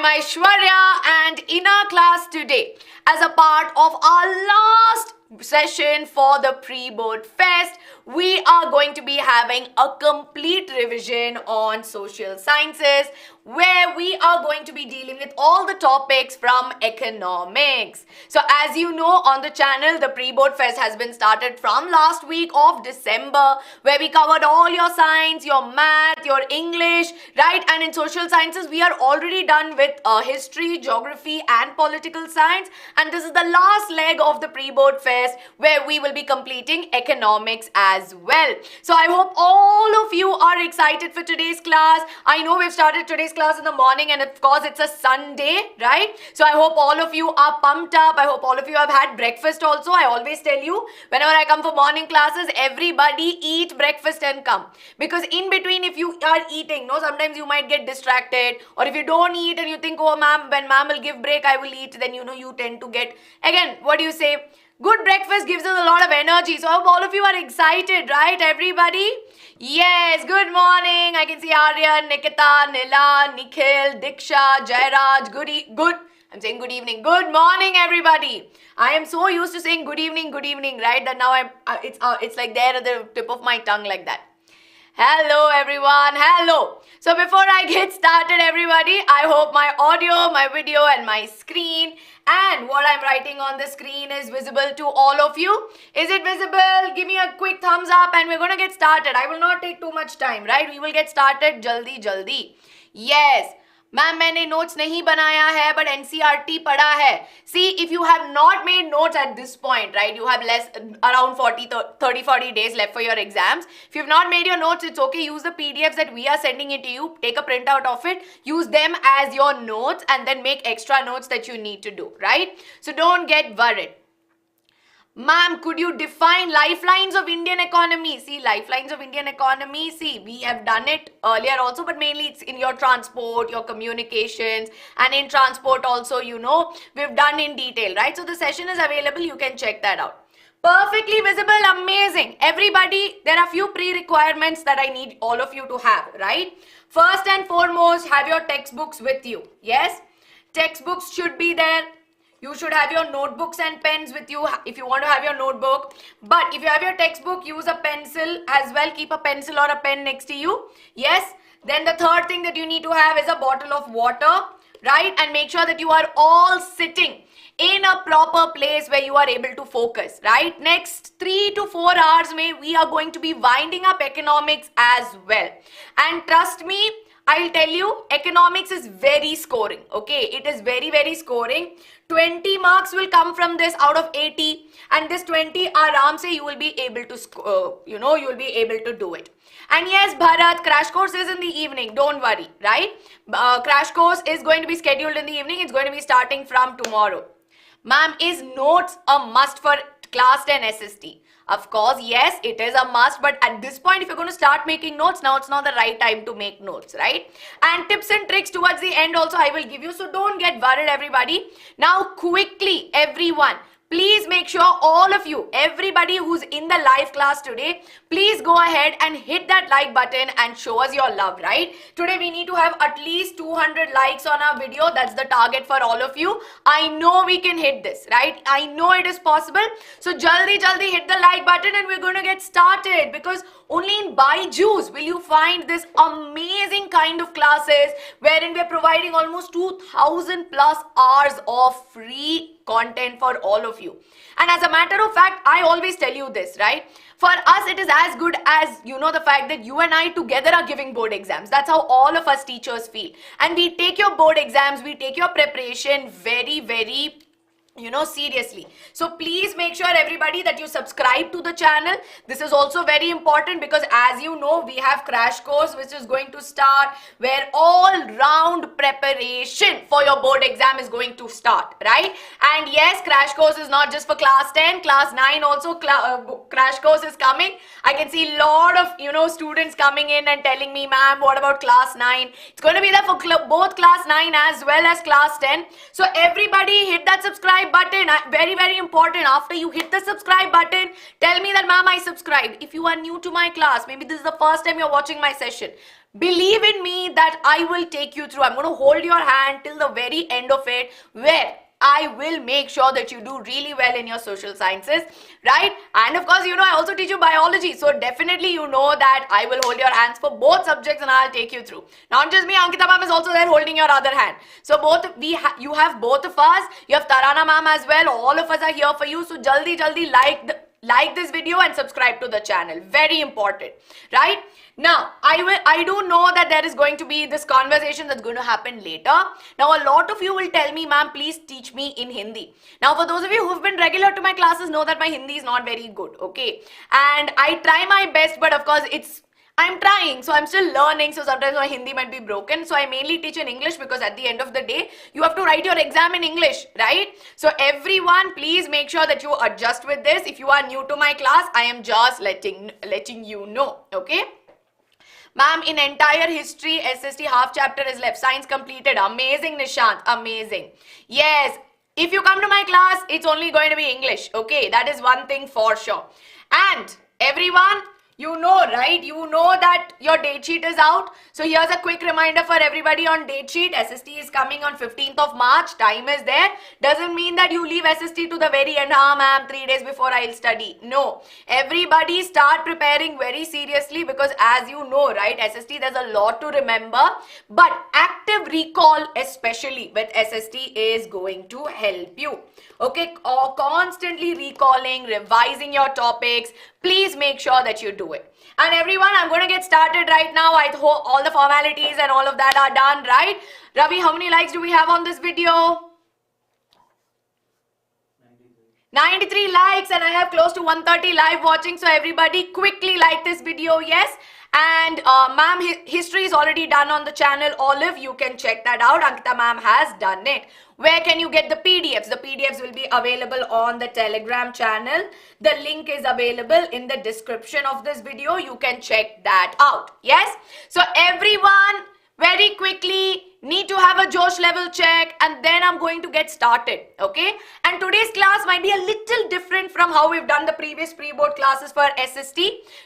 Aishwarya, and in our class today, as a part of our last session for the pre-board fest, we are going to be having a complete revision on social sciences, where we are going to be dealing with all the topics from economics. So as you know, on the channel, the pre-board fest has been started from last week of December, where we covered all your science, your math, your English, right? And in social sciences, we are already done with history, geography and political science. And this is the last leg of the pre-board fest, where we will be completing economics as well. So I hope all of you are excited for today's class. I know we've started today's class in the morning, and of course it's a Sunday, right? So I hope all of you are pumped up. I hope all of you have had breakfast also. I always tell you, whenever I come for morning classes, everybody eat breakfast and come, because in between, if you are eating, sometimes you might get distracted, or if you don't eat and you think, oh ma'am, when ma'am will give break I will eat, then you tend to get, again, what do you say, good breakfast gives us a lot of energy. So I hope all of you are excited, right, everybody? Yes, good morning. I can see Aryan, Nikita, Nila, Nikhil, Diksha, Jairaj. I'm saying good evening. Good morning, everybody. I am so used to saying good evening, right? That now it's like there at the tip of my tongue like that. Hello, everyone. Hello. So before I get started, everybody, I hope my audio, my video and my screen and what I'm writing on the screen is visible to all of you. Is it visible? Give me a quick thumbs up and we're going to get started. I will not take too much time, right? We will get started jaldi. Yes. Ma'am मैंने notes नहीं बनाया है but NCERT पढ़ा है. See, if you have not made notes at this point, right, you have around 40 days left for your exams. If you have not made your notes, it's okay. Use the PDFs that we are sending it to you. Take a printout of it. Use them as your notes and then make extra notes that you need to do, right? So don't get worried. Ma'am, could you define lifelines of Indian economy? See, lifelines of Indian economy, see, we have done it earlier also, but mainly it's in your transport, your communications, and in transport also, we've done in detail, right? So the session is available, you can check that out. Perfectly visible, amazing. Everybody, there are few pre-requirements that I need all of you to have, right? First and foremost, have your textbooks with you, yes? Textbooks should be there. You should have your notebooks and pens with you if you want to have your notebook. But if you have your textbook, use a pencil as well. Keep a pencil or a pen next to you. Yes. Then the third thing that you need to have is a bottle of water, right? And make sure that you are all sitting in a proper place where you are able to focus, right? Next 3 to 4 hours, we are going to be winding up economics as well. And trust me, I'll tell you, economics is very scoring, okay? It is very scoring. 20 marks will come from this out of 80, and this 20 aram se you will be able to you will be able to do it. And yes, Bharat, crash course is in the evening, don't worry, right? Crash course is going to be scheduled in the evening. It's going to be starting from tomorrow. Ma'am, is notes a must for class 10 SST? Of course, yes, it is a must, but at this point, if you're going to start making notes, now it's not the right time to make notes, right? And tips and tricks towards the end also I will give you, so don't get worried, everybody. Now, quickly, everyone, please make sure all of you, everybody who's in the live class today, please go ahead and hit that like button and show us your love, right? Today we need to have at least 200 likes on our video. That's the target for all of you. I know we can hit this, right? I know it is possible. So jaldi hit the like button and we're going to get started, because only in BYJU'S will you find this amazing kind of classes wherein we're providing almost 2,000 plus hours of free content for all of you. And as a matter of fact, I always tell you this, right? For us, it is as good as, the fact that you and I together are giving board exams. That's how all of us teachers feel. And we take your board exams, we take your preparation very seriously. So please make sure, everybody, that you subscribe to the channel. This is also very important because, as you know, we have crash course which is going to start, where all round preparation for your board exam is going to start, right? And yes, crash course is not just for class 10, class 9 also crash course is coming. I can see a lot of students coming in and telling me, ma'am, what about class 9? It's going to be there for both class 9 as well as class 10. So everybody hit that subscribe subscribe button. Very important. After you hit the subscribe button, tell me that ma'am I subscribed. If you are new to my class, maybe this is the first time you're watching my session, believe in me that I will take you through. I'm going to hold your hand till the very end of it, where I will make sure that you do really well in your social sciences, right? And of course, I also teach you biology. So definitely you know that I will hold your hands for both subjects and I'll take you through. Not just me, Ankita ma'am is also there holding your other hand. So you have both of us. You have Tarana ma'am as well. All of us are here for you. So jaldi like this video and subscribe to the channel. Very important, right? Now, I do know that there is going to be this conversation that's going to happen later. Now, a lot of you will tell me, ma'am, please teach me in Hindi. Now, for those of you who've been regular to my classes know that my Hindi is not very good, okay? And I try my best, but of course, I'm trying, so I'm still learning, so sometimes my Hindi might be broken. So I mainly teach in English because at the end of the day, you have to write your exam in English, right? So everyone, please make sure that you adjust with this. If you are new to my class, I am just letting you know, okay? Ma'am, in entire history, SST half chapter is left. Science completed. Amazing, Nishant. Amazing. Yes. If you come to my class, it's only going to be English. Okay. That is one thing for sure. And everyone, you know, right? You know that your date sheet is out. So here's a quick reminder for everybody on date sheet. SST is coming on 15th of March. Time is there. Doesn't mean that you leave SST to the very end. Ma'am, 3 days before I'll study. No. Everybody start preparing very seriously because as you know, right, SST, there's a lot to remember. But active recall, especially with SST, is going to help you. Okay, or constantly recalling, revising your topics. Please make sure that you do it. And everyone, I'm going to get started right now. I hope all the formalities and all of that are done, right? Ravi, how many likes do we have on this video? 93 likes, and I have close to 130 live watching. So everybody quickly like this video, yes? And ma'am, history is already done on the channel. Olive, you can check that out. Ankita ma'am has done it. Where can you get the PDFs? The PDFs will be available on the Telegram channel. The link is available in the description of this video. You can check that out. Yes? So everyone, very quickly, need to have a Josh level check and then I'm going to get started, okay? And today's class might be a little different from how we've done the previous pre-board classes for SST,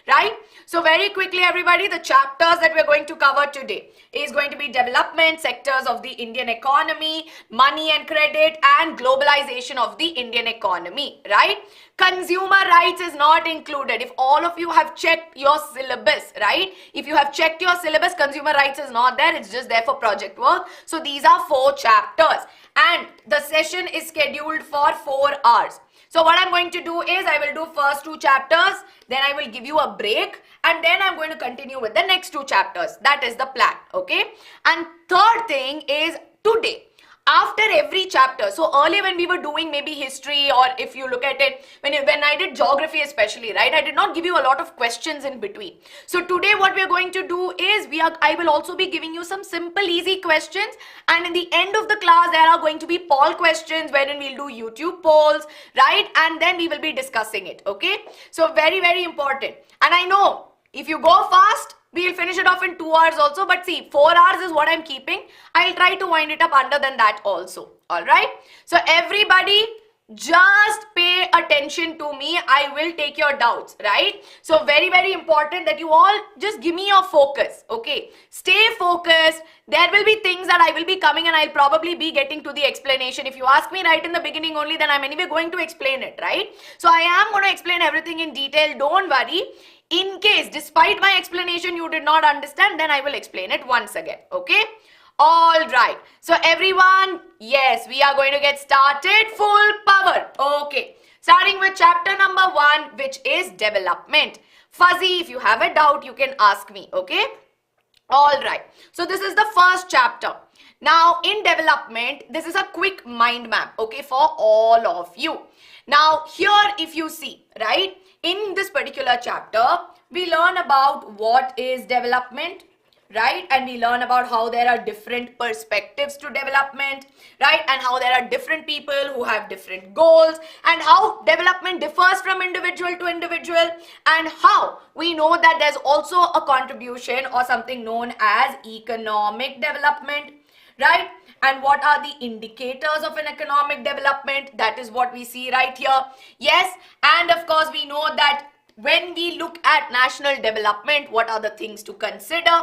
right? So very quickly, everybody, the chapters that we're going to cover today is going to be development, sectors of the Indian economy, money and credit, and globalization of the Indian economy, right? Consumer rights is not included. If all of you have checked your syllabus, right? If you have checked your syllabus, consumer rights is not there. It's just there for project work. So these are 4 chapters and the session is scheduled for 4 hours. So what I'm going to do is I will do first 2 chapters, then I will give you a break and then I'm going to continue with the next 2 chapters. That is the plan, okay? And third thing is today, after every chapter, so earlier when we were doing maybe history or if you look at it, when I did geography especially, right, I did not give you a lot of questions in between. So today what we are going to do is I will also be giving you some simple easy questions and in the end of the class there are going to be poll questions wherein we'll do YouTube polls, right, and then we will be discussing it, okay? So very important. And I know if you go fast, we'll finish it off in 2 hours also. But see, 4 hours is what I'm keeping. I'll try to wind it up under than that also. Alright. So everybody just pay attention to me. I will take your doubts. Right. So very important that you all just give me your focus. Okay. Stay focused. There will be things that I will be coming and I'll probably be getting to the explanation. If you ask me right in the beginning only, then I'm anyway going to explain it. Right. So I am going to explain everything in detail. Don't worry. In case, despite my explanation, you did not understand, then I will explain it once again. Okay? All right. So everyone, yes, we are going to get started. Full power. Okay. Starting with chapter number 1, which is development. Fuzzy, if you have a doubt, you can ask me. Okay? All right. So this is the first chapter. Now, in development, this is a quick mind map, okay, for all of you. Now, here, if you see, right, in this particular chapter, we learn about what is development, right, and we learn about how there are different perspectives to development, right, and how there are different people who have different goals, and how development differs from individual to individual, and how we know that there's also a contribution or something known as economic development, right? And what are the indicators of an economic development? That is what we see right here. Yes, and of course we know that when we look at national development, what are the things to consider?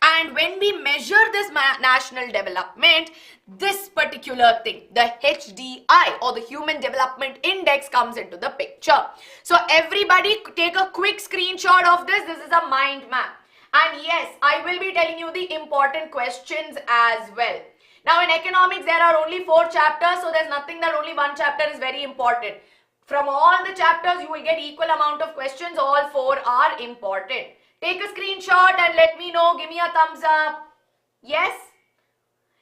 And when we measure this national development, this particular thing, the HDI or the Human Development Index, comes into the picture. So everybody take a quick screenshot of this. This is a mind map. And yes, I will be telling you the important questions as well. Now in economics, there are only 4 chapters, so there's nothing that only one chapter is very important. From all the chapters, you will get equal amount of questions. All 4 are important. Take a screenshot and let me know. Give me a thumbs up. Yes?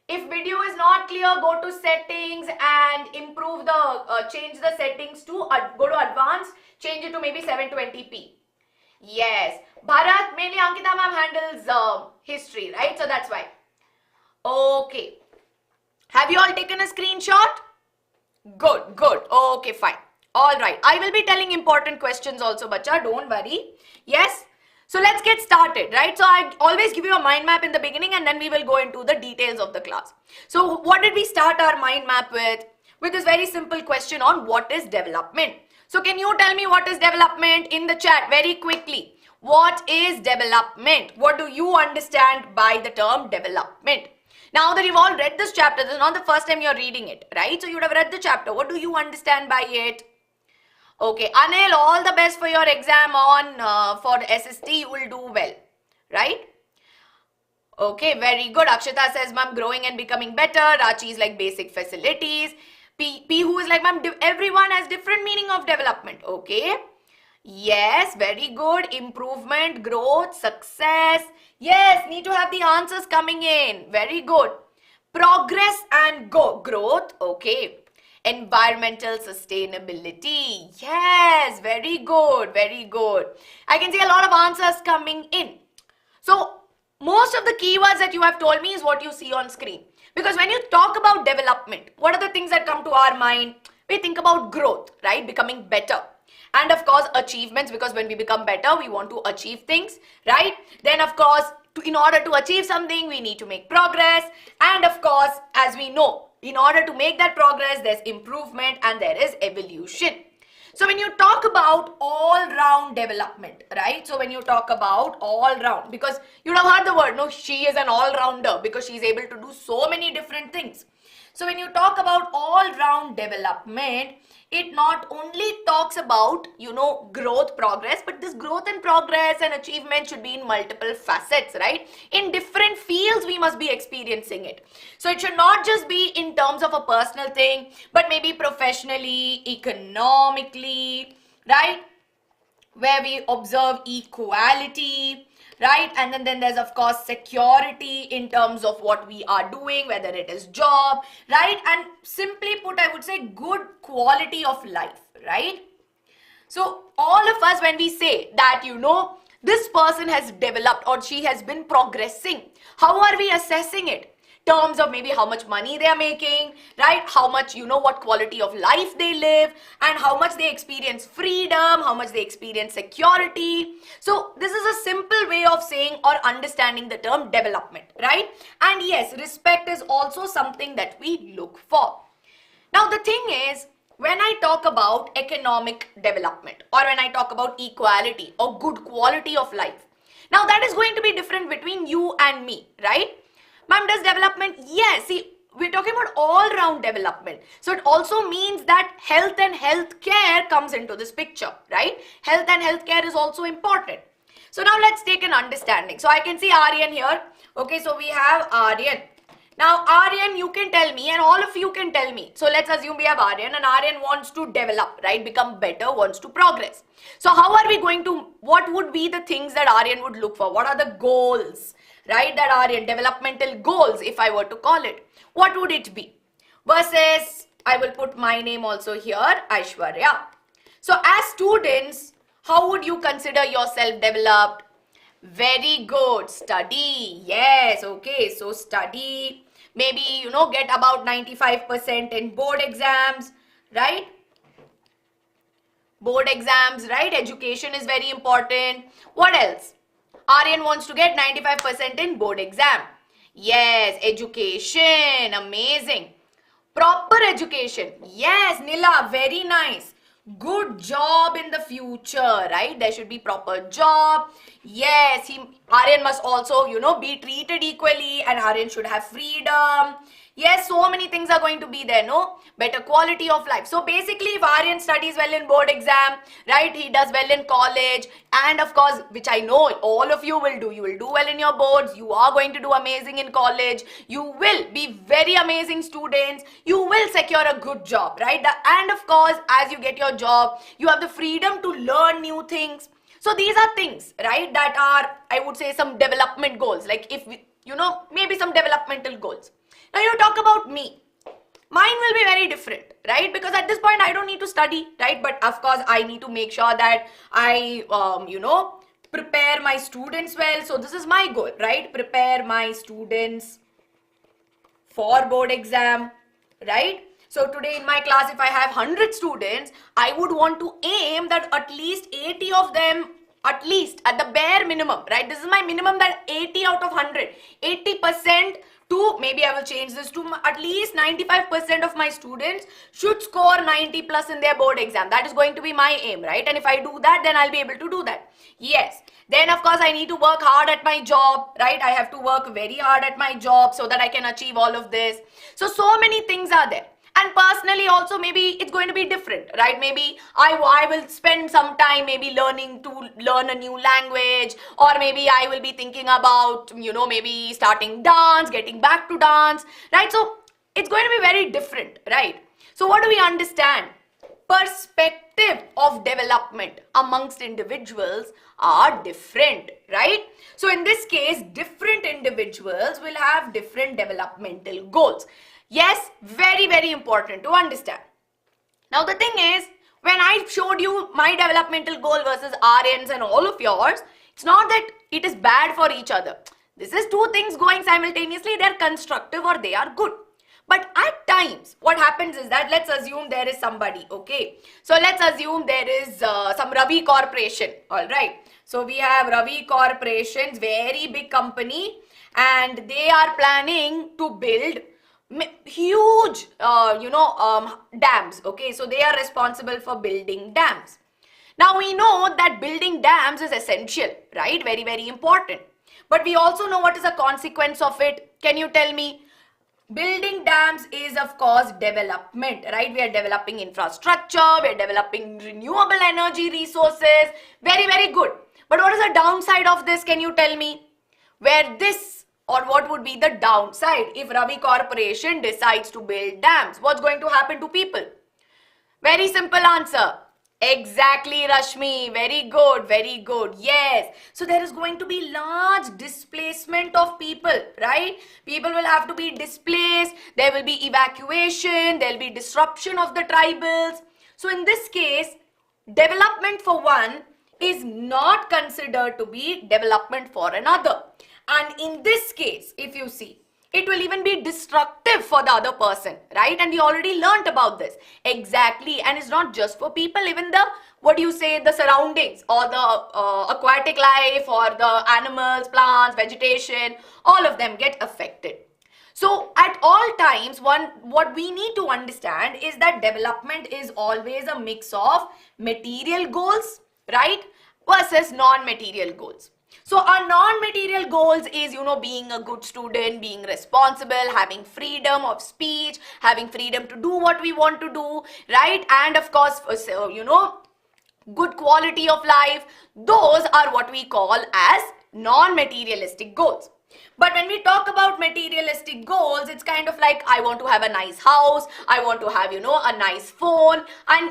If video is not clear, go to settings and improve the, change the settings to, go to advanced, change it to maybe 720p. Yes. Bharat, mainly Ankita ma'am handles history, right? So that's why. Okay. Have you all taken a screenshot? Good, good. Okay, fine. All right. I will be telling important questions also, bacha. Don't worry. Yes. So let's get started, right? So I always give you a mind map in the beginning and then we will go into the details of the class. So what did we start our mind map with? With this very simple question on what is development. So can you tell me what is development in the chat very quickly? What is development? What do you understand by the term development? Now that you've all read this chapter, this is not the first time you're reading it, right? So you would have read the chapter. What do you understand by it? Okay, Anil, all the best for your exam on for SST. You will do well, right? Okay, very good. Akshita says, ma'am, growing and becoming better. Rachi is like basic facilities. P who is like, ma'am, everyone has different meaning of development. Okay. Yes, very good. Improvement, growth, success. Yes, need to have the answers coming in. Very good. Progress and growth. Okay. Environmental sustainability. Yes, very good, very good. I can see a lot of answers coming in. So, most of the keywords that you have told me is what you see on screen. Because when you talk about development, what are the things that come to our mind? We think about growth, right? Becoming better. And of course, achievements, because when we become better, we want to achieve things, right? Then of course, in order to achieve something, we need to make progress. And of course, as we know, in order to make that progress, there's improvement and there is evolution. So when you talk about all-round development, right? So when you talk about all-round, because you have heard the word, no, she is an all-rounder because she's able to do so many different things. So when you talk about all-round development, it not only talks about, growth, progress, but this growth and progress and achievement should be in multiple facets, right? In different fields, we must be experiencing it. So it should not just be in terms of a personal thing, but maybe professionally, economically, right? Where we observe equality, right? And then there's of course security in terms of what we are doing, whether it is job, right? And simply put, I would say good quality of life, right? So all of us, when we say that, this person has developed or she has been progressing, how are we assessing it? Terms of maybe how much money they are making, right? How much, what quality of life they live, and how much they experience freedom, how much they experience security. So this is a simple way of saying or understanding the term development, right? And yes, respect is also something that we look for. Now the thing is, when I talk about economic development or when I talk about equality or good quality of life, now that is going to be different between you and me, right? Ma'am, does development? Yes. See, we're talking about all-round development. So it also means that health and healthcare comes into this picture, right? Health and healthcare is also important. So now let's take an understanding. So I can see Aryan here. Okay, so we have Aryan. Now Aryan, you can tell me and all of you can tell me. So let's assume we have Aryan and Aryan wants to develop, right? Become better, wants to progress. So how are we going to, what would be the things that Aryan would look for? What are the goals? Right, that are in developmental goals, if I were to call it, what would it be? Versus, I will put my name also here, Aishwarya. So as students, how would you consider yourself developed? Very good. Study. Yes. Okay. So study. Maybe, get about 95% in board exams, right? Board exams, right? Education is very important. What else? Aryan wants to get 95% in board exam. Yes, education, amazing. Proper education. Yes, Nila, very nice. Good job in the future, right? There should be proper job. Yes, Aryan must also, be treated equally, and Aryan should have freedom. Yes, so many things are going to be there, no? Better quality of life. So basically, if Aryan studies well in board exam, right, he does well in college, and of course, which I know all of you will do. You will do well in your boards. You are going to do amazing in college. You will be very amazing students. You will secure a good job, right? And of course, as you get your job, you have the freedom to learn new things. So these are things, right, that are, I would say, some development goals. Like if, maybe some developmental goals. Now you talk about me. Mine will be very different, right? Because at this point, I don't need to study, right? But of course, I need to make sure that I, prepare my students well. So this is my goal, right? Prepare my students for board exam, right? So today in my class, if I have 100 students, I would want to aim that at least 80 of them, at least at the bare minimum, right? This is my minimum, that 80 out of 100, 80% to, maybe I will change this to at least 95% of my students should score 90 plus in their board exam. That is going to be my aim, right? And if I do that, then I'll be able to do that. Yes. Then of course I need to work hard at my job, right? I have to work very hard at my job so that I can achieve all of this. So many things are there. And personally also, maybe it's going to be different, right? Maybe I will spend some time maybe learning to learn a new language, or maybe I will be thinking about, maybe starting dance, getting back to dance, right? So it's going to be very different, right? So what do we understand? Perspective of development amongst individuals are different, right? So in this case, different individuals will have different developmental goals. Yes, very, very important to understand. Now the thing is, when I showed you my developmental goal versus Aryan's and all of yours, it's not that it is bad for each other. This is two things going simultaneously. They're constructive or they are good. But at times, what happens is that, let's assume there is somebody, okay? So let's assume there is some Ravi Corporation, all right? So we have Ravi Corporation's very big company, and they are planning to build huge, dams, okay? So they are responsible for building dams. Now we know that building dams is essential, right? Very, very important. But we also know what is the consequence of it. Can you tell me? Building dams is, of course, development, right? We are developing infrastructure, we are developing renewable energy resources. Very, very good. But what is the downside of this? Can you tell me? Where this, or what would be the downside if Ravi Corporation decides to build dams? What's going to happen to people? Very simple answer. Exactly, Rashmi. Very good, very good. Yes. So there is going to be large displacement of people, right? People will have to be displaced. There will be evacuation. There will be disruption of the tribals. So in this case, development for one is not considered to be development for another. And in this case, if you see, it will even be destructive for the other person, right? And we already learnt about this. Exactly. And it's not just for people, even the, the surroundings, or the aquatic life, or the animals, plants, vegetation, all of them get affected. So at all times, what we need to understand is that development is always a mix of material goals, right, versus non-material goals. So our non-material goals is, being a good student, being responsible, having freedom of speech, having freedom to do what we want to do, right? And of course, good quality of life. Those are what we call as non-materialistic goals. But when we talk about materialistic goals, it's kind of like, I want to have a nice house, I want to have, a nice phone, and,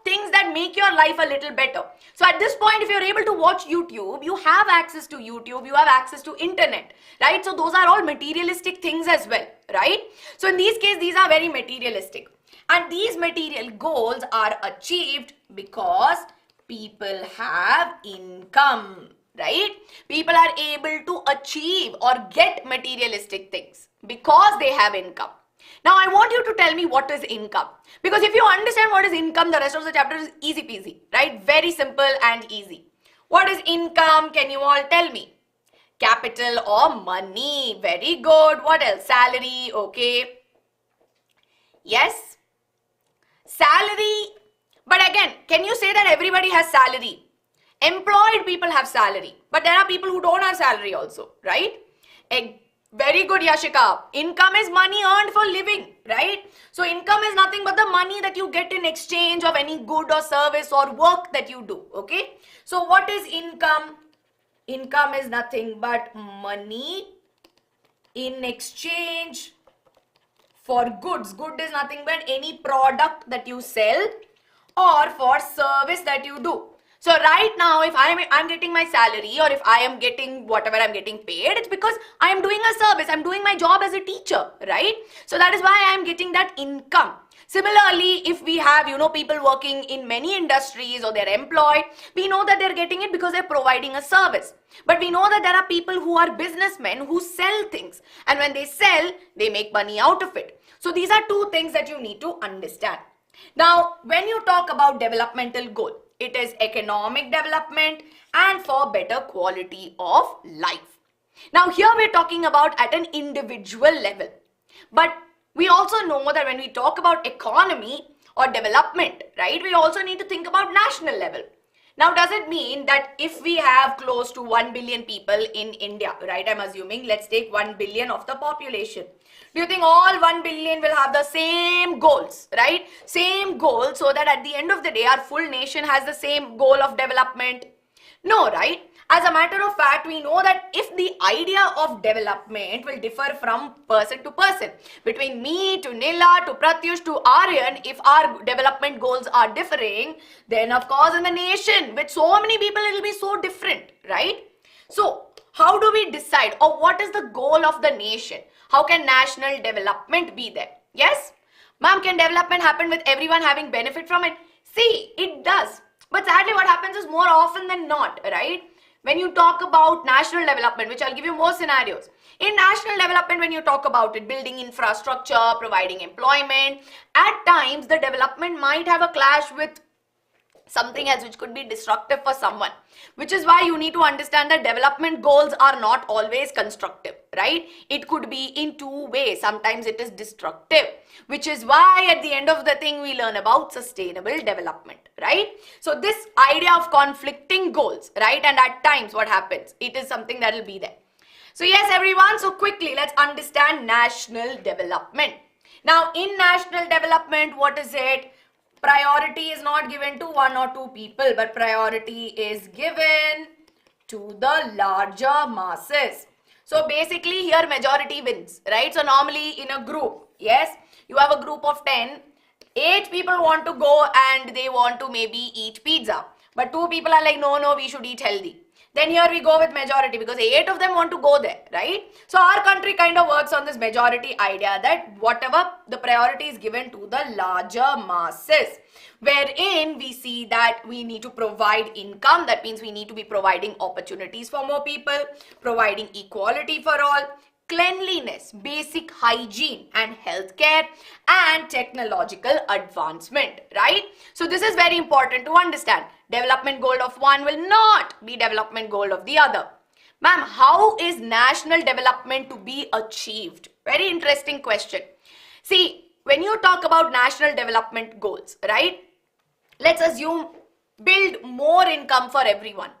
things that make your life a little better. So at this point, if you're able to watch YouTube, you have access to YouTube, you have access to internet, right? So those are all materialistic things as well, right? So in these cases, these are very materialistic. And these material goals are achieved because people have income, right? People are able to achieve or get materialistic things because they have income. Now, I want you to tell me what is income. Because if you understand what is income, the rest of the chapter is easy peasy, right? Very simple and easy. What is income? Can you all tell me? Capital or money. Very good. What else? Salary. Okay. Yes. Salary. But again, can you say that everybody has salary? Employed people have salary. But there are people who don't have salary also, right? Very good, Yashika. Income is money earned for living, right? So income is nothing but the money that you get in exchange of any good or service or work that you do, okay? So what is income? Income is nothing but money in exchange for goods. Good is nothing but any product that you sell or for service that you do. So right now, if I'm getting my salary or if I am getting whatever I'm getting paid, it's because I am doing a service. I'm doing my job as a teacher, right? So that is why I'm getting that income. Similarly, if we have, people working in many industries or they're employed, we know that they're getting it because they're providing a service. But we know that there are people who are businessmen who sell things. And when they sell, they make money out of it. So these are two things that you need to understand. Now, when you talk about developmental goal, it is economic development and for better quality of life. Now, here we're talking about at an individual level. But we also know that when we talk about economy or development, right, we also need to think about national level. Now, does it mean that if we have close to 1 billion people in India, right, I'm assuming, let's take 1 billion of the population. Do you think all 1 billion will have the same goals, right? Same goals so that at the end of the day, our full nation has the same goal of development? No, right? As a matter of fact, we know that if the idea of development will differ from person to person, between me to Nila to Pratyush to Aryan, if our development goals are differing, then of course in the nation with so many people, it will be so different, right? So, how do we decide, or what is the goal of the nation? How can national development be there? Yes? Ma'am, can development happen with everyone having benefit from it? See, it does. But sadly, what happens is more often than not, right? When you talk about national development, which I'll give you more scenarios. In national development, when you talk about it, building infrastructure, providing employment, at times the development might have a clash with something else which could be destructive for someone, which is why you need to understand that development goals are not always constructive, right? It could be in two ways. Sometimes it is destructive, which is why at the end of the thing we learn about sustainable development, right? So this idea of conflicting goals, right? And at times what happens? It is something that will be there. So yes, everyone, so quickly let's understand national development. Now in national development, what is it? Priority is not given to one or two people, but priority is given to the larger masses. So basically here majority wins, right? So normally in a group, yes, you have a group of 10, 8 people want to go and they want to maybe eat pizza. But 2 people are like, no, we should eat healthy. Then here we go with majority because 8 of them want to go there, right? So our country kind of works on this majority idea that whatever the priority is given to the larger masses, wherein we see that we need to provide income. That means we need to be providing opportunities for more people, providing equality for all, cleanliness, basic hygiene and healthcare, and technological advancement, right? So this is very important to understand. Development goal of one will not be development goal of the other. Ma'am, how is national development to be achieved? Very interesting question. See, when you talk about national development goals, right? Let's assume build more income for everyone.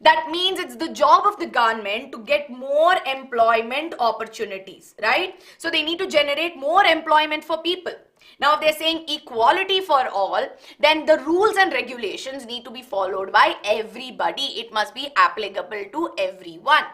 That means it's the job of the government to get more employment opportunities, right? So they need to generate more employment for people. Now, if they're saying equality for all, then the rules and regulations need to be followed by everybody. It must be applicable to everyone.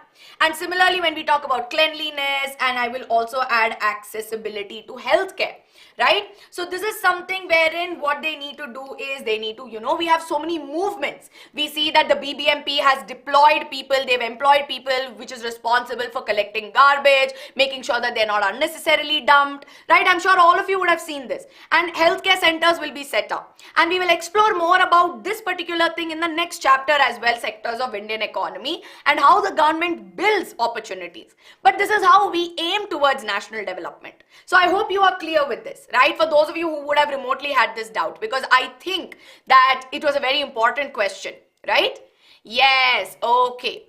And similarly, when we talk about cleanliness, and I will also add accessibility to healthcare, right? So this is something wherein what they need to do is they need to, we have so many movements. We see that the BBMP has deployed people, they've employed people which is responsible for collecting garbage, making sure that they're not unnecessarily dumped, right? I'm sure all of you would have seen this. And healthcare centers will be set up. And we will explore more about this particular thing in the next chapter as well, sectors of Indian economy and how the government builds opportunities. But this is how we aim towards national development. So I hope you are clear with this, right? For those of you who would have remotely had this doubt, because I think that it was a very important question, right? Yes, okay.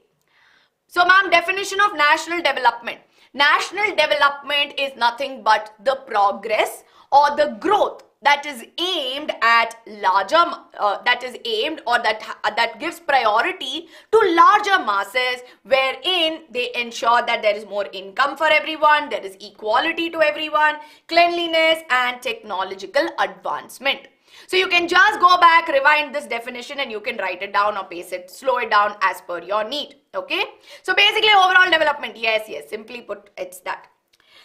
So ma'am, definition of national development. National development is nothing but the progress or the growth that is aimed at larger, that gives priority to larger masses, wherein they ensure that there is more income for everyone, there is equality to everyone, cleanliness and technological advancement. So you can just go back, rewind this definition, and you can write it down or paste it, slow it down as per your need. Okay. So basically overall development. Yes, simply put, it's that.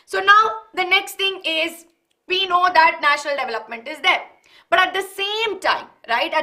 So now the next thing is, we know that national development is there. But at the same time, right,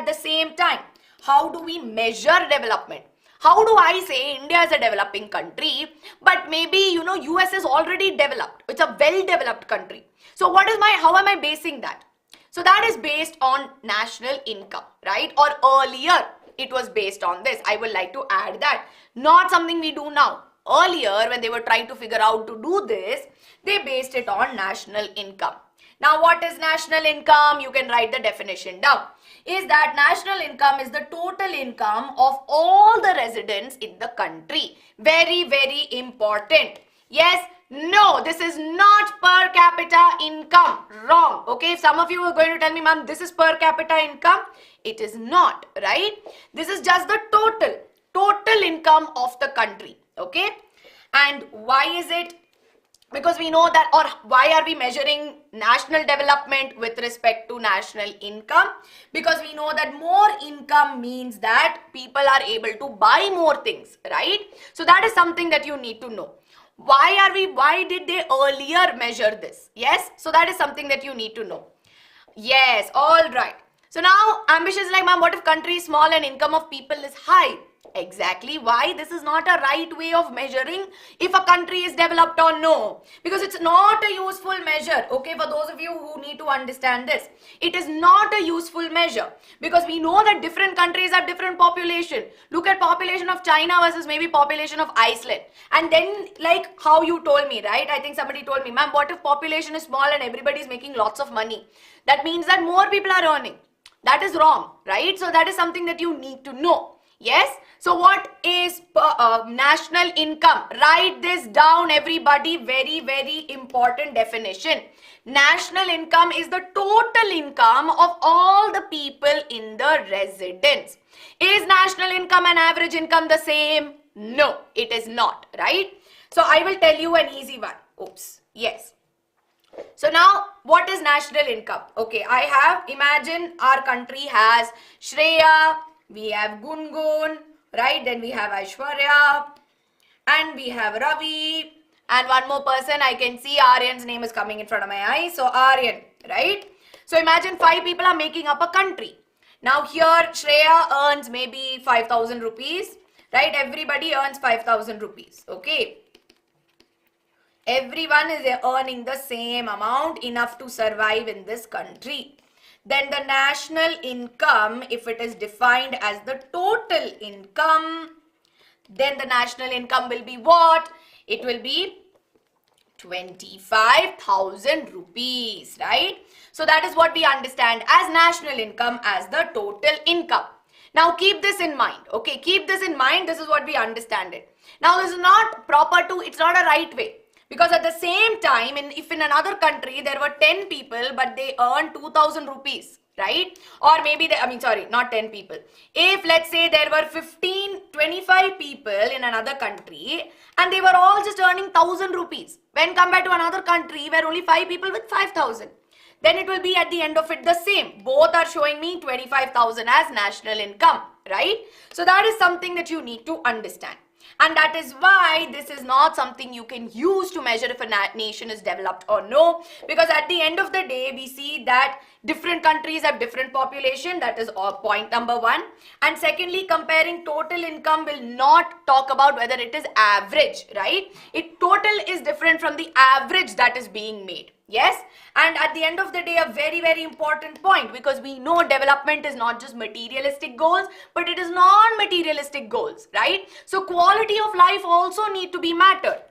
how do we measure development? How do I say India is a developing country, but maybe, US is already developed. It's a well-developed country. So how am I basing that? So that is based on national income, right? Or earlier, it was based on this. I would like to add that. Not something we do now. Earlier, when they were trying to figure out to do this, they based it on national income. Now, what is national income? You can write the definition down. Is that national income is the total income of all the residents in the country. Very, very important. Yes. No, this is not per capita income. Wrong. Okay, if some of you are going to tell me, ma'am, this is per capita income, it is not, right? This is just the total income of the country. Okay, and why is it? Because we know that, or why are we measuring national development with respect to national income? Because we know that more income means that people are able to buy more things, right? So that is something that you need to know. Why did they earlier measure this? Yes, so that is something that you need to know. Yes, all right. So now ambition is like, ma'am, what if country is small and income of people is high? Exactly why this is not a right way of measuring if a country is developed or no. Because it's not a useful measure. Okay, for those of you who need to understand this, it is not a useful measure. Because we know that different countries have different population. Look at population of China versus maybe population of Iceland. And then like how you told me, right? I think somebody told me, ma'am, what if population is small and everybody is making lots of money? That means that more people are earning. That is wrong, right? So that is something that you need to know. Yes. So what is national income? Write this down, everybody. Very, very important definition. National income is the total income of all the people in the residence. Is national income and average income the same? No, it is not, right? So I will tell you an easy one. Oops. Yes. So now, what is national income? Okay, imagine our country has Shreya, we have Gungun, right? Then we have Aishwarya, and we have Ravi, and one more person. I can see Aryan's name is coming in front of my eyes. So Aryan, right? So imagine 5 people are making up a country. Now here Shreya earns maybe 5,000 rupees, right? Everybody earns 5,000 rupees, okay? Everyone is earning the same amount, enough to survive in this country. Then the national income, if it is defined as the total income, then the national income will be what? It will be 25,000 rupees, right? So that is what we understand as national income, as the total income. Now keep this in mind, okay? Keep this in mind. This is what we understand it. Now this is not proper to, it's not a right way. Because at the same time, if in another country there were 10 people but they earn 2,000 rupees, right? Or maybe, not 10 people. If let's say there were 25 people in another country and they were all just earning 1,000 rupees. When compared to another country where only 5 people with 5,000. Then it will be at the end of it the same. Both are showing me 25,000 as national income, right? So that is something that you need to understand. And that is why this is not something you can use to measure if a nation is developed or no. Because at the end of the day, we see that different countries have different population. That is point number 1. And secondly, comparing total income will not talk about whether it is average, right? Total is different from the average that is being made. Yes, and at the end of the day, a very, very important point, because we know development is not just materialistic goals, but it is non-materialistic goals, right? So quality of life also need to be mattered,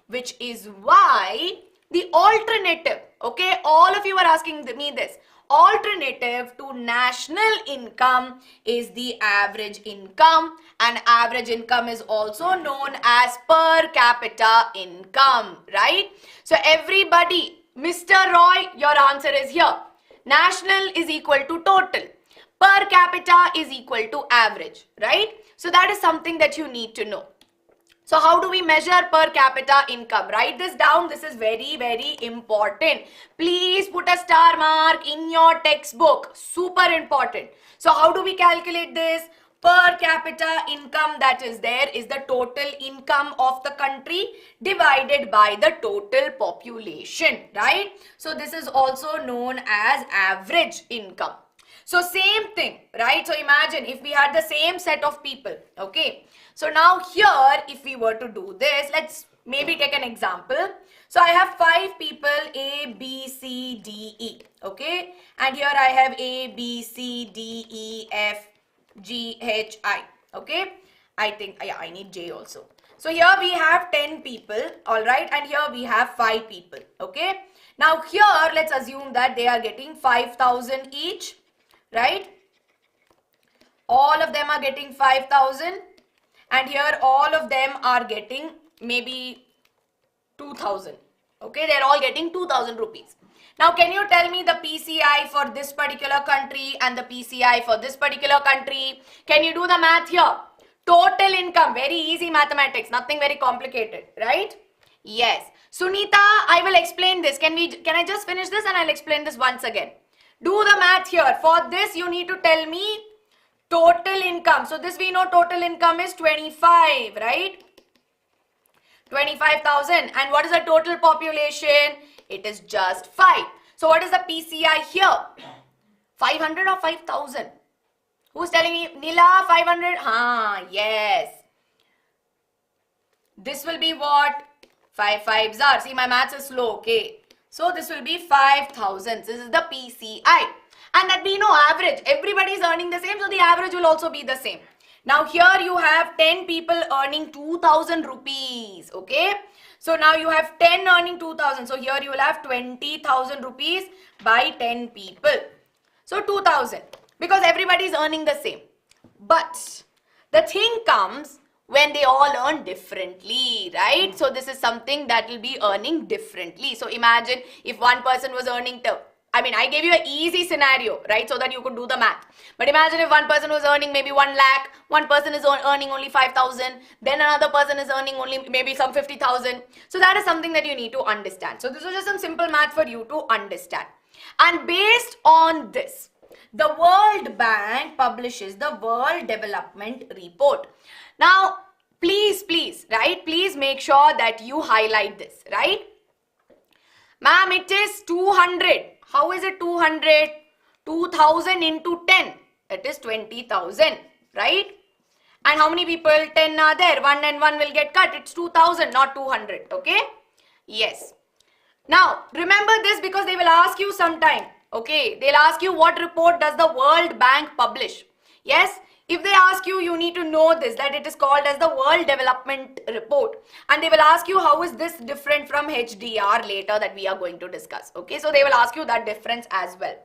which is why the alternative, Okay, all of you are asking me this. Alternative to national income is the average income, and average income is also known as per capita income, right? So everybody, Mr. Roy, your answer is here. National is equal to total. Per capita is equal to average, right? So that is something that you need to know. So how do we measure per capita income? Write this down. This is very, very important. Please put a star mark in your textbook. Super important. So how do we calculate this? Per capita income that is there is the total income of the country divided by the total population, right? So this is also known as average income. So same thing, right? So imagine if we had the same set of people, okay? So now here, if we were to do this, let's maybe take an example. So I have 5 people, A, B, C, D, E, okay? And here I have A, B, C, D, E, F, G, H, I, okay? I think, yeah, I need J also. So here we have 10 people, all right? And here we have 5 people, okay? Now here, let's assume that they are getting 5,000 each, right? All of them are getting 5,000. And here all of them are getting maybe 2,000. Okay, they're all getting 2,000 rupees. Now, can you tell me the PCI for this particular country and the PCI for this particular country? Can you do the math here? Total income, very easy mathematics, nothing very complicated, right? Yes. Sunita, I will explain this. Can I just finish this and I'll explain this once again. Do the math here. For this, you need to tell me total income. So this we know total income is 25, right? 25,000. And what is the total population? It is just 5. So what is the PCI here? 500 or 5,000? Who's telling me? Nila, 500? Yes. This will be what? 5 5s are. See, my maths is slow, okay? So this will be 5,000. This is the PCI. And that we know average. Everybody is earning the same, so the average will also be the same. Now here you have 10 people earning 2,000 rupees. Okay. So now you have 10 earning 2,000. So here you will have 20,000 rupees by 10 people. So 2,000. Because everybody is earning the same. But the thing comes when they all earn differently, right? So this is something that will be earning differently. So imagine if one person was earning I gave you an easy scenario, right? So that you could do the math. But imagine if one person was earning maybe 1 lakh, one person is earning only 5,000, then another person is earning only maybe some 50,000. So that is something that you need to understand. So this was just some simple math for you to understand. And based on this, the World Bank publishes the World Development Report. Now, please, right? Please make sure that you highlight this, right? Ma'am, it is 200. How is it 200? 2,000 into 10. It is 20,000, right? And how many people? 10 are there. 1 and 1 will get cut. It's 2,000, not 200. Okay? Yes. Now, remember this because they will ask you sometime. Okay? They'll ask you what report does the World Bank publish. Yes? If they ask you, you need to know this, that it is called as the World Development Report. And they will ask you how is this different from HDR later that we are going to discuss. Okay, so they will ask you that difference as well.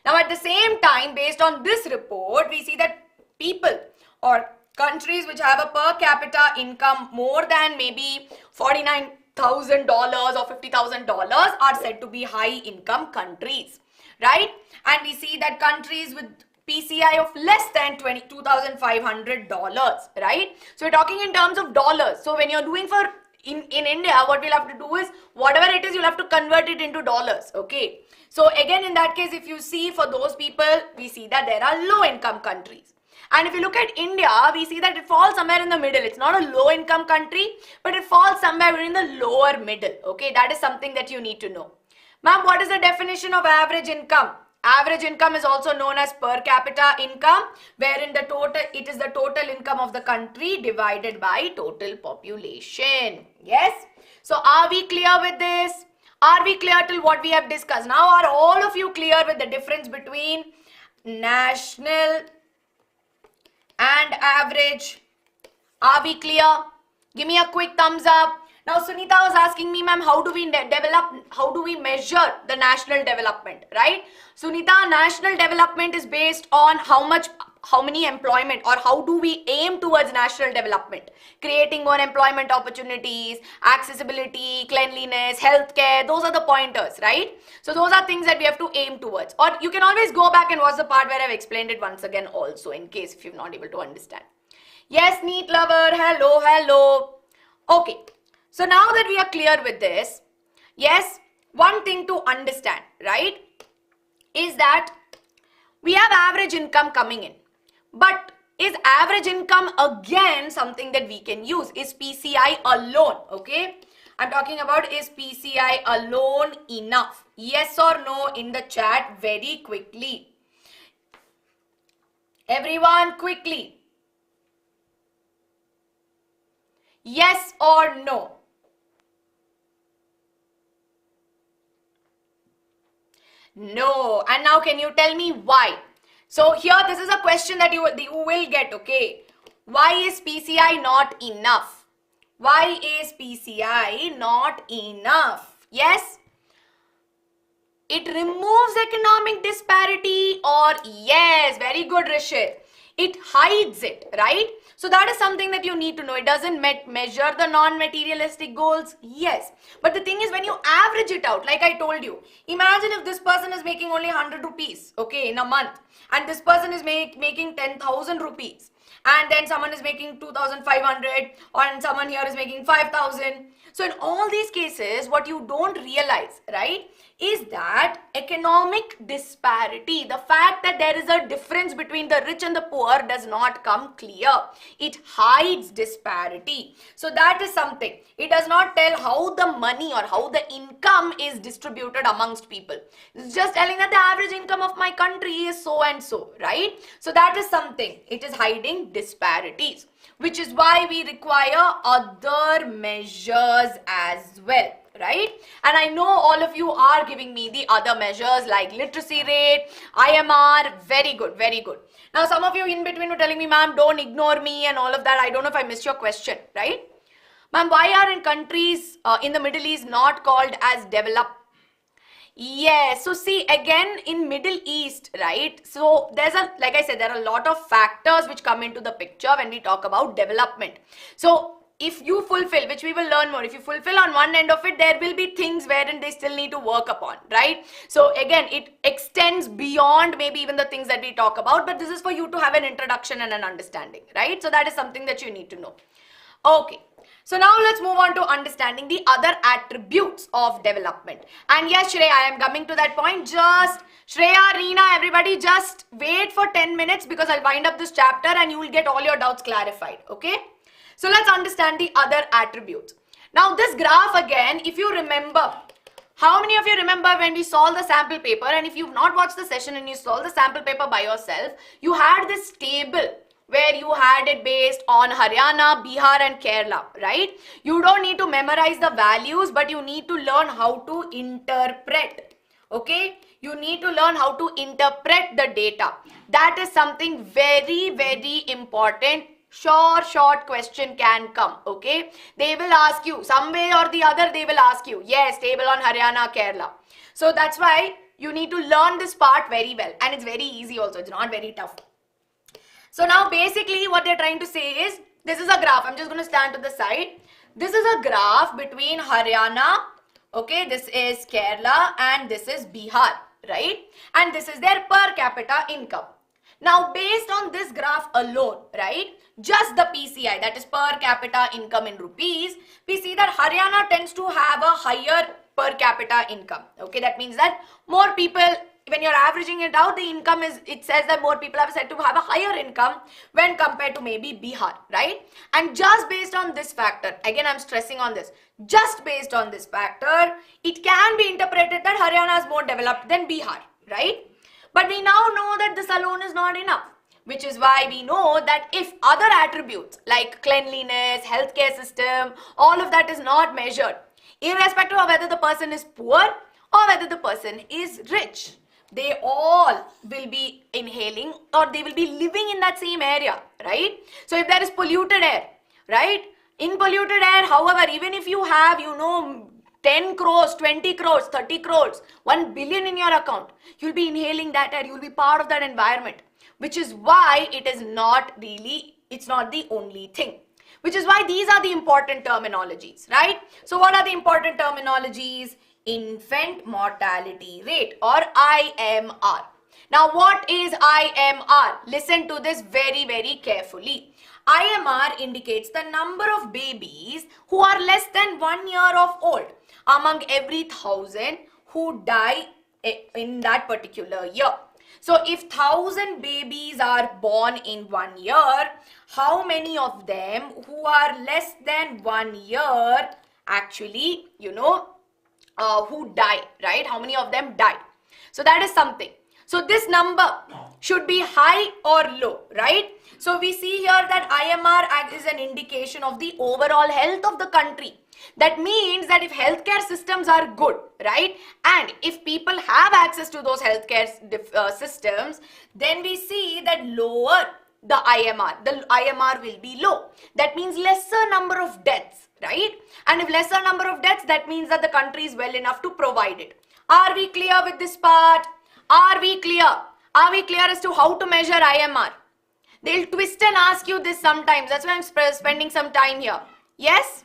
Now at the same time, based on this report, we see that people or countries which have a per capita income more than maybe $49,000 or $50,000 are said to be high income countries, right? And we see that countries with PCI of less than $22,500, right? So we're talking in terms of dollars. So when you're doing for in India, what we'll have to do is whatever it is, you'll have to convert it into dollars. Okay. So again, in that case, if you see for those people, we see that there are low income countries. And if you look at India, we see that it falls somewhere in the middle. It's not a low income country, but it falls somewhere in the lower middle. Okay. That is something that you need to know. Ma'am, what is the definition of average income? Average income is also known as per capita income, wherein it is the total income of the country divided by total population. Yes? So are we clear with this? Are we clear till what we have discussed? Now are all of you clear with the difference between national and average? Are we clear? Give me a quick thumbs up. Now Sunita was asking me, ma'am, how do we measure the national development, right? Sunita, national development is based on how many employment, or how do we aim towards national development? Creating more employment opportunities, accessibility, cleanliness, healthcare, those are the pointers, right? So those are things that we have to aim towards. Or you can always go back and watch the part where I've explained it once again also, in case if you're not able to understand. Yes, neat lover, hello, hello. Okay, so now that we are clear with this, yes, one thing to understand, right, is that we have average income coming in. But is average income again something that we can use? Is PCI alone? Okay, I'm talking about, is PCI alone enough? Yes or no in the chat very quickly. Everyone quickly. Yes or no? No. And now can you tell me why? So here this is a question that you will get, okay? Why is PCI not enough? Why is PCI not enough? Yes? It removes economic disparity, or yes, very good Rishit. It hides it, right? So that is something that you need to know. It doesn't measure the non-materialistic goals, yes. But the thing is, when you average it out, like I told you, imagine if this person is making only 100 rupees, okay, in a month, and this person is making 10,000 rupees, and then someone is making 2,500, and someone here is making 5,000. So in all these cases, what you don't realize, right, is that economic disparity, the fact that there is a difference between the rich and the poor, does not come clear. It hides disparity. So that is something. It does not tell how the money or how the income is distributed amongst people. It's just telling that the average income of my country is so and so, right? So that is something. It is hiding disparities, which is why we require other measures as well, right? And I know all of you are giving me the other measures like literacy rate, IMR, very good, very good. Now some of you in between were telling me, ma'am, don't ignore me and all of that. I don't know if I missed your question, right? Ma'am, why are in countries in the Middle East not called as developed? Yes, so see again in Middle East, right? So there's like I said, there are a lot of factors which come into the picture when we talk about development. So if you fulfill, which we will learn more, if you fulfill on one end of it, there will be things wherein they still need to work upon, right? So again, it extends beyond maybe even the things that we talk about, but this is for you to have an introduction and an understanding, right? So that is something that you need to know. Okay. So now let's move on to understanding the other attributes of development. And yes, Shreya, I am coming to that point. Just Shreya, Reena, everybody just wait for 10 minutes because I'll wind up this chapter and you will get all your doubts clarified. Okay? So let's understand the other attributes. Now this graph again, if you remember, how many of you remember when we solved the sample paper, and if you've not watched the session and you solved the sample paper by yourself, you had this table where you had it based on Haryana, Bihar and Kerala, right? You don't need to memorize the values, but you need to learn how to interpret, okay? You need to learn how to interpret the data. That is something very, very important. Short question can come, okay? They will ask you, some way or the other, they will ask you, yes, table on Haryana, Kerala. So that's why you need to learn this part very well. And it's very easy also, it's not very tough. So now basically what they're trying to say is, this is a graph. I'm just going to stand to the side. This is a graph between Haryana, okay, this is Kerala and this is Bihar, right? And this is their per capita income. Now based on this graph alone, right, just the PCI, that is per capita income in rupees, we see that Haryana tends to have a higher per capita income. Okay, that means that more people, when you're averaging it out, the income is, it says that more people are said to have a higher income when compared to maybe Bihar, right? And just based on this factor, again I'm stressing on this, just based on this factor, it can be interpreted that Haryana is more developed than Bihar, right? But we now know that this alone is not enough, which is why we know that if other attributes like cleanliness, healthcare system, all of that is not measured, irrespective of whether the person is poor or whether the person is rich, they all will be inhaling or they will be living in that same area, right? So if there is polluted air, right, In polluted air, however, even if you have, 10 crores, 20 crores, 30 crores, 1 billion in your account, you'll be inhaling that air, you'll be part of that environment, which is why it's not the only thing. Which is why these are the important terminologies, right? So what are the important terminologies? Infant mortality rate, or IMR. Now what is IMR? Listen to this very, very carefully. IMR indicates the number of babies who are less than 1 year of old among every 1,000 who die in that particular year. So if 1,000 babies are born in 1 year, how many of them who are less than 1 year actually, who die, right? How many of them die? So that is something. So this number should be high or low, right? So we see here that IMR is an indication of the overall health of the country. That means that if healthcare systems are good, right, and if people have access to those healthcare systems, then we see that lower the IMR will be low. That means lesser number of deaths, right? And if lesser number of deaths, that means that the country is well enough to provide it. Are we clear with this part? Are we clear? Are we clear as to how to measure IMR? They'll twist and ask you this sometimes. That's why I'm spending some time here. Yes?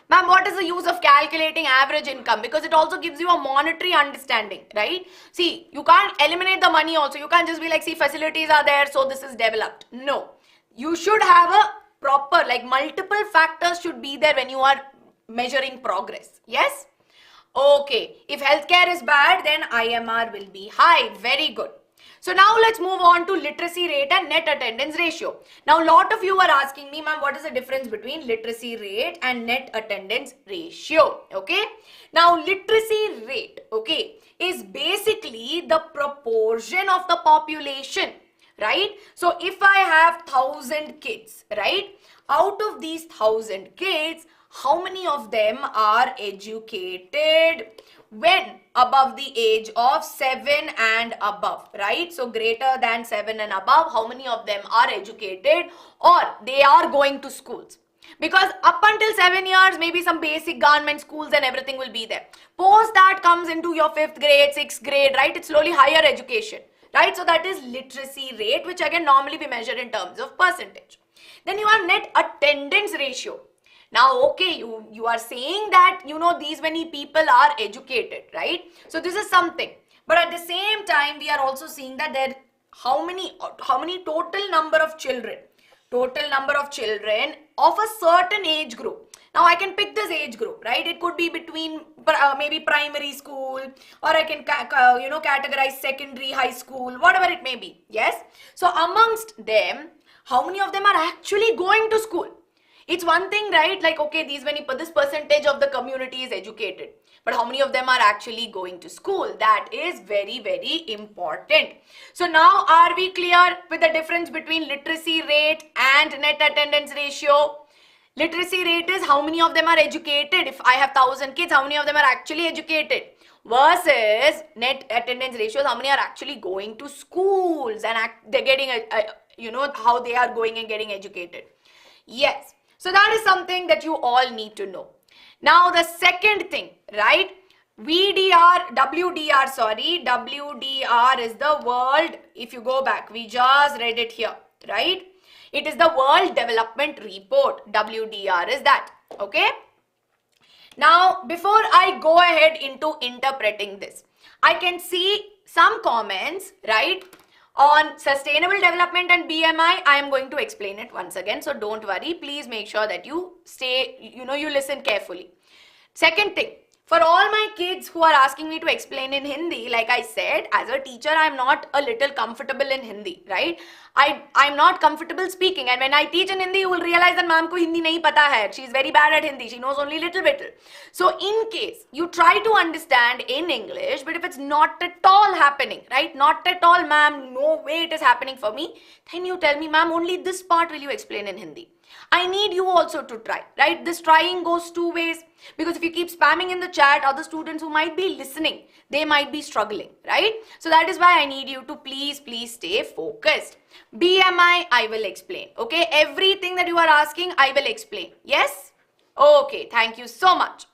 Ma'am, what is the use of calculating average income? Because it also gives you a monetary understanding, right? See, you can't eliminate the money also. You can't just be like, see, facilities are there, so this is developed. No. You should have a proper, like multiple factors should be there when you are measuring progress. Yes? Okay. If healthcare is bad, then IMR will be high. Very good. So now let's move on to literacy rate and net attendance ratio. Now a lot of you are asking me, ma'am, what is the difference between literacy rate and net attendance ratio? Okay. Now literacy rate, okay, is basically the proportion of the population, right? So if I have 1,000 kids, right, out of these 1,000 kids, how many of them are educated when above the age of 7 and above, right? So greater than 7 and above, how many of them are educated or they are going to schools? Because up until 7 years, maybe some basic government schools and everything will be there. Post that comes into your 5th grade, 6th grade, right? It's slowly higher education, right? So that is literacy rate, which again normally be measured in terms of percentage. Then you have net attendance ratio. Now, okay, you are saying that, these many people are educated, right? So this is something. But at the same time, we are also seeing that there, how many total number of children of a certain age group. Now, I can pick this age group, right? It could be between maybe primary school, or I can, categorize secondary, high school, whatever it may be. Yes. So amongst them, how many of them are actually going to school? It's one thing, right? Like, okay, this percentage of the community is educated. But how many of them are actually going to school? That is very, very important. So now are we clear with the difference between literacy rate and net attendance ratio? Literacy rate is how many of them are educated. If I have 1,000 kids, how many of them are actually educated? Versus net attendance ratio is how many are actually going to schools and they're getting, how they are going and getting educated. Yes. So that is something that you all need to know. Now the second thing, right? WDR is the world, if you go back, we just read it here, right? It is the World Development Report. WDR is that, okay? Now, before I go ahead into interpreting this, I can see some comments, right? On sustainable development and BMI, I am going to explain it once again. So don't worry. Please make sure that you you listen carefully. Second thing, for all my kids who are asking me to explain in Hindi, like I said, as a teacher, I am not a little comfortable in Hindi, right? I'm not comfortable speaking. And when I teach in Hindi, you will realize that ma'am ko Hindi nahi pata hai. She is very bad at Hindi. She knows only little bit. So in case you try to understand in English, but if it's not at all happening, right? Not at all, ma'am, no way it is happening for me. Then you tell me, ma'am, only this part will you explain in Hindi. I need you also to try, right? This trying goes two ways, because if you keep spamming in the chat, other students who might be listening, they might be struggling, right? So that is why I need you to please stay focused. BMI, I will explain. Okay, everything that you are asking, I will explain. Yes? Okay, thank you so much.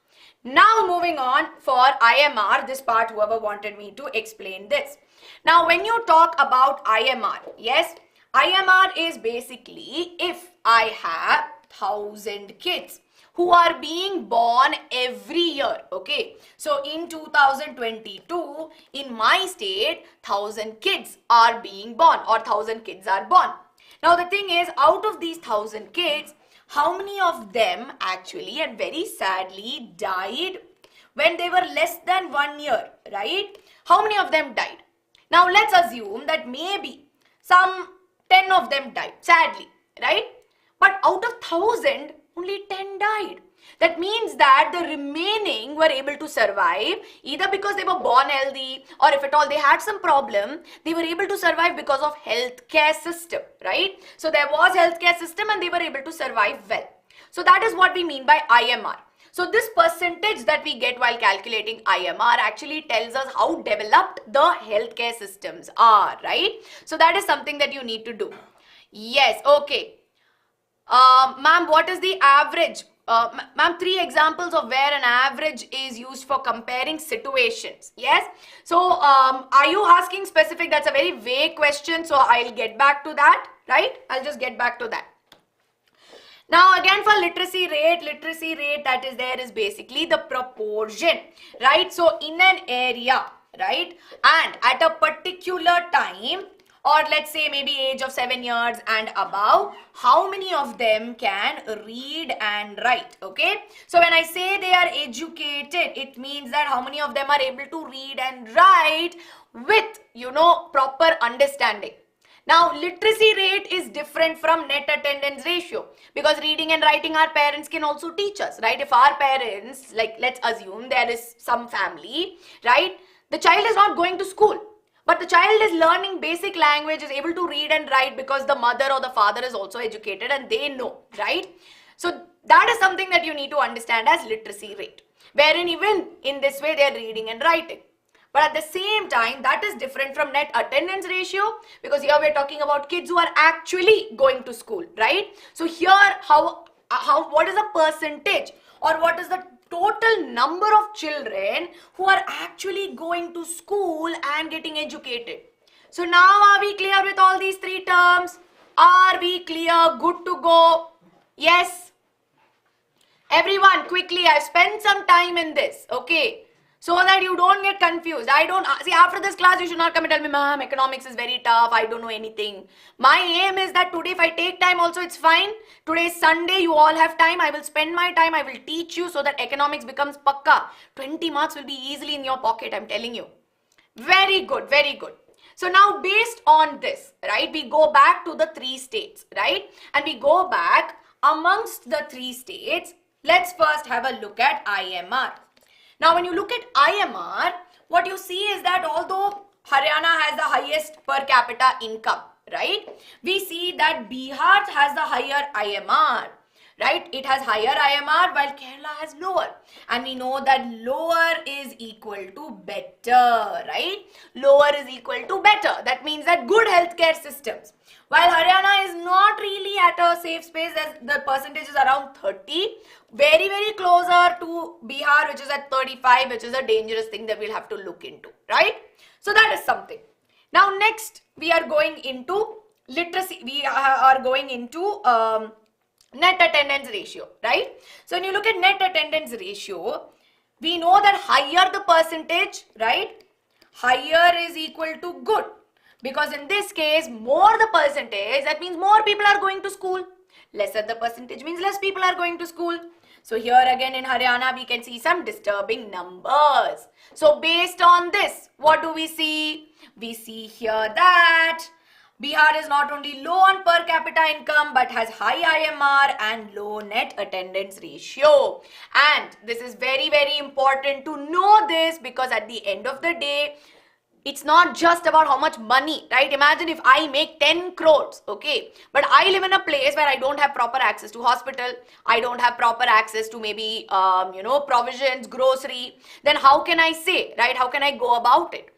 Now moving on for IMR, this part whoever wanted me to explain this. Now when you talk about IMR, yes, IMR is basically if I have 1,000 kids who are being born every year, okay. So in 2022, in my state, 1,000 kids are being born or 1,000 kids are born. Now the thing is, out of these 1,000 kids, how many of them actually and very sadly died when they were less than 1 year, right? How many of them died? Now let's assume that maybe some 10 of them died, sadly, right? But out of 1,000, only 10 died. That means that the remaining were able to survive either because they were born healthy, or if at all they had some problem, they were able to survive because of healthcare system, right? So there was healthcare system and they were able to survive well. So that is what we mean by IMR. So this percentage that we get while calculating IMR actually tells us how developed the healthcare systems are, right? So that is something that you need to do. Yes, okay. Ma'am, what is the average? Ma'am, 3 examples of where an average is used for comparing situations. Yes. So, are you asking specific? That's a very vague question. So, I'll get back to that, right? I'll just get back to that. Now, again for literacy rate that is there is basically the proportion, right? So, in an area, right? And at a particular time, or let's say maybe age of 7 years and above, how many of them can read and write, okay? So when I say they are educated, it means that how many of them are able to read and write with, proper understanding. Now, literacy rate is different from net attendance ratio, because reading and writing our parents can also teach us, right? If our parents, like let's assume there is some family, right? The child is not going to school, but the child is learning basic language, is able to read and write because the mother or the father is also educated and they know, right? So that is something that you need to understand as literacy rate, wherein even in this way they are reading and writing. But at the same time, that is different from net attendance ratio, because here we are talking about kids who are actually going to school, right? So here, what is the percentage, or what is the total number of children who are actually going to school and getting educated? So now are we clear with all these 3 terms? Are we clear? Good to go? Yes? Everyone, quickly, I've spent some time in this, okay? So that you don't get confused. See, after this class, you should not come and tell me, ma'am, economics is very tough, I don't know anything. My aim is that today, if I take time also, it's fine. Today is Sunday, you all have time. I will spend my time, I will teach you so that economics becomes pakka. 20 marks will be easily in your pocket, I'm telling you. Very good, very good. So now based on this, right, we go back to the 3 states, right? And we go back amongst the 3 states. Let's first have a look at IMR. Now, when you look at IMR, what you see is that although Haryana has the highest per capita income, right? We see that Bihar has the higher IMR, right? It has higher IMR while Kerala has lower. And we know that lower is equal to better, right? Lower is equal to better. That means that good healthcare systems. While Haryana is not really at a safe space, as the percentage is around 30, very, very closer to Bihar, which is at 35, which is a dangerous thing that we'll have to look into, right? So that is something. Now next, we are going into literacy. We are going into net attendance ratio, right? So when you look at net attendance ratio, we know that higher the percentage, right? Higher is equal to good. Because in this case, more the percentage, that means more people are going to school. Lesser the percentage means less people are going to school. So here again in Haryana, we can see some disturbing numbers. So based on this, what do we see? We see here that Bihar is not only low on per capita income, but has high IMR and low net attendance ratio. And this is very, very important to know this, because at the end of the day, it's not just about how much money, right? Imagine if I make 10 crores, okay, but I live in a place where I don't have proper access to hospital, I don't have proper access to maybe, provisions, grocery, then how can I say, right? How can I go about it?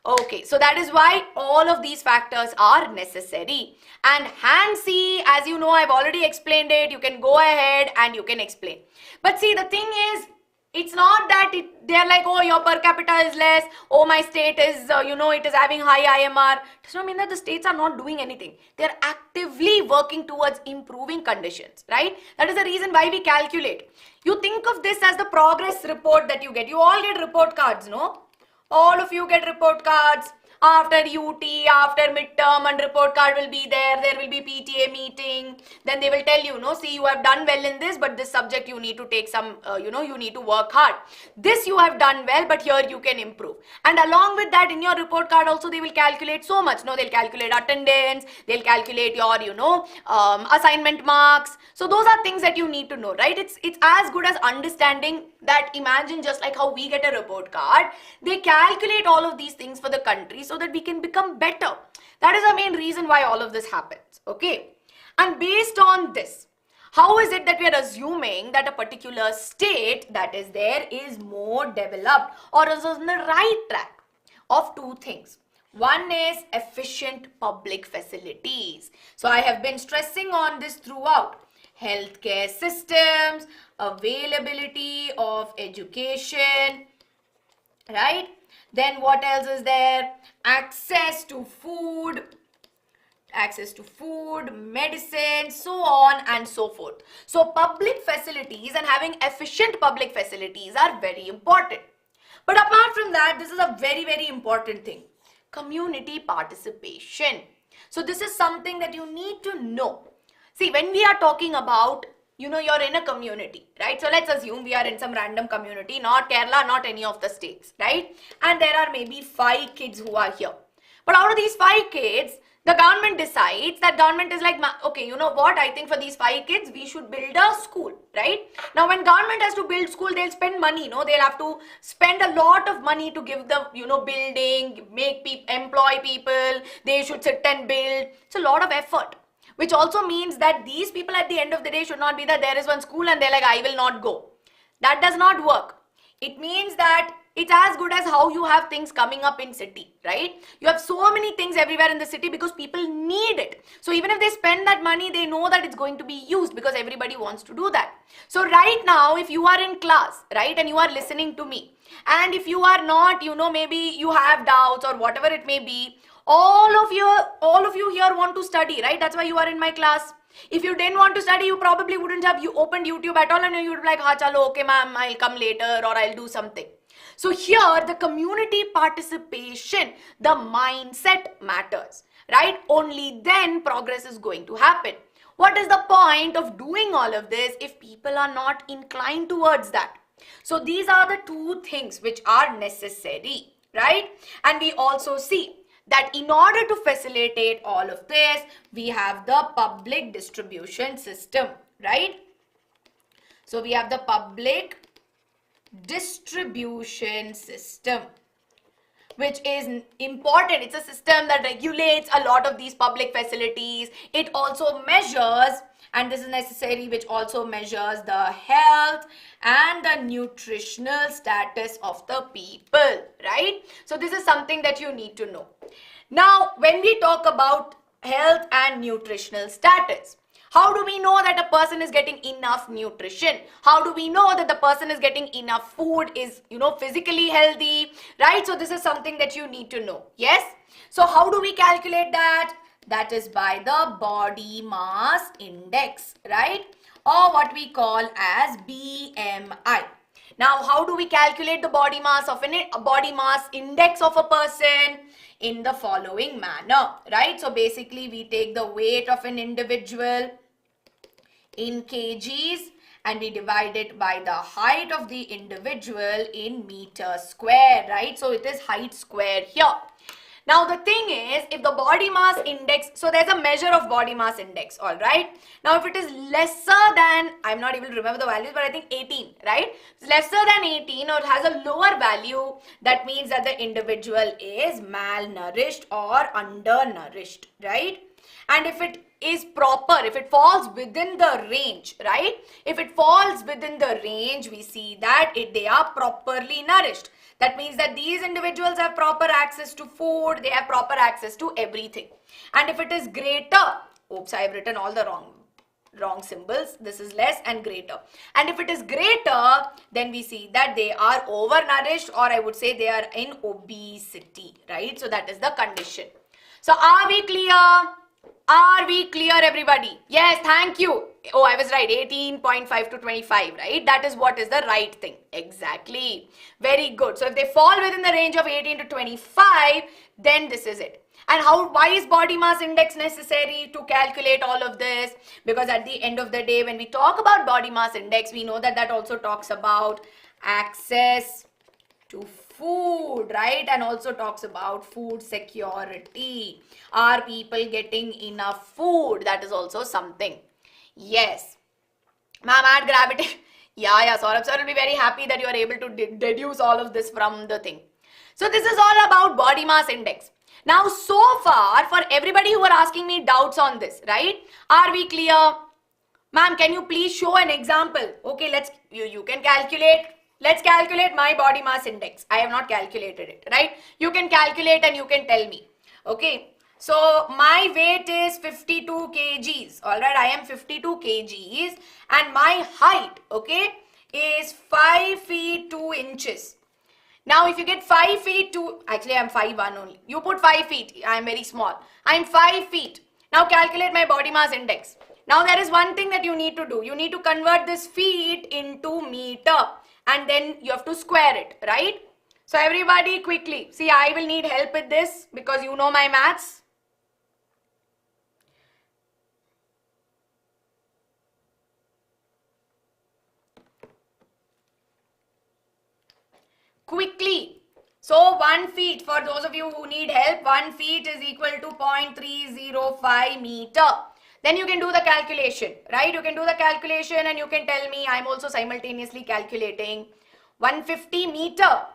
Okay, so that is why all of these factors are necessary. And Hansi, as you know, I've already explained it. You can go ahead and you can explain. But see, the thing is, it's not that they're like, oh, your per capita is less. Oh, my state is, it is having high IMR. It does not mean that the states are not doing anything. They're actively working towards improving conditions, right? That is the reason why we calculate. You think of this as the progress report that you get. You all get report cards, no? All of you get report cards. After UT, after midterm, and report card will be there. There will be PTA meeting. Then they will tell you, no, see, you have done well in this, but this subject you need to take some, you need to work hard. This you have done well, but here you can improve. And along with that, in your report card also, they will calculate so much. No, they'll calculate attendance. They'll calculate your, assignment marks. So those are things that you need to know, right? It's as good as understanding that. Imagine just like how we get a report card, they calculate all of these things for the country so that we can become better. That is the main reason why all of this happens, okay? And based on this, how is it that we are assuming that a particular state that is there is more developed or is on the right track? Of two things. One is efficient public facilities. So I have been stressing on this throughout. Healthcare systems, availability of education, right? Then what else is there? Access to food, medicine, so on and so forth. So public facilities and having efficient public facilities are very important. But apart from that, this is a very, very important thing. Community participation. So this is something that you need to know. See, when we are talking about, you're in a community, right? So let's assume we are in some random community, not Kerala, not any of the states, right? And there are maybe 5 kids who are here. But out of these 5 kids, the government decides that government is like, okay, you know what? I think for these 5 kids, we should build a school, right? Now, when government has to build school, they'll spend money, no? They'll have to spend a lot of money to give the, building, employ people. They should sit and build. It's a lot of effort. Which also means that these people at the end of the day should not be that there is one school and they're like, I will not go. That does not work. It means that it's as good as how you have things coming up in city, right? You have so many things everywhere in the city because people need it. So even if they spend that money, they know that it's going to be used because everybody wants to do that. So right now, if you are in class, right, and you are listening to me, and if you are not, maybe you have doubts or whatever it may be, all of you here want to study, right? That's why you are in my class. If you didn't want to study, you probably wouldn't have opened YouTube at all and you would be like, chalo, okay ma'am, I'll come later or I'll do something. So here, the community participation, the mindset matters, right? Only then progress is going to happen. What is the point of doing all of this if people are not inclined towards that? So these are the 2 things which are necessary, right? And we also see that in order to facilitate all of this, we have the public distribution system, right? So we have the public distribution system, which is important. It's a system that regulates a lot of these public facilities. It also measures, and this is necessary, which also measures the health and the nutritional status of the people, right? So this is something that you need to know. Now, when we talk about health and nutritional status, how do we know that a person is getting enough nutrition? How do we know that the person is getting enough food, is, physically healthy, right? So this is something that you need to know. Yes? So how do we calculate that? That is by the body mass index, right? Or what we call as BMI. Now, how do we calculate the body mass index of a person? In the following manner, right? So basically, we take the weight of an individual in kgs and we divide it by the height of the individual in meters square, right? So it is height square here. Now the thing is, if the body mass index, so there's a measure of body mass index, all right? Now if it is lesser than, I'm not able to remember the values, but I think 18, right? It's lesser than 18 or has a lower value, that means that the individual is malnourished or undernourished, right? And if it is proper, if it falls within the range, right? If it falls within the range, we see that they are properly nourished. That means that these individuals have proper access to food, they have proper access to everything. And if it is greater, oops, I have written all the wrong symbols. This is less and greater. And if it is greater, then we see that they are overnourished, or I would say they are in obesity, right? So that is the condition. So are we clear? Are we clear, everybody? Yes, thank you. Oh, I was right. 18.5 to 25, right? That is what is the right thing. Exactly. Very good. So if they fall within the range of 18 to 25, then this is it. And why is body mass index necessary to calculate all of this? Because at the end of the day, when we talk about body mass index, we know that also talks about access to food, right? And also talks about food security. Are people getting enough food? That is also something. Yes. Ma'am, add gravity. Yeah, Saurabh sir will be very happy that you are able to deduce all of this from the thing. So this is all about body mass index. Now, so far, for everybody who are asking me doubts on this, right? Are we clear? Ma'am, can you please show an example? Okay, you can calculate. Let's calculate my body mass index. I have not calculated it, right? You can calculate and you can tell me. Okay. So my weight is 52 kgs. All right. I am 52 kgs and my height, okay, is 5 feet 2 inches. Now, if you get 5 feet 2, actually I am 5'1" only. You put 5 feet. I am very small. I am 5 feet. Now calculate my body mass index. Now there is one thing that you need to do. You need to convert this feet into meter. And then you have to square it, right? So everybody quickly. See, I will need help with this because you know my maths. Quickly. So 1 feet, for those of you who need help, 1 feet is equal to 0.305 meter. Then you can do the calculation, right? You can do the calculation and you can tell me. I'm also simultaneously calculating 150 meter.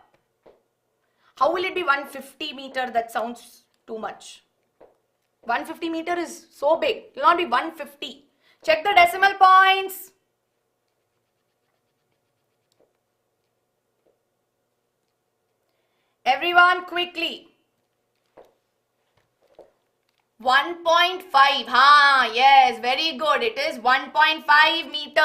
How will it be 150 meter? That sounds too much. 150 meter is so big. It will not be 150. Check the decimal points. Everyone quickly. 1.5, yes, very good. It is 1.5 meter,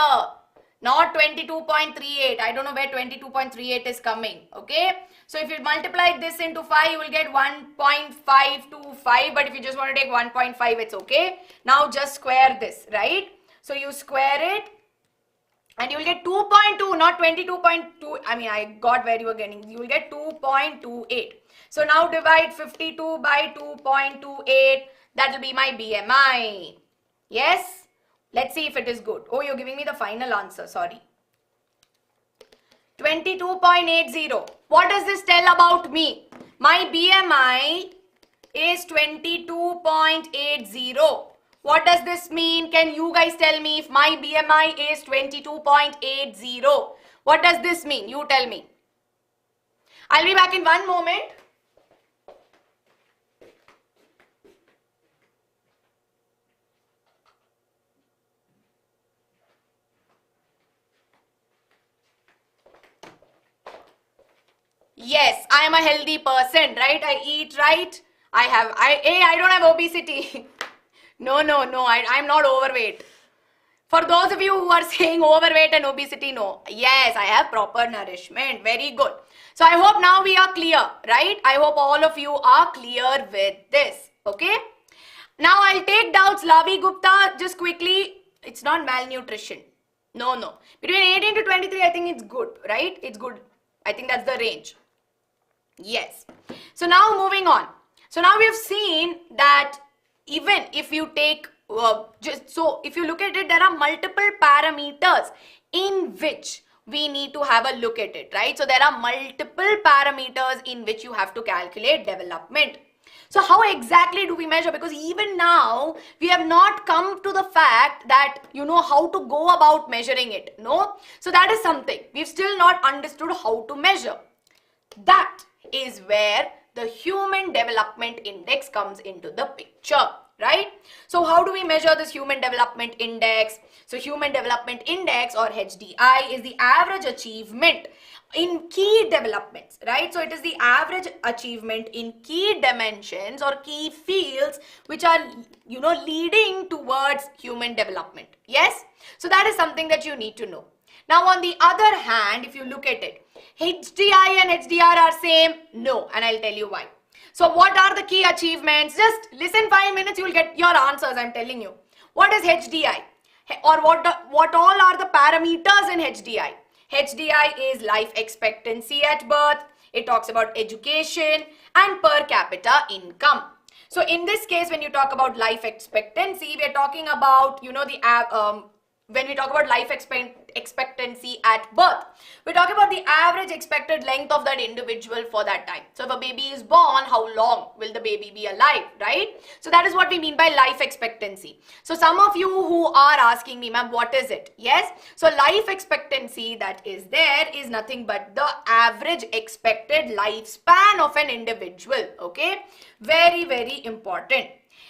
not 22.38. I don't know where 22.38 is coming, okay? So if you multiply this into 5, you will get 1.525, but if you just want to take 1.5, it's okay. Now just square this, right? So you square it and you will get 2.2, not 22.2. I mean, I got where you were getting. You will get 2.28. So now divide 52 by 2.28. That will be my BMI. Yes? Let's see if it is good. Oh, you're giving me the final answer. Sorry. 22.80. What does this tell about me? My BMI is 22.80. What does this mean? Can you guys tell me if my BMI is 22.80? What does this mean? You tell me. I'll be back in one moment. Yes, I am a healthy person, right? I eat right. I don't have obesity. No, I'm not overweight. For those of you who are saying overweight and obesity, no. Yes, I have proper nourishment. Very good. So I hope now we are clear, right? I hope all of you are clear with this. Okay. Now I'll take doubts. Lavi Gupta, just quickly. It's not malnutrition. No. Between 18 to 23, I think it's good, right? It's good. I think that's the range. Yes. So now moving on. So now we have seen that even if you take if you look at it, there are multiple parameters in which we need to have a look at it, right? So there are multiple parameters in which you have to calculate development. So how exactly do we measure? Because even now we have not come to the fact that you know how to go about measuring it. No. So that is something we've still not understood how to measure. That is where the Human Development Index comes into the picture, right? So how do we measure this Human Development Index? So Human Development Index, or HDI, is the average achievement in key developments, right? So it is the average achievement in key dimensions or key fields which are, you know, leading towards human development. Yes? So that is something that you need to know. Now, on the other hand, if you look at it, HDI and HDR are same? No, and I'll tell you why. So what are the key achievements? Just listen 5 minutes, you will get your answers, I'm telling you. What is HDI? Or what all are the parameters in HDI? HDI is life expectancy at birth. It talks about education and per capita income. So in this case, when you talk about life expectancy, we are talking about, you know, when we talk about life expectancy at birth, we're talking about the average expected length of that individual for that time. So if a baby is born, how long will the baby be alive, right? So that is what we mean by life expectancy. So some of you who are asking me, ma'am, what is it? Yes. So life expectancy that is there is nothing but the average expected lifespan of an individual. Okay. Very, very important.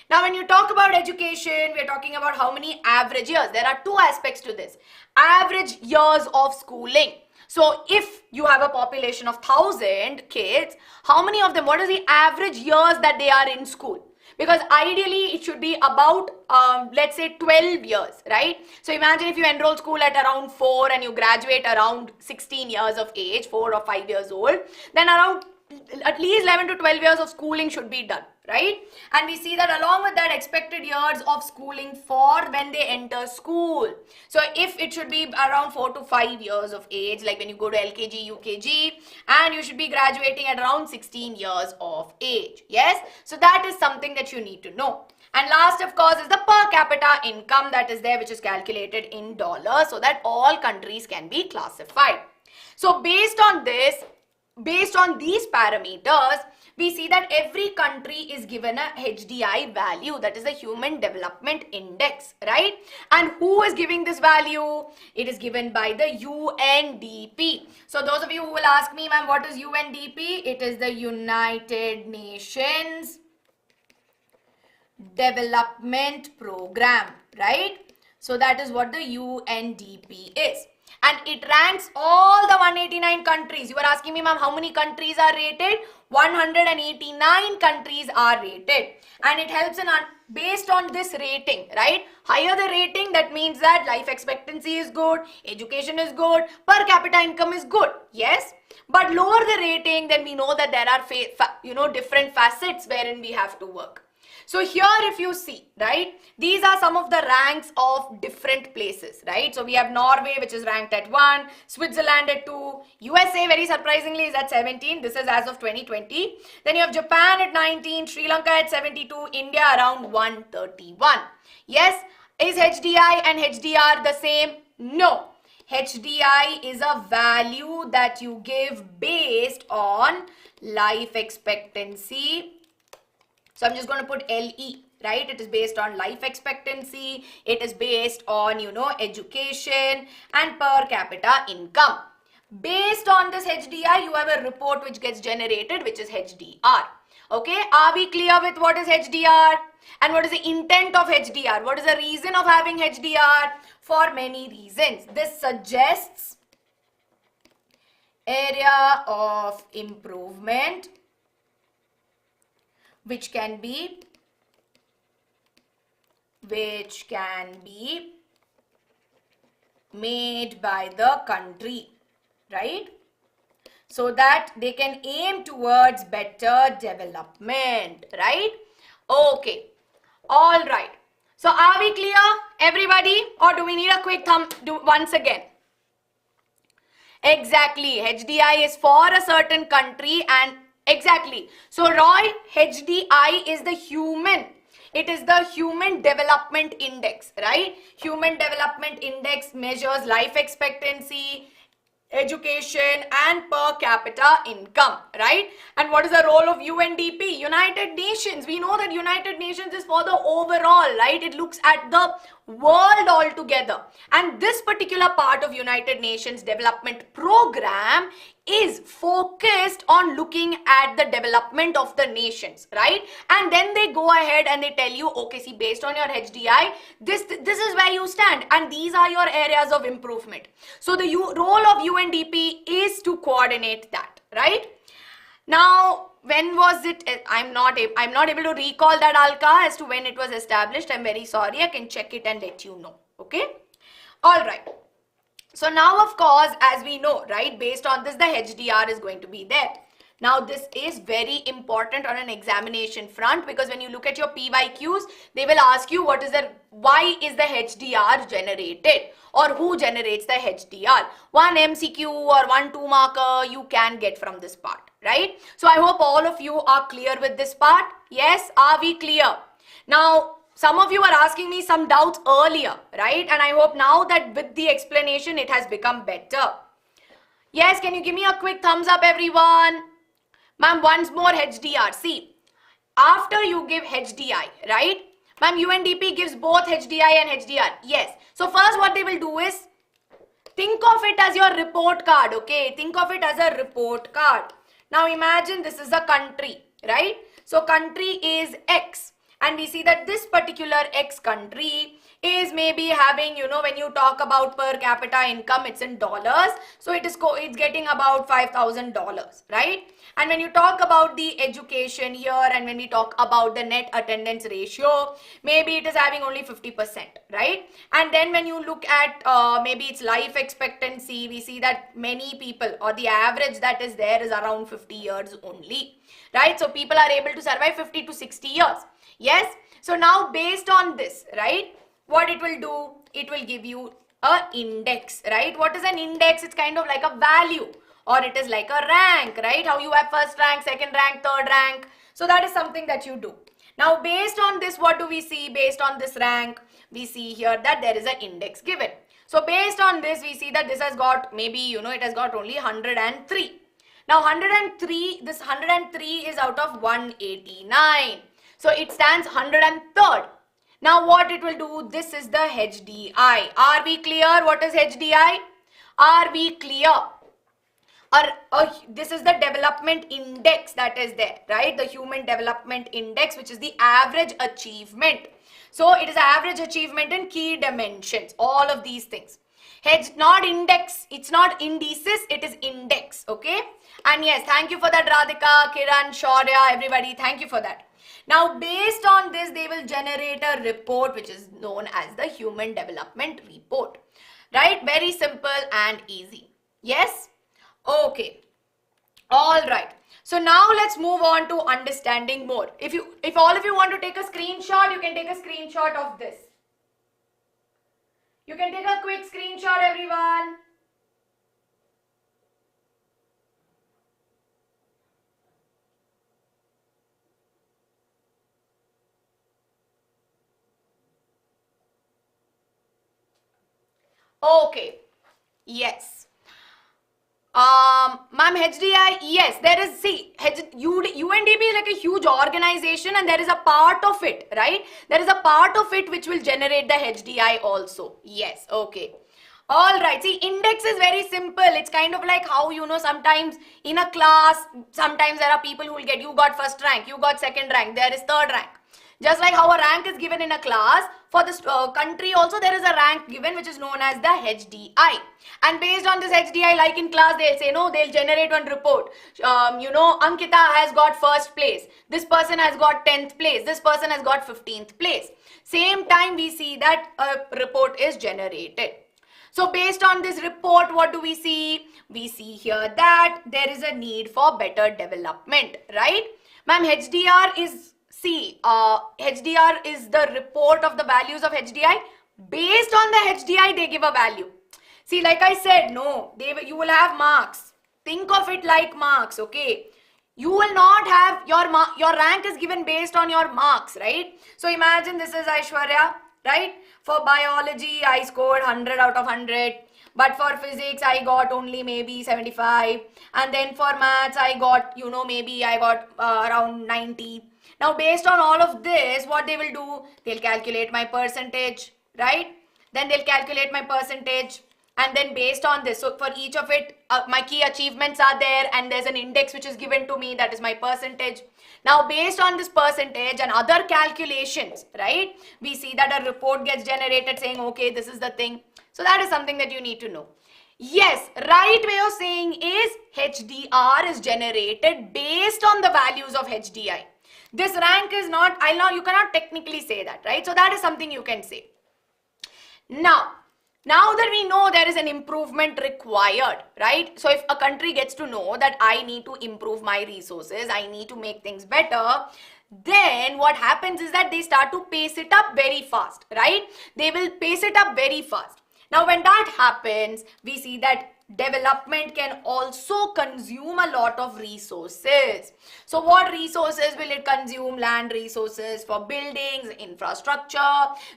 Now, when you talk about education, we are talking about how many average years. There are two aspects to this. Average years of schooling. So, if you have a population of 1,000 kids, how many of them, what is the average years that they are in school? Because ideally, it should be about, let's say 12 years, right? So, imagine if you enroll school at around 4 and you graduate around 16 years of age, 4 or 5 years old, then around at least 11 to 12 years of schooling should be done, right? And we see that along with that, expected years of schooling for when they enter school. So if it should be around 4 to 5 years of age, like when you go to LKG, UKG, and you should be graduating at around 16 years of age. Yes, so that is something that you need to know. And last, of course, is the per capita income that is there, which is calculated in dollars, so that all countries can be classified. So based on this, based on these parameters, we see that every country is given a HDI value, that is the Human Development Index, right? And who is giving this value? It is given by the UNDP. So those of you who will ask me, ma'am, what is UNDP? It is the United Nations Development Program, right? So that is what the UNDP is. And it ranks all the 189 countries. You are asking me, ma'am, how many countries are rated? 189 countries are rated. And it helps in based on this rating, right? Higher the rating, that means that life expectancy is good, education is good, per capita income is good. Yes. But lower the rating, then we know that there are different facets wherein we have to work. So here if you see, right, these are some of the ranks of different places, right? So we have Norway, which is ranked at 1, Switzerland at 2, USA very surprisingly is at 17. This is as of 2020. Then you have Japan at 19, Sri Lanka at 72, India around 131. Yes, is HDI and HDR the same? No. HDI is a value that you give based on life expectancy. So I'm just going to put LE, right? It is based on life expectancy. It is based on, education and per capita income. Based on this HDI, you have a report which gets generated, which is HDR. Okay, are we clear with what is HDR? And what is the intent of HDR? What is the reason of having HDR? For many reasons. This suggests area of improvement which can be made by the country, right? So that they can aim towards better development, right? Okay, all right. So are we clear, everybody? Or do we need a quick once again? Exactly, HDI is for a certain country and exactly. So Roy, HDI is the human. It is the Human Development Index, right? Human Development Index measures life expectancy, education and per capita income, right? And what is the role of UNDP? United Nations. We know that United Nations is for the overall, right? It looks at the world altogether. And this particular part of United Nations development program is focused on looking at the development of the nations, right? And then they go ahead and they tell you, okay, see, based on your HDI, this is where you stand and these are your areas of improvement. So the role of UNDP is to coordinate that, right? Now, when was it? I'm not able to recall that, Alka, as to when it was established. I'm very sorry. I can check it and let you know. Okay. All right. So now, of course, as we know, right, based on this, the HDR is going to be there. Now, this is very important on an examination front, because when you look at your PYQs, they will ask you why is the HDR generated, or who generates the HDR. One MCQ or one 2-marker you can get from this part, right? So I hope all of you are clear with this part. Yes, are we clear? Now, some of you were asking me some doubts earlier, right? And I hope now that with the explanation, it has become better. Yes, can you give me a quick thumbs up, everyone? Ma'am, once more HDR. See, after you give HDI, right? Ma'am, UNDP gives both HDI and HDR. Yes. So first what they will do is, think of it as your report card, okay? Think of it as a report card. Now imagine this is a country, right? So country is X. And we see that this particular X country is maybe having, you know, when you talk about per capita income, it's in dollars. So it's getting about $5,000, right? And when you talk about the education here, and when we talk about the net attendance ratio, maybe it is having only 50%, right? And then when you look at maybe its life expectancy, we see that many people, or the average that is there, is around 50 years only, right? So people are able to survive 50 to 60 years. Yes. So now based on this, right, what it will do, it will give you a index, right? What is an index? It's kind of like a value, or it is like a rank, right? How you have first rank, second rank, third rank. So that is something that you do. Now based on this, what do we see? Based on this rank, we see here that there is an index given. So based on this, we see that this has got, maybe, you know, it has got only 103. Now 103, this 103 is out of 189. So it stands 103rd. Now what it will do, this is the HDI. Are we clear what is HDI? Are we clear? This is the development index that is there, right? The human development index, which is the average achievement. So it is average achievement in key dimensions, all of these things. Not index, it's not indices, it is index, okay? And yes, thank you for that, Radhika, Kiran, Shaurya, everybody, thank you for that. Now, based on this, they will generate a report which is known as the Human Development Report, right? Very simple and easy. Yes? Okay. All right. So now let's move on to understanding more. If all of you want to take a screenshot, you can take a screenshot of this. You can take a quick screenshot, everyone. Okay, yes. Ma'am, HDI, yes, there is, see, UNDP is like a huge organization, and there is a part of it, right? There is a part of it which will generate the HDI also. Yes, okay. All right, see, index is very simple. It's kind of like how, you know, sometimes in a class, sometimes there are people who will get, you got first rank, you got second rank, there is third rank. Just like how a rank is given in a class, for this country also there is a rank given which is known as the HDI. And based on this HDI, like in class, they'll say, no, they'll generate one report. You know, Ankita has got first place. This person has got 10th place. This person has got 15th place. Same time we see that a report is generated. So based on this report, what do we see? We see here that there is a need for better development, right? Ma'am, HDR is... See, HDR is the report of the values of HDI. Based on the HDI, they give a value. See, like I said, no, you will have marks. Think of it like marks, okay? You will not have your rank is given based on your marks, right? So imagine this is Aishwarya, right? For biology, I scored 100 out of 100. but for physics I got only maybe 75, and then for maths I got, you know, maybe I got around 90. Now based on all of this, what they will do, they'll calculate my percentage, right? Then they'll calculate my percentage, and then based on this, so for each of it, my key achievements are there, and there's an index which is given to me, that is my percentage. Now based on this percentage and other calculations, right, we see that a report gets generated saying, okay, this is the thing. So that is something that you need to know. Yes, right way of saying is HDR is generated based on the values of HDI. This rank is not, you cannot technically say that, right? So that is something you can say. Now that we know there is an improvement required, right? So if a country gets to know that I need to improve my resources, I need to make things better, then what happens is that they start to pace it up very fast, right? They will pace it up very fast. Now when that happens, we see that development can also consume a lot of resources. So what resources will it consume? Land resources for buildings, infrastructure.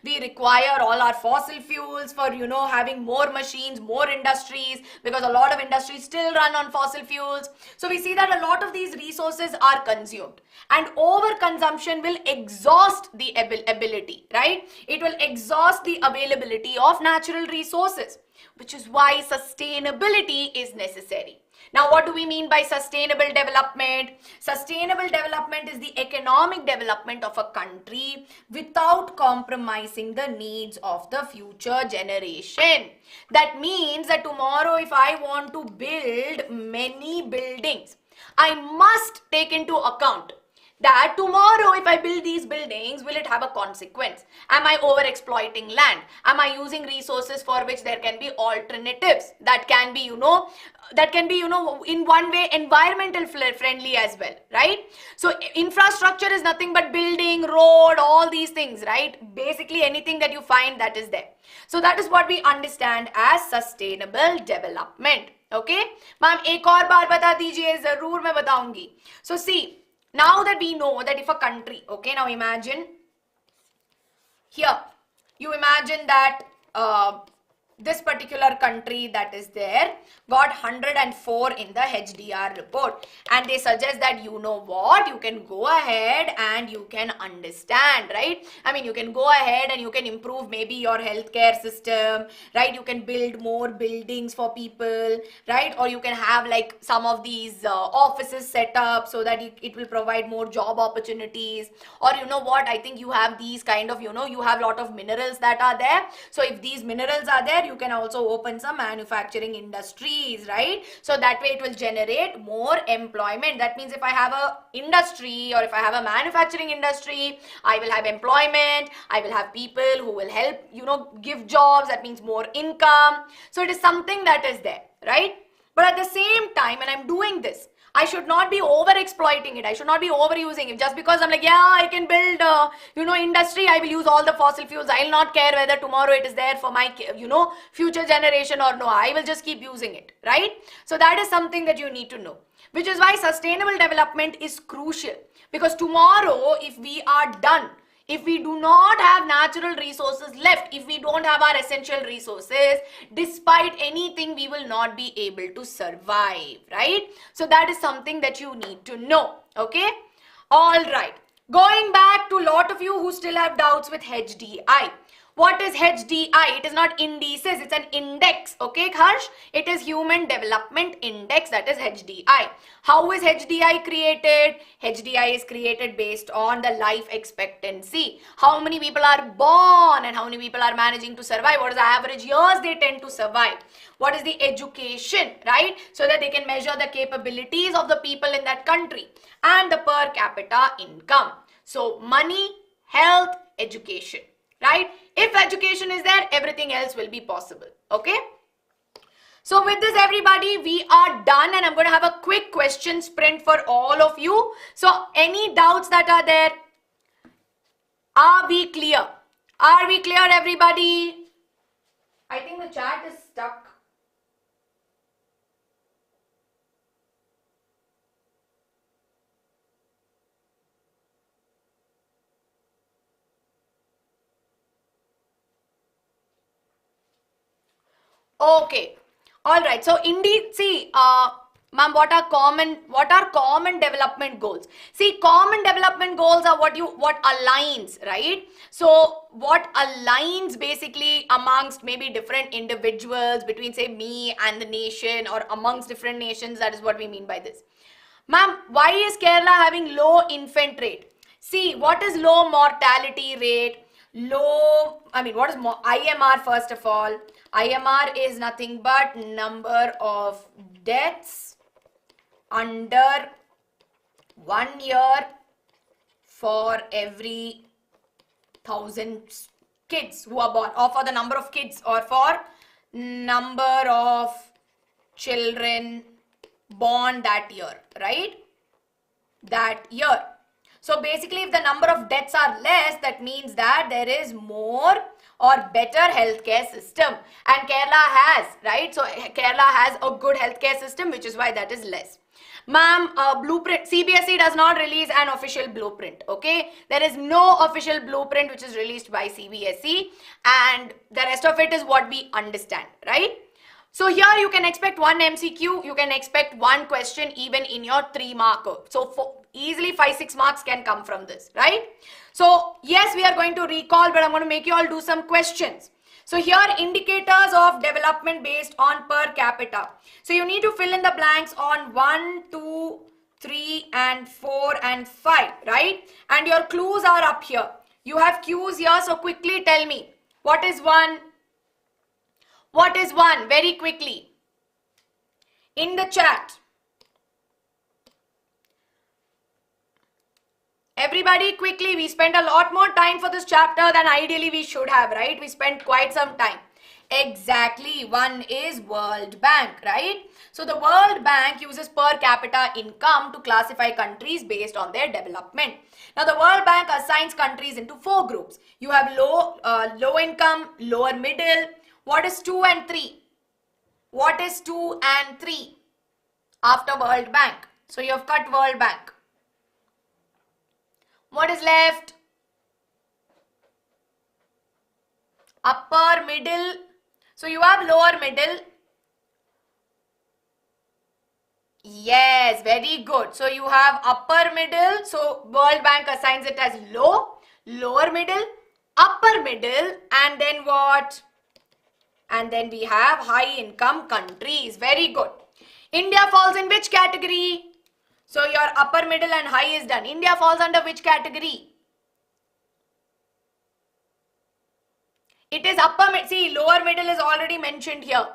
We require all our fossil fuels for, you know, having more machines, more industries, because a lot of industries still run on fossil fuels. So we see that a lot of these resources are consumed, and overconsumption will exhaust the ability, right? It will exhaust the availability of natural resources, which is why sustainability is necessary. Now, what do we mean by sustainable development? Sustainable development is the economic development of a country without compromising the needs of the future generation. That means that tomorrow, if I want to build many buildings, I must take into account that tomorrow if I build these buildings, will it have a consequence? Am I over exploiting land? Am I using resources for which there can be alternatives that can be, in one way environmental friendly as well, right? So infrastructure is nothing but building, road, all these things, right? Basically anything that you find that is there. So that is what we understand as sustainable development. Okay? Ma'am, एक और बार बता दीजिए, जरूर मैं बताऊंगी. So see, now that we know that if a country, okay, now imagine here, you imagine that this particular country that is there got 104 in the HDR report, and they suggest that, you know what, you can go ahead and you can understand, right? I mean, you can go ahead and you can improve maybe your healthcare system, right? You can build more buildings for people, right? Or you can have like some of these offices set up so that it will provide more job opportunities. Or you know what, I think you have these kind of, you have a lot of minerals that are there. So if these minerals are there, you can also open some manufacturing industries, right? So that way it will generate more employment. That means if I have a industry or if I have a manufacturing industry, I will have employment, I will have people who will help, give jobs. That means more income. So it is something that is there, right? But at the same time, when I'm doing this, I should not be over exploiting it. I should not be overusing it. Just because I'm like, yeah, I can build, industry, I will use all the fossil fuels. I will not care whether tomorrow it is there for my, future generation or no. I will just keep using it, right? So that is something that you need to know. Which is why sustainable development is crucial. Because tomorrow, if we are done, if we do not have natural resources left, if we don't have our essential resources, despite anything, we will not be able to survive, right? So that is something that you need to know, okay? All right. Going back to a lot of you who still have doubts with HDI. What is HDI? It is not indices, it's an index. Okay, Harsh? It is Human Development Index, that is HDI. How is HDI created? HDI is created based on the life expectancy. How many people are born and how many people are managing to survive? What is the average years they tend to survive? What is the education, right? So that they can measure the capabilities of the people in that country and the per capita income. So money, health, education. Right? If education is there, everything else will be possible. Okay? So with this, everybody, we are done, and I'm going to have a quick question sprint for all of you. So any doubts that are there? Are we clear? Are we clear, everybody? I think the chat is stuck. Okay. All right. So indeed, see, ma'am, what are common development goals? See, common development goals are what aligns, right? So what aligns basically amongst maybe different individuals, between say me and the nation, or amongst different nations. That is what we mean by this. Ma'am, why is Kerala having low infant rate? See, what is low mortality rate? What is IMR first of all? IMR is nothing but number of deaths under 1 year for every 1,000 kids who are born, or for the number of kids, or for number of children born that year, right? That year. So basically, if the number of deaths are less, that means that there is more or better healthcare system, and Kerala has, right? So Kerala has a good healthcare system, which is why that is less. Ma'am, blueprint, CBSE does not release an official blueprint, okay? There is no official blueprint which is released by CBSE, and the rest of it is what we understand, right? So here you can expect one MCQ, you can expect one question even in your 3 marker. So for easily 5-6 marks can come from this, right? So yes, we are going to recall, but I'm going to make you all do some questions. So here, indicators of development based on per capita. So you need to fill in the blanks on 1, 2, 3 and 4 and 5, right? And your clues are up here. You have cues here, so quickly tell me, what is 1? What is 1? Very quickly. In the chat. Everybody quickly, we spent a lot more time for this chapter than ideally we should have, right? We spent quite some time. Exactly, 1 is World Bank, right? So the World Bank uses per capita income to classify countries based on their development. Now the World Bank assigns countries into 4 groups. You have low income, lower middle. What is 2 and 3? What is 2 and 3 after World Bank? So you have cut World Bank. What is left? Upper middle. So you have lower middle. Yes, very good. So you have upper middle. So World Bank assigns it as low, lower middle, upper middle, and then what? And then we have high income countries. Very good. India falls in which category? So your upper middle and high is done. India falls under which category? It is upper middle. See, lower middle is already mentioned here.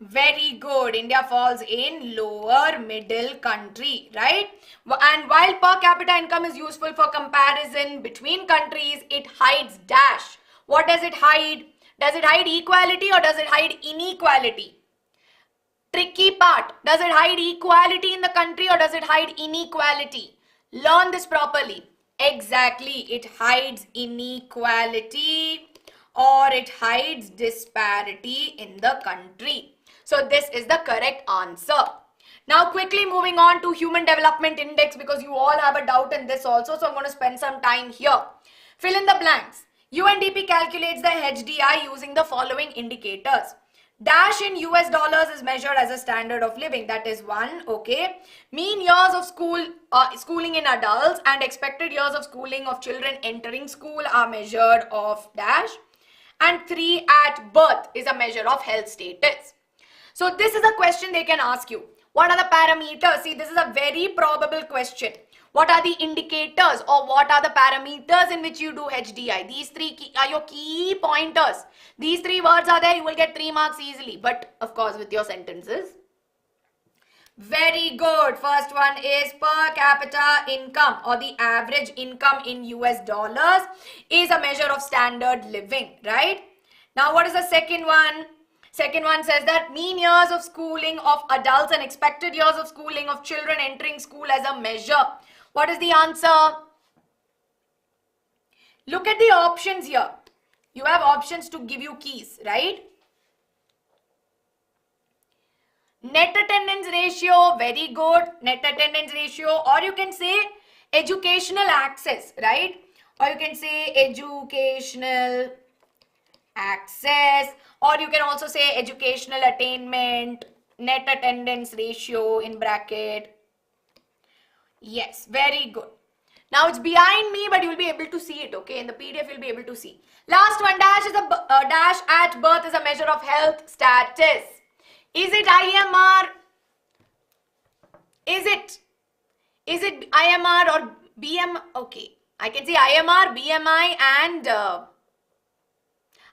Very good. India falls in lower middle country, right? And while per capita income is useful for comparison between countries, it hides dash. What does it hide? Does it hide equality or does it hide inequality? Tricky part. Does it hide equality in the country or does it hide inequality? Learn this properly. Exactly. It hides inequality or it hides disparity in the country. So this is the correct answer. Now quickly moving on to Human Development Index, because you all have a doubt in this also. So I'm going to spend some time here. Fill in the blanks. UNDP calculates the HDI using the following indicators. Dash in US dollars is measured as a standard of living. That is 1. Okay. Mean years of schooling in adults and expected years of schooling of children entering school are measured of dash. And 3, at birth is a measure of health status. So this is a question they can ask you. What are the parameters? See, this is a very probable question. What are the indicators or what are the parameters in which you do HDI? These 3 are your key pointers. These 3 words are there, you will get 3 marks easily. But of course with your sentences. Very good. First one is per capita income or the average income in US dollars is a measure of standard living, right? Now what is the second one? Second one says that mean years of schooling of adults and expected years of schooling of children entering school as a measure. What is the answer? Look at the options here. You have options to give you keys, right? Net attendance ratio, very good. Net attendance ratio, or you can say educational access, right? Or you can say educational access, or you can also say educational attainment, net attendance ratio in bracket. Yes, very good. Now it's behind me, but you'll be able to see it, okay? In the PDF, you'll be able to see. Last one, dash is a dash at birth is a measure of health status. Is it IMR? Is it IMR or BM? Okay, I can see IMR, BMI, and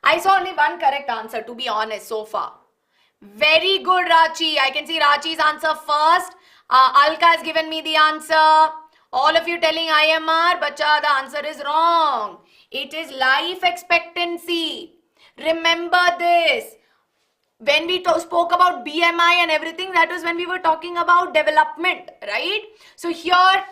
I saw only one correct answer, to be honest, so far. Very good, Rachi. I can see Rachi's answer first. Alka has given me the answer. All of you telling IMR, bacha, the answer is wrong. It is life expectancy. Remember this. When we spoke about BMI and everything, that was when we were talking about development, right? So here,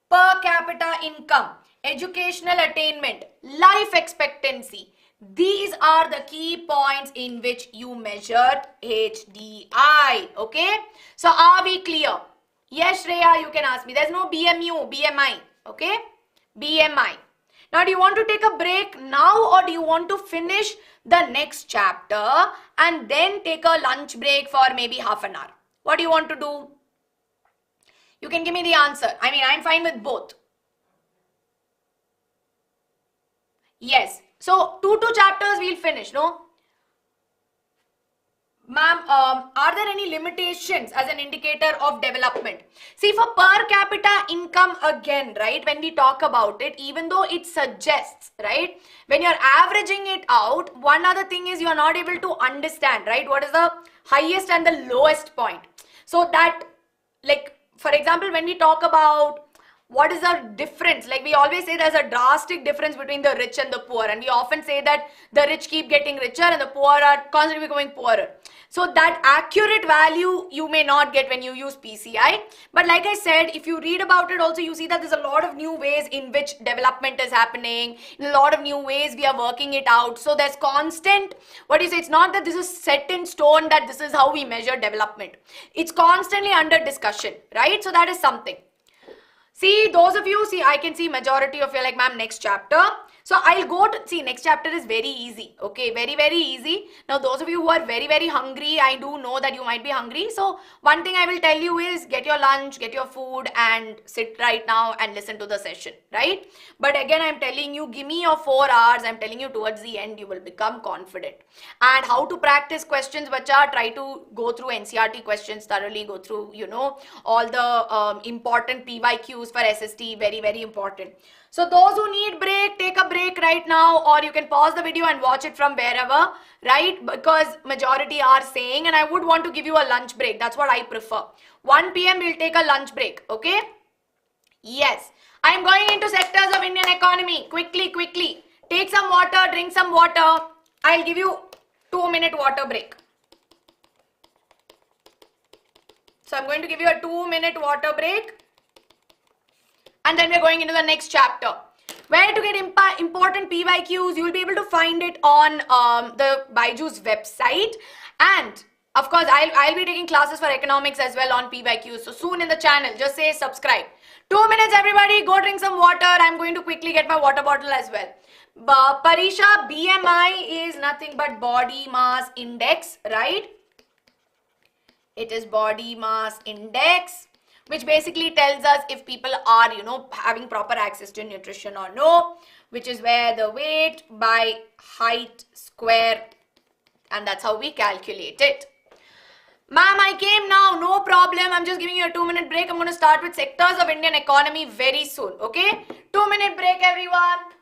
per capita income, educational attainment, life expectancy. These are the key points in which you measure HDI, okay? So are we clear? Yes, Shreya, you can ask me. There's no BMU, BMI, okay? BMI. Now, do you want to take a break now or do you want to finish the next chapter and then take a lunch break for maybe half an hour? What do you want to do? You can give me the answer. I mean, I'm fine with both. Yes. So, two chapters we'll finish, no? Ma'am, are there any limitations as an indicator of development? See, for per capita income again, right, when we talk about it, even though it suggests, right, when you're averaging it out, one other thing is you're not able to understand, right, what is the highest and the lowest point. So that, like, for example, when we talk about what is the difference, like we always say there's a drastic difference between the rich and the poor, and we often say that the rich keep getting richer and the poor are constantly becoming poorer. So that accurate value you may not get when you use PCI, but like I said, if you read about it also, you see that there's a lot of new ways in which development is happening, in a lot of new ways we are working it out. So there's constant, what do you say, it's not that this is set in stone that this is how we measure development. It's constantly under discussion, right? So that is something. See, those of you, see, I can see majority of you like, ma'am, next chapter. So I'll go to, see, next chapter is very easy, okay, very, very easy. Now, those of you who are very, very hungry, I do know that you might be hungry. So one thing I will tell you is get your lunch, get your food and sit right now and listen to the session, right? But again, I'm telling you, give me your 4 hours. I'm telling you towards the end, you will become confident. And how to practice questions, bacha, try to go through NCRT questions thoroughly, go through, you know, all the important PYQs for SST, very, very important. So those who need break, take a break right now, or you can pause the video and watch it from wherever, right? Because majority are saying, and I would want to give you a lunch break. That's what I prefer. 1 p.m. we'll take a lunch break, okay? Yes. I'm going into sectors of Indian economy. Quickly. Take some water, drink some water. I'll give you 2-minute water break. So I'm going to give you a 2-minute water break. And then we're going into the next chapter. Where to get important PYQs, you will be able to find it on the BYJU'S website. And of course, I'll be taking classes for economics as well on PYQs. So soon in the channel, just say subscribe. 2 minutes, everybody. Go drink some water. I'm going to quickly get my water bottle as well. Parisha, BMI is nothing but body mass index, right? It is body mass index, which basically tells us if people are, you know, having proper access to nutrition or no, which is where the weight by height square, and that's how we calculate it. Ma'am, I came now, no problem. I'm just giving you a 2-minute break. I'm going to start with sectors of Indian economy very soon, okay? 2-minute break, everyone.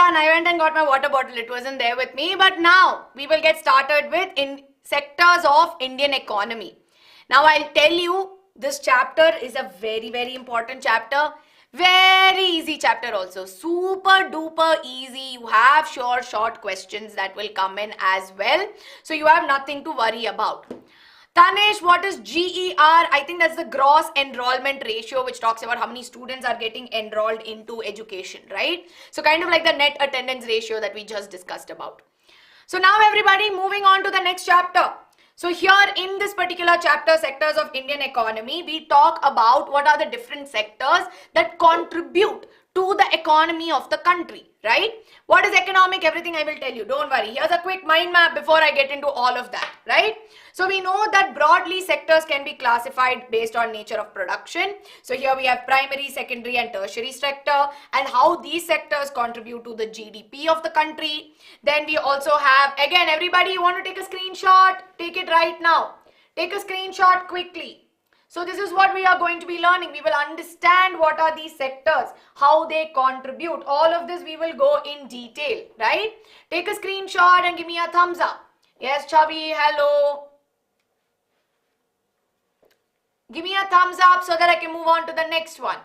done. I went and got my water bottle. It wasn't there with me. But now we will get started with in sectors of Indian economy. Now I'll tell you, this chapter is a very, very important chapter. Very easy chapter also. Super duper easy. You have sure short questions that will come in as well. So you have nothing to worry about. Tanesh, what is GER? I think that's the gross enrollment ratio, which talks about how many students are getting enrolled into education, right? So kind of like the net attendance ratio that we just discussed about. So now everybody, moving on to the next chapter. So here in this particular chapter, sectors of Indian economy, we talk about what are the different sectors that contribute to the economy of the country, right? What is economic? Everything I will tell you. Don't worry. Here's a quick mind map before I get into all of that, right? So we know that broadly sectors can be classified based on nature of production. So here we have primary, secondary and tertiary sector and how these sectors contribute to the GDP of the country. Then we also have, again, everybody, you want to take a screenshot? Take it right now. Take a screenshot quickly. So this is what we are going to be learning. We will understand what are these sectors, how they contribute. All of this we will go in detail, right? Take a screenshot and give me a thumbs up. Yes, Chavi, hello. Give me a thumbs up so that I can move on to the next one.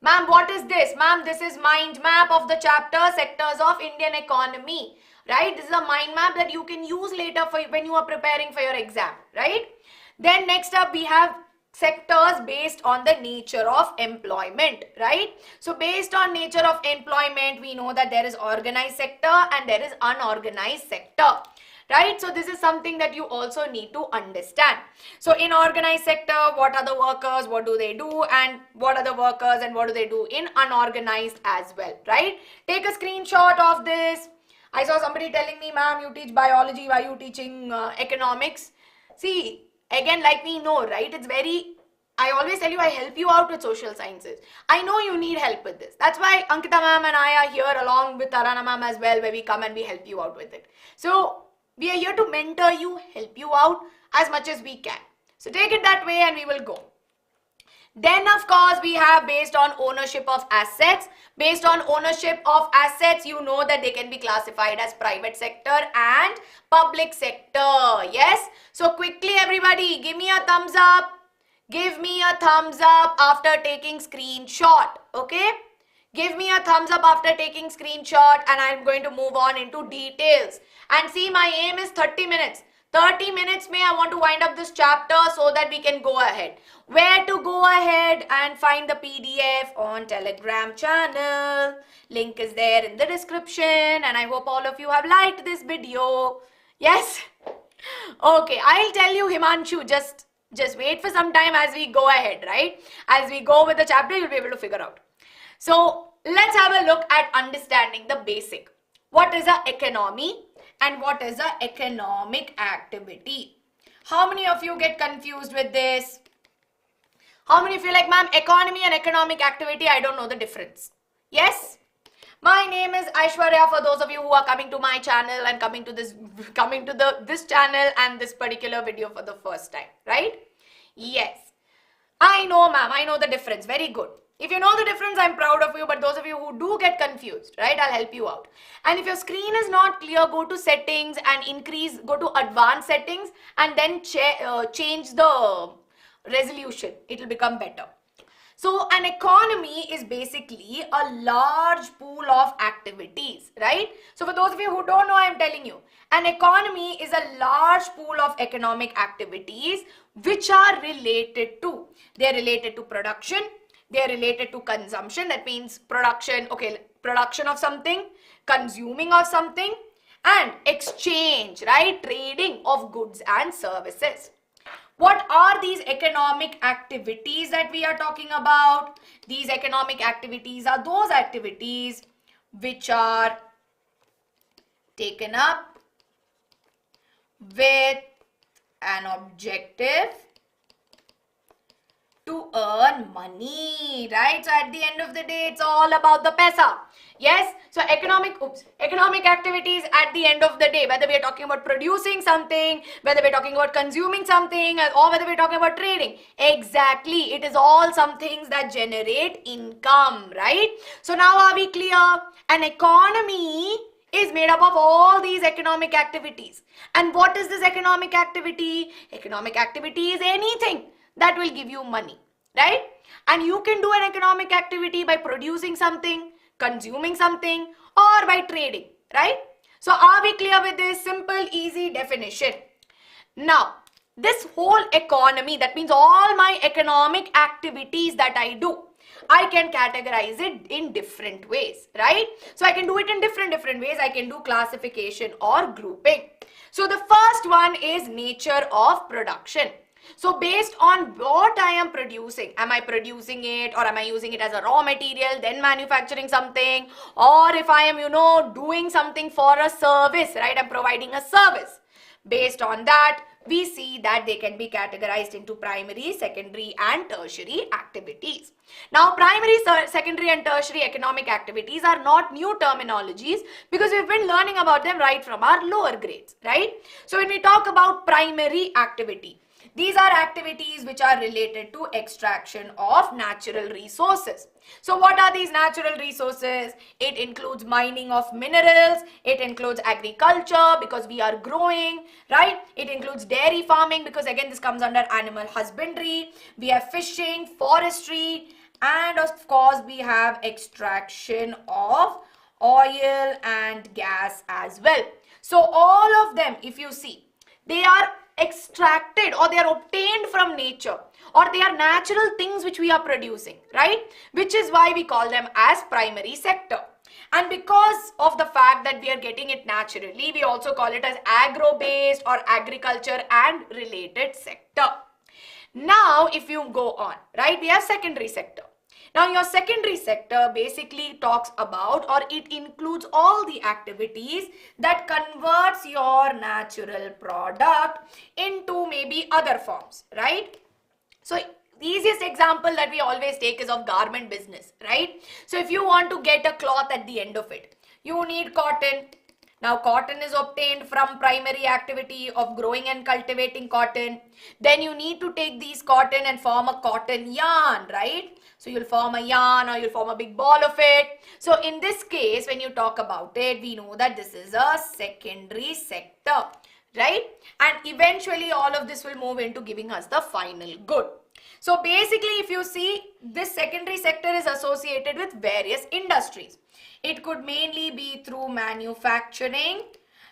Ma'am, what is this? Ma'am, this is mind map of the chapter sectors of Indian economy, right? This is a mind map that you can use later for when you are preparing for your exam, right? Then next up we have sectors based on the nature of employment, right? So based on nature of employment, we know that there is organized sector and there is unorganized sector, right? So this is something that you also need to understand. So in organized sector, what are the workers, what do they do, and what are the workers and what do they do in unorganized as well, right? Take a screenshot of this. I saw somebody telling me, ma'am, you teach biology, why are you teaching economics? See, again, like we know, right? It's very, I always tell you, I help you out with social sciences. I know you need help with this. That's why Ankita ma'am and I are here along with Tarana ma'am as well, where we come and we help you out with it. So we are here to mentor you, help you out as much as we can. So take it that way and we will go. Then of course we have based on ownership of assets. Based on ownership of assets, you know that they can be classified as private sector and public sector. Yes. So quickly everybody, give me a thumbs up. Give me a thumbs up after taking screenshot. Okay. Give me a thumbs up after taking screenshot and I'm going to move on into details. And see, my aim is 30 minutes. 30 minutes may I want to wind up this chapter so that we can go ahead. Where to go ahead and find the PDF on Telegram channel. Link is there in the description and I hope all of you have liked this video. Yes? Okay, I'll tell you Himanshu, just wait for some time as we go ahead, right? As we go with the chapter, you'll be able to figure out. So let's have a look at understanding the basic. What is an economy and what is an economic activity? How many of you get confused with this? How many of you like, ma'am, economy and economic activity, I don't know the difference. Yes? My name is Aishwarya for those of you who are coming to my channel and coming to this channel and this particular video for the first time, right? Yes. I know, ma'am, I know the difference. Very good. If you know the difference, I'm proud of you, but those of you who do get confused, right, I'll help you out. And if your screen is not clear, go to settings and go to advanced settings and then change the resolution. It will become better. So an economy is basically a large pool of activities, right? So for those of you who don't know, I'm telling you, an economy is a large pool of economic activities which are related to, they're related to production, they are related to consumption. That means production of something, consuming of something, and exchange, right? Trading of goods and services. What are these economic activities that we are talking about? These economic activities are those activities which are taken up with an objective to earn on money, right? So at the end of the day, it's all about the paisa. Yes, so economic activities at the end of the day, whether we are talking about producing something, whether we're talking about consuming something, or whether we're talking about trading, exactly, it is all some things that generate income, right? So now are we clear? An economy is made up of all these economic activities. And what is this economic activity? Economic activity is anything that will give you money, right? And you can do an economic activity by producing something, consuming something, or by trading, right? So are we clear with this simple, easy definition? Now, this whole economy, that means all my economic activities that I do, I can categorize it in different ways, right? So I can do it in different ways. I can do classification or grouping. So the first one is nature of production. So based on what I am producing, am I producing it or am I using it as a raw material, then manufacturing something, or if I am, doing something for a service, right? I'm providing a service. Based on that, we see that they can be categorized into primary, secondary and tertiary activities. Now, primary, secondary and tertiary economic activities are not new terminologies because we've been learning about them right from our lower grades, right? So when we talk about primary activity, these are activities which are related to extraction of natural resources. So what are these natural resources? It includes mining of minerals, it includes agriculture because we are growing, right? It includes dairy farming because again this comes under animal husbandry. We have fishing, forestry, and of course we have extraction of oil and gas as well. So all of them, if you see, they are extracted or they are obtained from nature, or they are natural things which we are producing, right? Which is why we call them as primary sector. And because of the fact that we are getting it naturally, we also call it as agro-based or agriculture and related sector. Now, if you go on, right, we have secondary sector. Now, your secondary sector basically talks about, or it includes all the activities that converts your natural product into maybe other forms, right? So, the easiest example that we always take is of garment business, right? So, if you want to get a cloth at the end of it, you need cotton. Now, cotton is obtained from primary activity of growing and cultivating cotton. Then you need to take these cotton and form a cotton yarn, right? So you'll form a yarn or you'll form a big ball of it. So in this case, when you talk about it, we know that this is a secondary sector, right? And eventually all of this will move into giving us the final good. So basically, if you see, this secondary sector is associated with various industries. It could mainly be through manufacturing,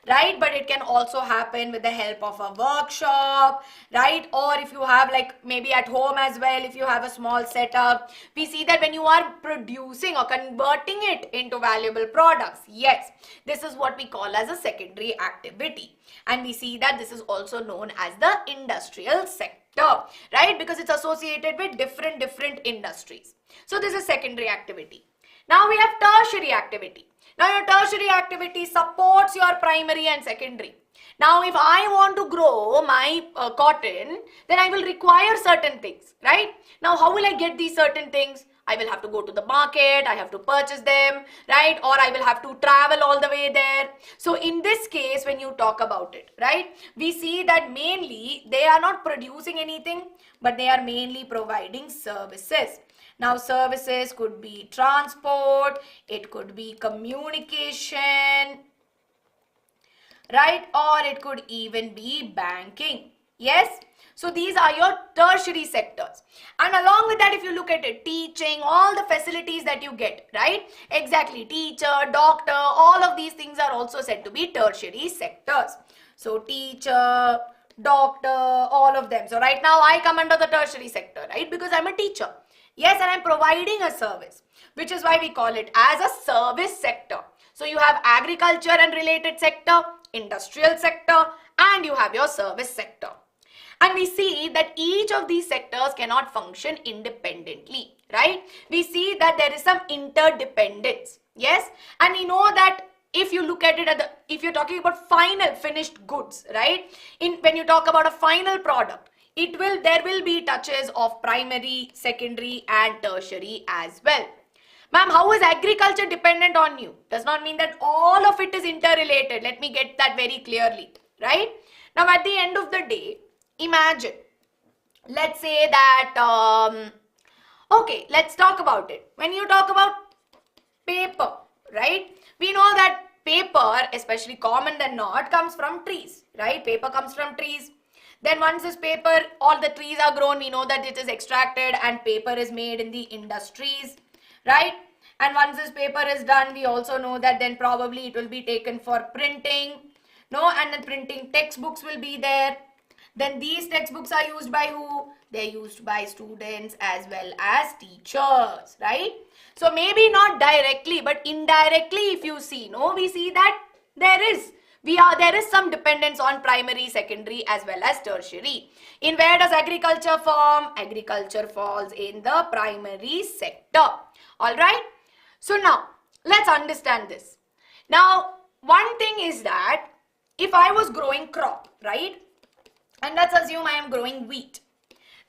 right? But it can also happen with the help of a workshop, right? Or if you have like maybe at home as well, if you have a small setup, we see that when you are producing or converting it into valuable products, yes, this is what we call as a secondary activity. And we see that this is also known as the industrial sector, right? Because it's associated with different industries. So this is secondary activity. Now we have tertiary activity. Now your tertiary activity supports your primary and secondary. Now if I want to grow my cotton, then I will require certain things, right? Now how will I get these certain things? I will have to go to the market, I have to purchase them, right? Or I will have to travel all the way there. So in this case, when you talk about it, right? We see that mainly they are not producing anything, but they are mainly providing services. Now, services could be transport, it could be communication, right? Or it could even be banking. Yes? So, these are your tertiary sectors. And along with that, if you look at it, teaching, all the facilities that you get, right? Exactly, teacher, doctor, all of these things are also said to be tertiary sectors. So, teacher, doctor, all of them. So, right now, I come under the tertiary sector, right? Because I'm a teacher. Yes, and I'm providing a service, which is why we call it as a service sector. So you have agriculture and related sector, industrial sector, and you have your service sector. And we see that each of these sectors cannot function independently, right? We see that there is some interdependence, yes? And we know that if you look at it, if you're talking about final finished goods, right? When you talk about a final product, there will be touches of primary, secondary and tertiary as well. Ma'am, how is agriculture dependent on you? Does not mean that all of it is interrelated. Let me get that very clearly, right? Now, at the end of the day, imagine, let's say that, okay, let's talk about it. When you talk about paper, right? We know that paper, especially common than not, comes from trees, right? Paper comes from trees. Then once this paper, all the trees are grown, we know that it is extracted and paper is made in the industries, right? And once this paper is done, we also know that then probably it will be taken for printing, no? And then printing textbooks will be there. Then these textbooks are used by who? They're used by students as well as teachers, right? So maybe not directly, but indirectly if you see, no, we see that there is some dependence on primary, secondary as well as tertiary. In where does agriculture form? Agriculture falls in the primary sector. Alright? So now, let's understand this. Now, one thing is that if I was growing crop, right? And let's assume I am growing wheat.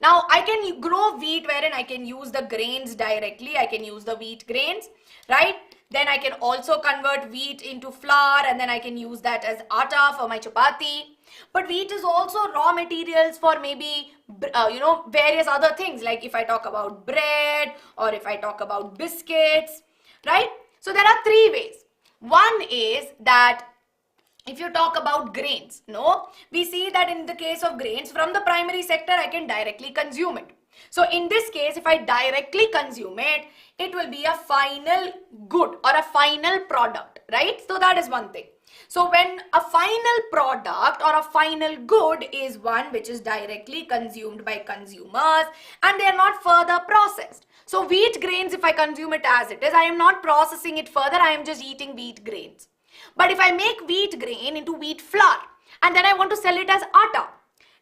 Now, I can grow wheat wherein I can use the grains directly. I can use the wheat grains, right? Then I can also convert wheat into flour and then I can use that as atta for my chapati. But wheat is also raw materials for maybe, various other things. Like if I talk about bread or if I talk about biscuits, right? So there are three ways. One is that if you talk about grains, no, we see that in the case of grains, from the primary sector, I can directly consume it. So in this case, if I directly consume it, it will be a final good or a final product, right? So that is one thing. So when a final product or a final good is one which is directly consumed by consumers and they are not further processed. So wheat grains, if I consume it as it is, I am not processing it further, I am just eating wheat grains. But if I make wheat grain into wheat flour and then I want to sell it as atta,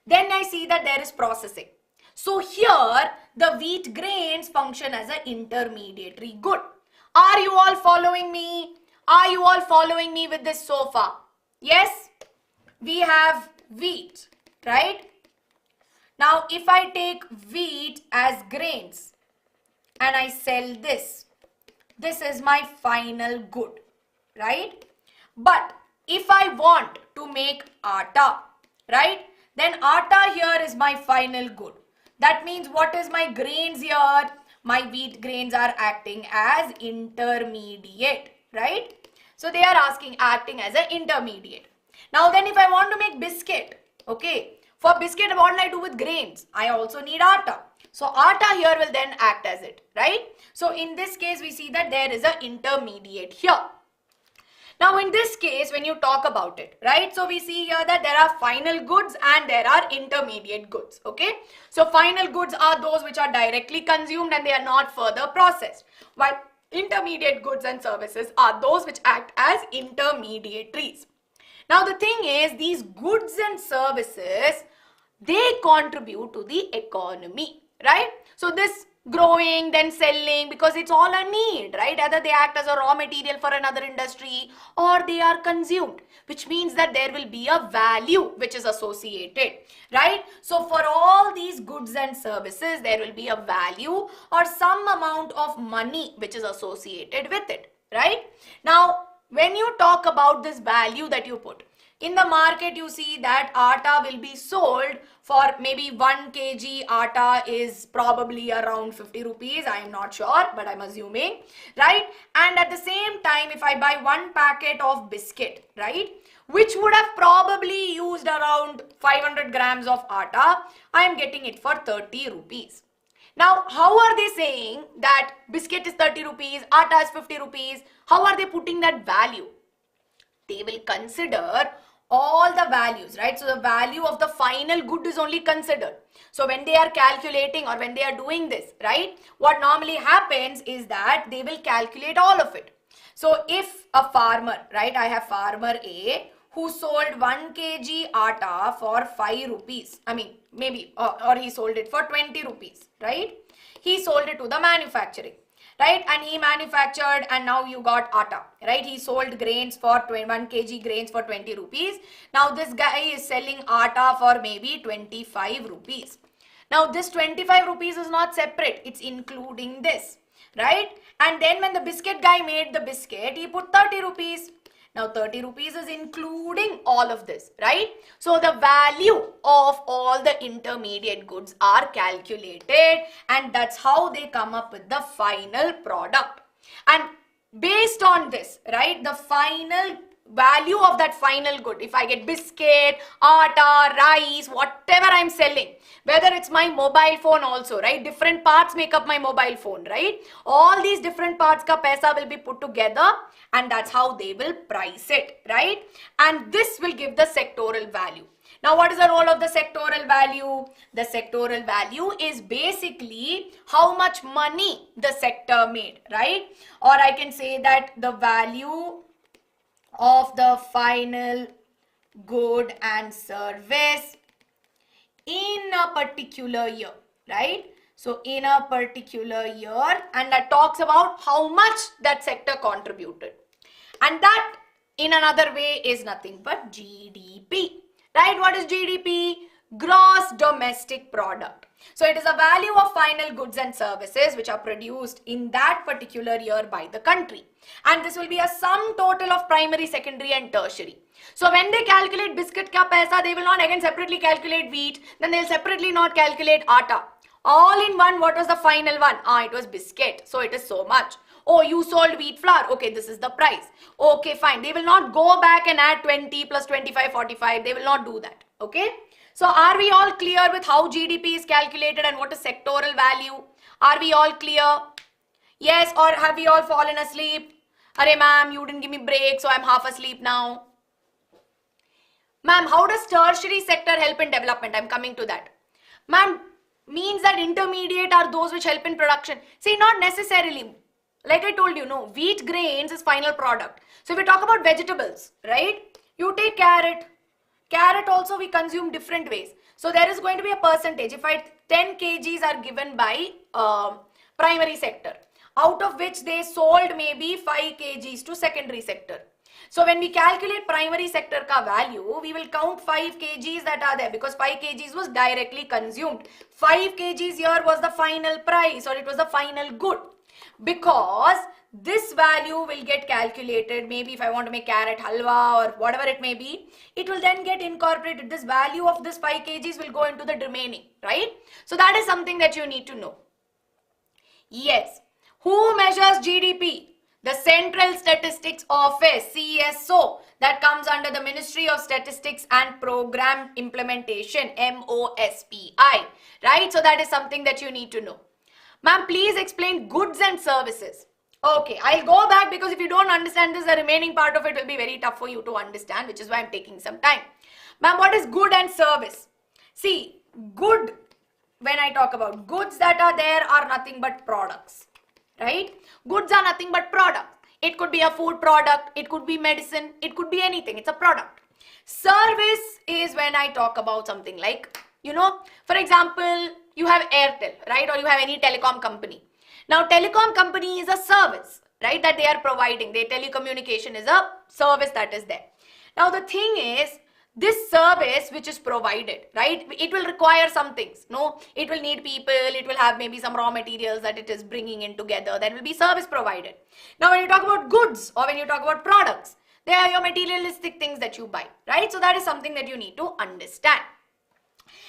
then I see that there is processing. So here the wheat grains function as an intermediary good. Are you all following me? Are you all following me with this so far? Yes? We have wheat, right? Now if I take wheat as grains and I sell this, this is my final good, right? But if I want to make atta, right? Then atta here is my final good. That means what is my grains here? My wheat grains are acting as intermediate, right? So they are acting as an intermediate. Now then if I want to make biscuit, okay, for biscuit what will I do with grains? I also need atta. So atta here will then act as it, right? So in this case we see that there is an intermediate here. Now in this case, when you talk about it, right? So we see here that there are final goods and there are intermediate goods, okay? So final goods are those which are directly consumed and they are not further processed. While intermediate goods and services are those which act as intermediaries. Now the thing is, these goods and services, they contribute to the economy, right? So this growing, then selling, because it's all a need, right? Either they act as a raw material for another industry or they are consumed, which means that there will be a value which is associated, right? So for all these goods and services, there will be a value or some amount of money which is associated with it, right? Now, when you talk about this value that you put, in the market, you see that atta will be sold for maybe 1 kg atta is probably around 50 rupees. I am not sure, but I'm assuming, right? And at the same time, if I buy 1 packet of biscuit, right, which would have probably used around 500 grams of atta, I am getting it for 30 rupees. Now, how are they saying that biscuit is 30 rupees, atta is 50 rupees? How are they putting that value? They will consider all the values, right? So the value of the final good is only considered. So when they are calculating or when they are doing this, right, what normally happens is that they will calculate all of it. So if a farmer, right, I have farmer A who sold 1 kg atta for 5 rupees, I mean maybe or he sold it for 20 rupees, right? He sold it to the manufacturing. right? And he manufactured, and now you got atta, right? He sold grains for 1 kg grains for 20 rupees. Now this guy is selling atta for maybe 25 rupees. Now this 25 rupees is not separate, it's including this, right? And then when the biscuit guy made the biscuit, he put 30 rupees. Now 30 rupees is including all of this, right? So the value of all the intermediate goods are calculated, and that's how they come up with the final product. And based on this, right, the final value of that final good, if I get biscuit, atta, rice, whatever I'm selling, whether it's my mobile phone also, right, different parts make up my mobile phone, right, all these different parts ka paisa will be put together, and that's how they will price it, right? And this will give the sectoral value. Now what is the role of the sectoral value? The sectoral value is basically how much money the sector made, right? Or I can say that the value of the final good and service in a particular year, right? So in a particular year, and that talks about how much that sector contributed. And that in another way is nothing but GDP, right? What is GDP? Gross domestic product. So it is a value of final goods and services which are produced in that particular year by the country. And this will be a sum total of primary, secondary and tertiary. So when they calculate biscuit ka paisa, they will not again separately calculate wheat. Then they'll separately not calculate atta. All in one, what was the final one? It was biscuit. So it is so much. Oh, you sold wheat flour. Okay, this is the price. Okay, fine. They will not go back and add 20 plus 25, 45. They will not do that. Okay. So are we all clear with how GDP is calculated and what is sectoral value? Are we all clear? Yes, or have we all fallen asleep? Arey ma'am, you didn't give me break, so I'm half asleep now. Ma'am, how does tertiary sector help in development? I'm coming to that. Ma'am, means that intermediate are those which help in production. See, not necessarily. Like I told you, no, wheat grains is final product. So if we talk about vegetables, right? You take carrot. Carrot also we consume different ways. So there is going to be a percentage. If 10 kgs are given by primary sector, out of which they sold maybe 5 kgs to secondary sector. So when we calculate primary sector ka value, we will count 5 kgs that are there because 5 kgs was directly consumed. 5 kgs here was the final price, or it was the final good. Because this value will get calculated, maybe if I want to make carrot halwa or whatever it may be, it will then get incorporated. This value of this 5 kgs will go into the remaining, right? So that is something that you need to know. Yes. Who measures GDP? The Central Statistics Office, CSO, that comes under the Ministry of Statistics and Program Implementation, MOSPI, right? So that is something that you need to know. Ma'am, please explain goods and services. Okay, I'll go back because if you don't understand this, the remaining part of it will be very tough for you to understand, which is why I'm taking some time. Ma'am, what is good and service? See, good, when I talk about goods that are there are nothing but products, right? Goods are nothing but products. It could be a food product, it could be medicine, it could be anything. It's a product. Service is when I talk about something like, you know, for example, you have Airtel, right? Or you have any telecom company. Now, telecom company is a service, right? That they are providing. Their telecommunication is a service that is there. Now, the thing is, this service which is provided, right? It will require some things. No, it will need people. It will have maybe some raw materials that it is bringing in together. That will be service provided. Now, when you talk about goods or when you talk about products, they are your materialistic things that you buy, right? So that is something that you need to understand.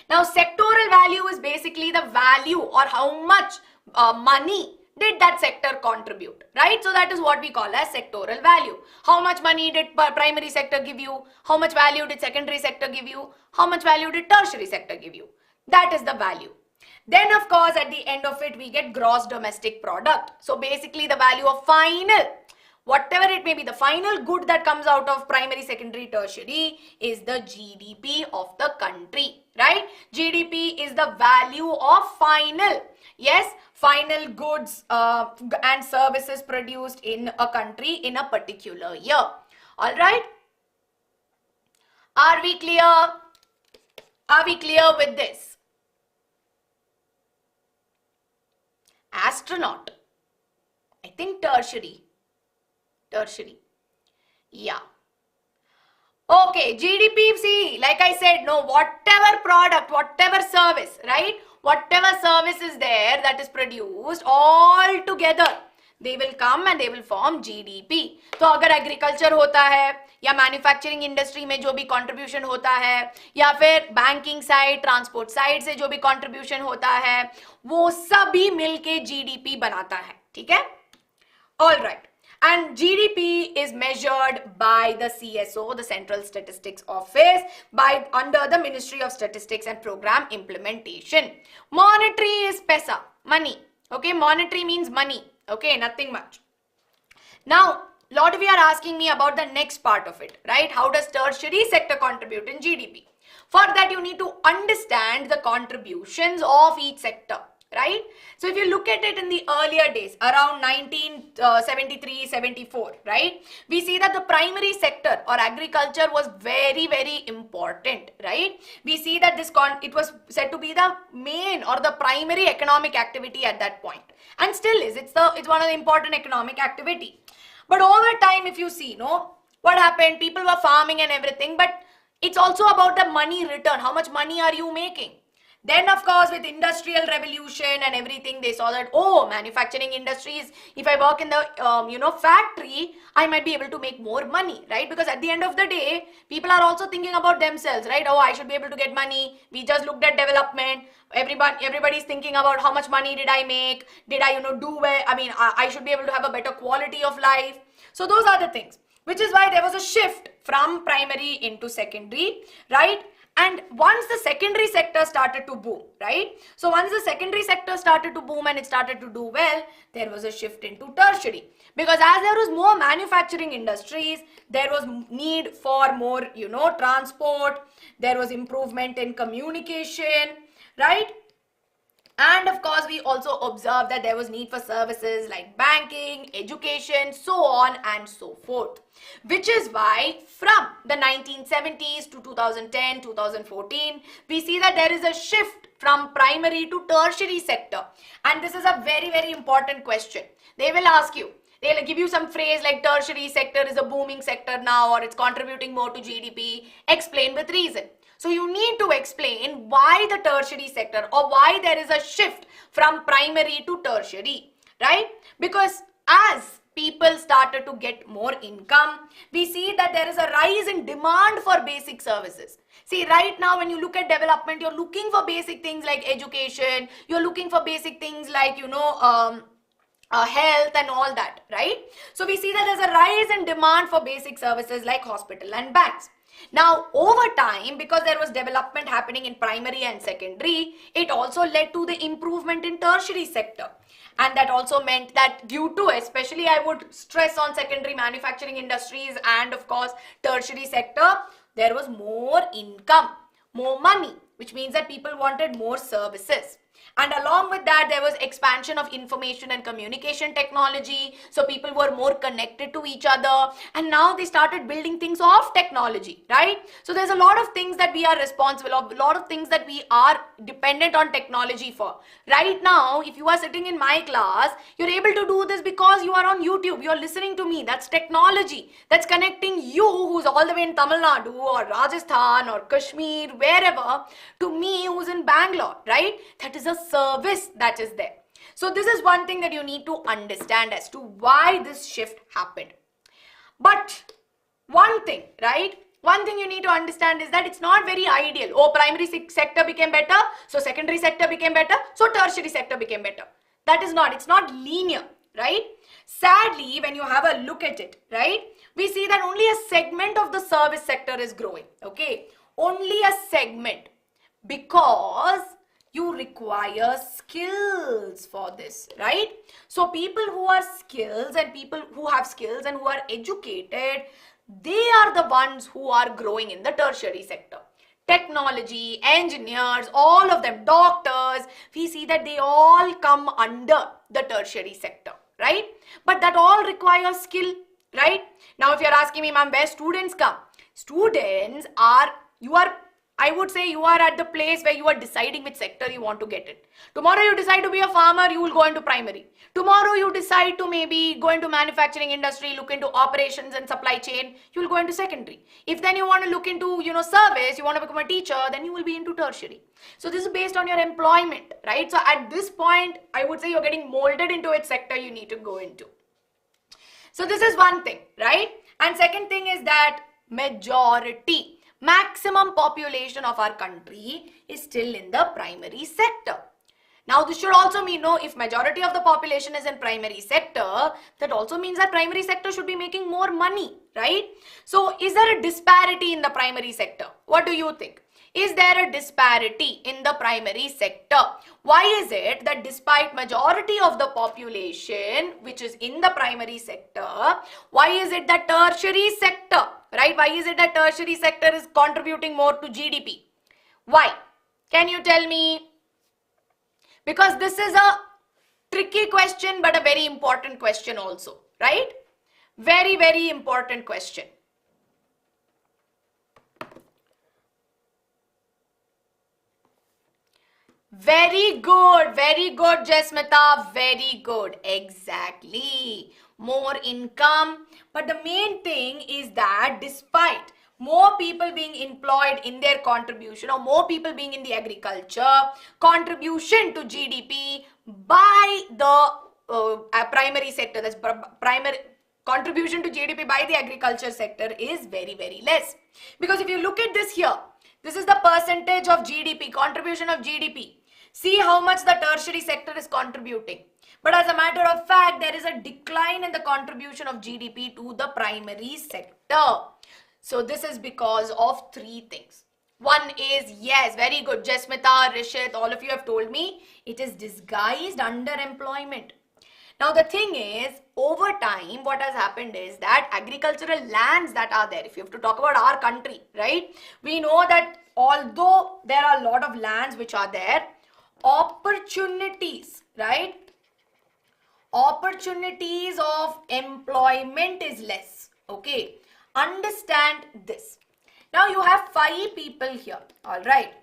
Now, sectoral value is basically the value or how much money did that sector contribute, right? So that is what we call as sectoral value. How much money did primary sector give you? How much value did secondary sector give you? How much value did tertiary sector give you? That is the value. Then, of course, at the end of it, we get gross domestic product. So basically the value of final, whatever it may be, the final good that comes out of primary, secondary, tertiary is the GDP of the country, right? GDP is the value of final, yes, final goods and services produced in a country in a particular year. All right? Are we clear? Are we clear with this? Astronaut. I think tertiary. Yeah. Okay, GDP, see, like I said, no, whatever product, whatever service, right? Whatever service is there that is produced, all together, they will come and they will form GDP. तो अगर agriculture होता है या manufacturing industry में जो भी contribution होता है या फिर banking side, transport side से जो भी contribution होता है वो सभी मिलके GDP बनाता है, ठीक है? All right. And GDP is measured by the CSO, the Central Statistics Office, under the Ministry of Statistics and Program Implementation. Monetary is pesa, money. Okay, monetary means money. Okay, nothing much. Now, lot of you are asking me about the next part of it, right? How does tertiary sector contribute in GDP? For that, you need to understand the contributions of each sector. Right? So if you look at it in the earlier days, around 1973-74, right? We see that the primary sector or agriculture was very, very important, right? We see that it was said to be the main or the primary economic activity at that point, and still is. It's one of the important economic activity. But over time, if you see, no, what happened? People were farming and everything, but it's also about the money return. How much money are you making? Then, of course, with industrial revolution and everything, they saw that, oh, manufacturing industries, if I work in the, factory, I might be able to make more money, right? Because at the end of the day, people are also thinking about themselves, right? Oh, I should be able to get money. We just looked at development. Everybody's thinking about how much money did I make? Did I, do well? I mean, I should be able to have a better quality of life. So those are the things, which is why there was a shift from primary into secondary, right? And once the secondary sector started to boom, right? So once the secondary sector started to boom and it started to do well, there was a shift into tertiary. Because as there was more manufacturing industries, there was need for more, transport. There was improvement in communication, right? And of course, we also observed that there was need for services like banking, education, so on and so forth. Which is why from the 1970s to 2010, 2014, we see that there is a shift from primary to tertiary sector. And this is a very, very important question. They will ask you, they'll give you some phrase like tertiary sector is a booming sector now, or it's contributing more to GDP. Explain with reason. So you need to explain why the tertiary sector or why there is a shift from primary to tertiary, right? Because as people started to get more income, we see that there is a rise in demand for basic services. See, right now when you look at development, you're looking for basic things like education, you're looking for basic things like, health and all that, right? So we see that there's a rise in demand for basic services like hospital and banks. Now, over time, because there was development happening in primary and secondary, it also led to the improvement in tertiary sector. And that also meant that due to, especially I would stress on secondary manufacturing industries and of course tertiary sector, there was more income, more money, which means that people wanted more services. And along with that, there was expansion of information and communication technology. So people were more connected to each other. And now they started building things off technology, right? So there's a lot of things that we are responsible of, a lot of things that we are dependent on technology for. Right now, if you are sitting in my class, you're able to do this because you are on YouTube. You're listening to me. That's technology. That's connecting you, who's all the way in Tamil Nadu or Rajasthan or Kashmir, wherever, to me, who's in Bangalore, right? That is a service that is there. So this is one thing that you need to understand as to why this shift happened. But one thing, right? One thing you need to understand is that it's not very ideal. Oh, primary sector became better, so secondary sector became better, so tertiary sector became better. That is not, it's not linear, right? Sadly, when you have a look at it, right? We see that only a segment of the service sector is growing, okay? Only a segment, because you require skills for this, right? So people who are skills and people who have skills and who are educated, they are the ones who are growing in the tertiary sector. Technology, engineers, all of them, doctors, we see that they all come under the tertiary sector, right? But that all requires skill, right? Now, if you're asking me, ma'am, where students come? Students are, you are I would say you are at the place where you are deciding which sector you want to get in. Tomorrow you decide to be a farmer, you will go into primary. Tomorrow you decide to maybe go into manufacturing industry, look into operations and supply chain, you will go into secondary. If then you want to look into, service, you want to become a teacher, then you will be into tertiary. So this is based on your employment, right? So at this point, I would say you're getting molded into which sector you need to go into. So this is one thing, right? And second thing is that maximum population of our country is still in the primary sector. Now this should also mean, if majority of the population is in primary sector, that also means that primary sector should be making more money, right? So is there a disparity in the primary sector? What do you think? Is there a disparity in the primary sector? Why is it that despite majority of the population which is in the primary sector, why is it that tertiary sector, right? Why is it that tertiary sector is contributing more to GDP? Why? Can you tell me? Because this is a tricky question but a very important question also, right? Very, very important question. Very good, Jasmita, very good. Exactly. More income. But the main thing is that despite more people being employed in their contribution or more people being in the agriculture, contribution to GDP by the primary sector, that's primary contribution to GDP by the agriculture sector is very, very less. Because if you look at this here, this is the percentage of GDP, contribution of GDP. See how much the tertiary sector is contributing. But as a matter of fact, there is a decline in the contribution of GDP to the primary sector. So this is because of three things. One is, yes, very good, Jasmita, Rishit, all of you have told me, it is disguised underemployment. Now the thing is, over time, what has happened is that agricultural lands that are there, if you have to talk about our country, right? We know that although there are a lot of lands which are there, opportunities, right? Opportunities of employment is less, okay? Understand this. Now you have 5 people here, all right?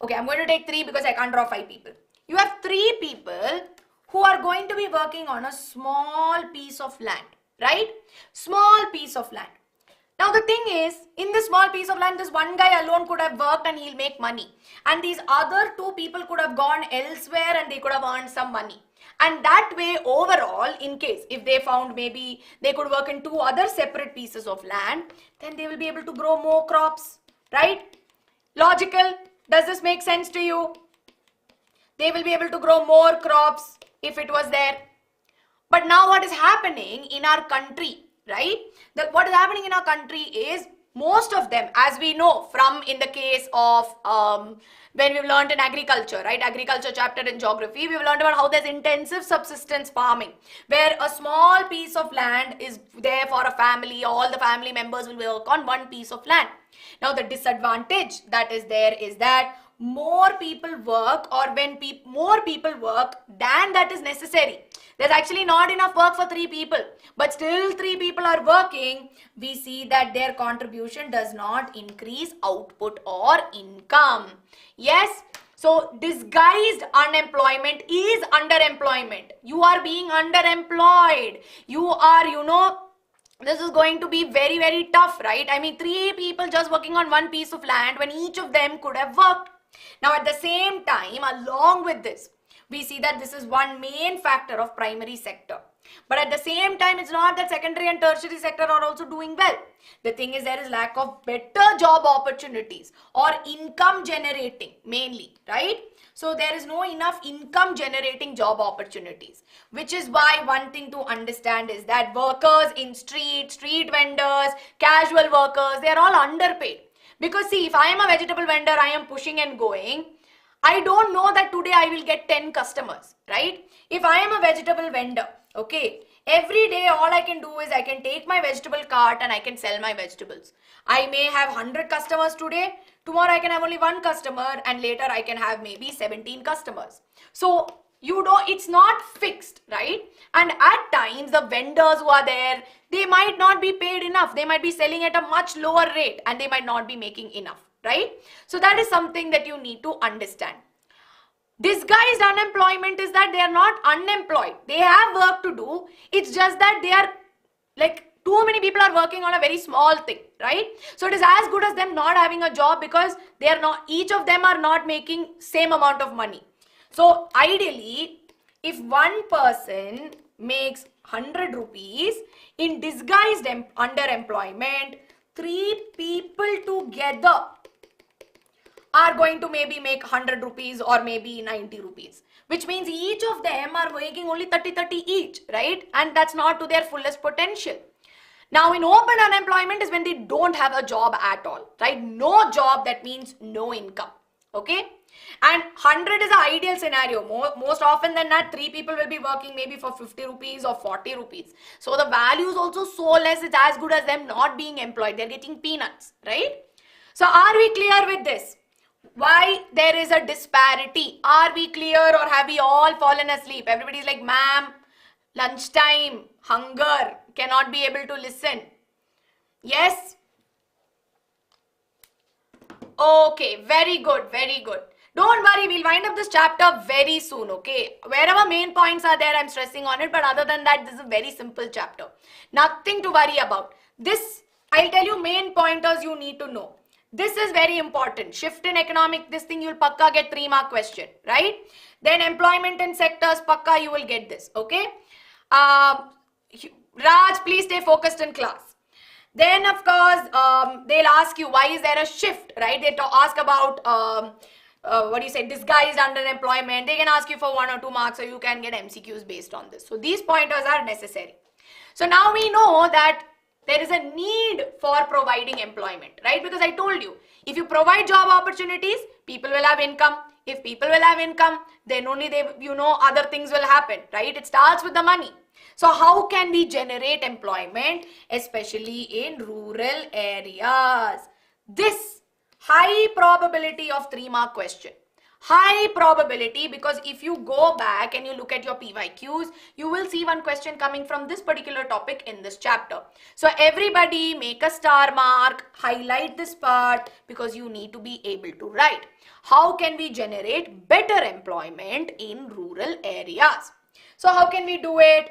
Okay, I'm going to take 3 because I can't draw 5 people. You have 3 people who are going to be working on a small piece of land, right? Small piece of land. Now the thing is, in this small piece of land, this one guy alone could have worked and he'll make money. And these other 2 people could have gone elsewhere and they could have earned some money. And that way, overall, in case, if they found maybe they could work in 2 other separate pieces of land, then they will be able to grow more crops, right? Logical? Does this make sense to you? They will be able to grow more crops if it was there. But now what is happening in our country, right? What is happening in our country is most of them, as we know from in the case of when we've learned in agriculture, right? Agriculture chapter in geography, we've learned about how there's intensive subsistence farming, where a small piece of land is there for a family. All the family members will work on one piece of land. Now the disadvantage that is there is that more people work, or when more people work than that is necessary. There's actually not enough work for 3 people, but still 3 people are working. We see that their contribution does not increase output or income. Yes, so disguised unemployment is underemployment. You are being underemployed. You are, this is going to be very, very tough, right? I mean, 3 people just working on one piece of land when each of them could have worked. Now, at the same time, along with this, we see that this is one main factor of primary sector. But at the same time, it's not that secondary and tertiary sector are also doing well. The thing is, there is lack of better job opportunities or income generating mainly, right? So there is no enough income generating job opportunities, which is why one thing to understand is that workers in street vendors, casual workers, they are all underpaid. Because see, if I am a vegetable vendor, I am pushing and going, I don't know that today I will get 10 customers, right? If I am a vegetable vendor, okay, every day all I can do is I can take my vegetable cart and I can sell my vegetables. I may have 100 customers today, tomorrow I can have only 1 customer, and later I can have maybe 17 customers. So, it's not fixed, right? And at times the vendors who are there, they might not be paid enough. They might be selling at a much lower rate and they might not be making enough, right? So that is something that you need to understand. Disguised unemployment is that they are not unemployed. They have work to do. It's just that they are like too many people are working on a very small thing, right? So it is as good as them not having a job because they are not, each of them are not making same amount of money. So ideally, if one person makes 100 rupees in disguised underemployment, 3 people together are going to maybe make 100 rupees or maybe 90 rupees, which means each of them are making only 30 each, right? And that's not to their fullest potential. Now in open unemployment is when they don't have a job at all, right? No job, that means no income, okay? And 100 is the ideal scenario. Most often than not, 3 people will be working maybe for 50 rupees or 40 rupees. So the value is also so less, it's as good as them not being employed. They're getting peanuts, right? So are we clear with this? Why there is a disparity? Are we clear or have we all fallen asleep? Everybody's like, ma'am, lunchtime, hunger, cannot be able to listen. Yes? Okay, very good, very good. Don't worry, we'll wind up this chapter very soon, okay? Wherever main points are there, I'm stressing on it. But other than that, this is a very simple chapter. Nothing to worry about. This, I'll tell you main pointers you need to know. This is very important. Shift in economic, this thing you'll pakka get 3-mark question, right? Then employment in sectors, pakka you will get this, okay? Raj, please stay focused in class. Then of course, they'll ask you, why is there a shift, right? They ask about, disguised underemployment. They can ask you for 1 or 2 marks, so you can get MCQs based on this. So these pointers are necessary. So now we know that there is a need for providing employment, right? Because I told you, if you provide job opportunities, people will have income. If people will have income, then only other things will happen, right? It starts with the money. So how can we generate employment, especially in rural areas? This high probability of 3-mark question. High probability, because if you go back and you look at your PYQs, you will see one question coming from this particular topic in this chapter. So everybody make a star mark, highlight this part, because you need to be able to write. How can we generate better employment in rural areas? So how can we do it?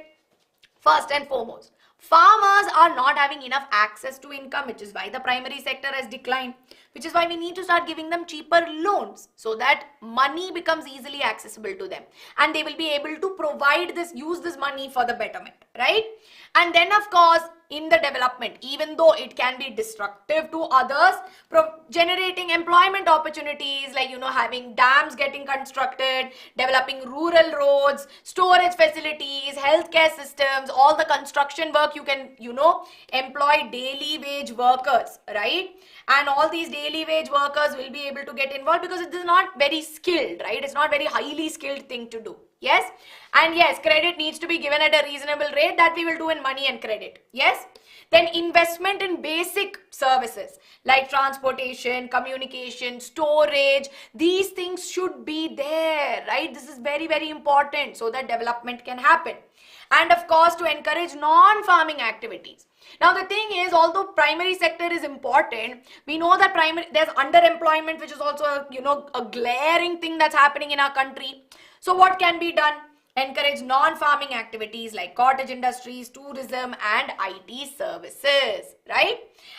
First and foremost, farmers are not having enough access to income, which is why the primary sector has declined, which is why we need to start giving them cheaper loans so that money becomes easily accessible to them and they will be able to provide this, use this money for the betterment, right? And then of course, in the development, even though it can be destructive to others, generating employment opportunities like, having dams getting constructed, developing rural roads, storage facilities, healthcare systems, all the construction work, you can, employ daily wage workers, right? And all these daily wage workers will be able to get involved because it is not very skilled, right? It's not very highly skilled thing to do. Yes? And yes, credit needs to be given at a reasonable rate. That we will do in money and credit. Yes? Then investment in basic services like transportation, communication, storage. These things should be there, right? This is very, very important so that development can happen. And of course, to encourage non-farming activities. Now the thing is, although primary sector is important, we know that there's underemployment, which is also a glaring thing that's happening in our country. So what can be done? Encourage non-farming activities like cottage industries, tourism and IT services, right?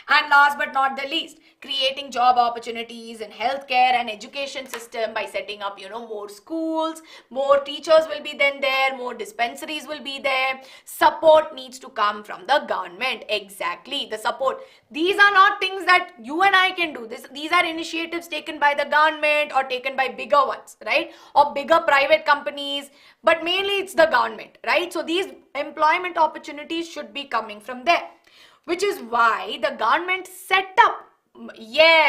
And last but not the least, creating job opportunities in healthcare and education system by setting up, more schools, more teachers will be then there, more dispensaries will be there. Support needs to come from the government. Exactly, the support. These are not things that you and I can do. These are initiatives taken by the government or taken by bigger ones, right? Or bigger private companies, but mainly it's the government, right? So these employment opportunities should be coming from there, which is why the government set up, MG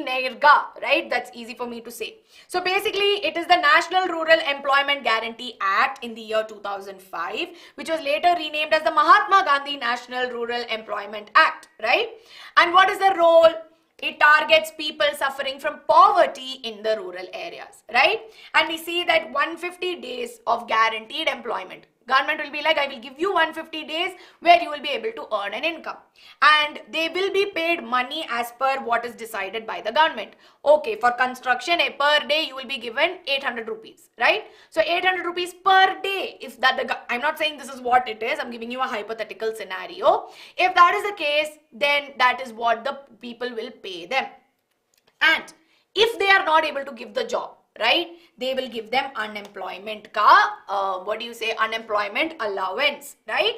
Nerga, right? That's easy for me to say. So basically, it is the National Rural Employment Guarantee Act in the year 2005, which was later renamed as the Mahatma Gandhi National Rural Employment Act, right? And what is the role? It targets people suffering from poverty in the rural areas, right? And we see that 150 days of guaranteed employment. Government will be like, I will give you 150 days where you will be able to earn an income. And they will be paid money as per what is decided by the government. Okay, for construction, per day you will be given 800 rupees, right? So 800 rupees per day. If that, I'm not saying this is what it is. I'm giving you a hypothetical scenario. If that is the case, then that is what the people will pay them. And if they are not able to give the job, right, they will give them unemployment unemployment allowance, right?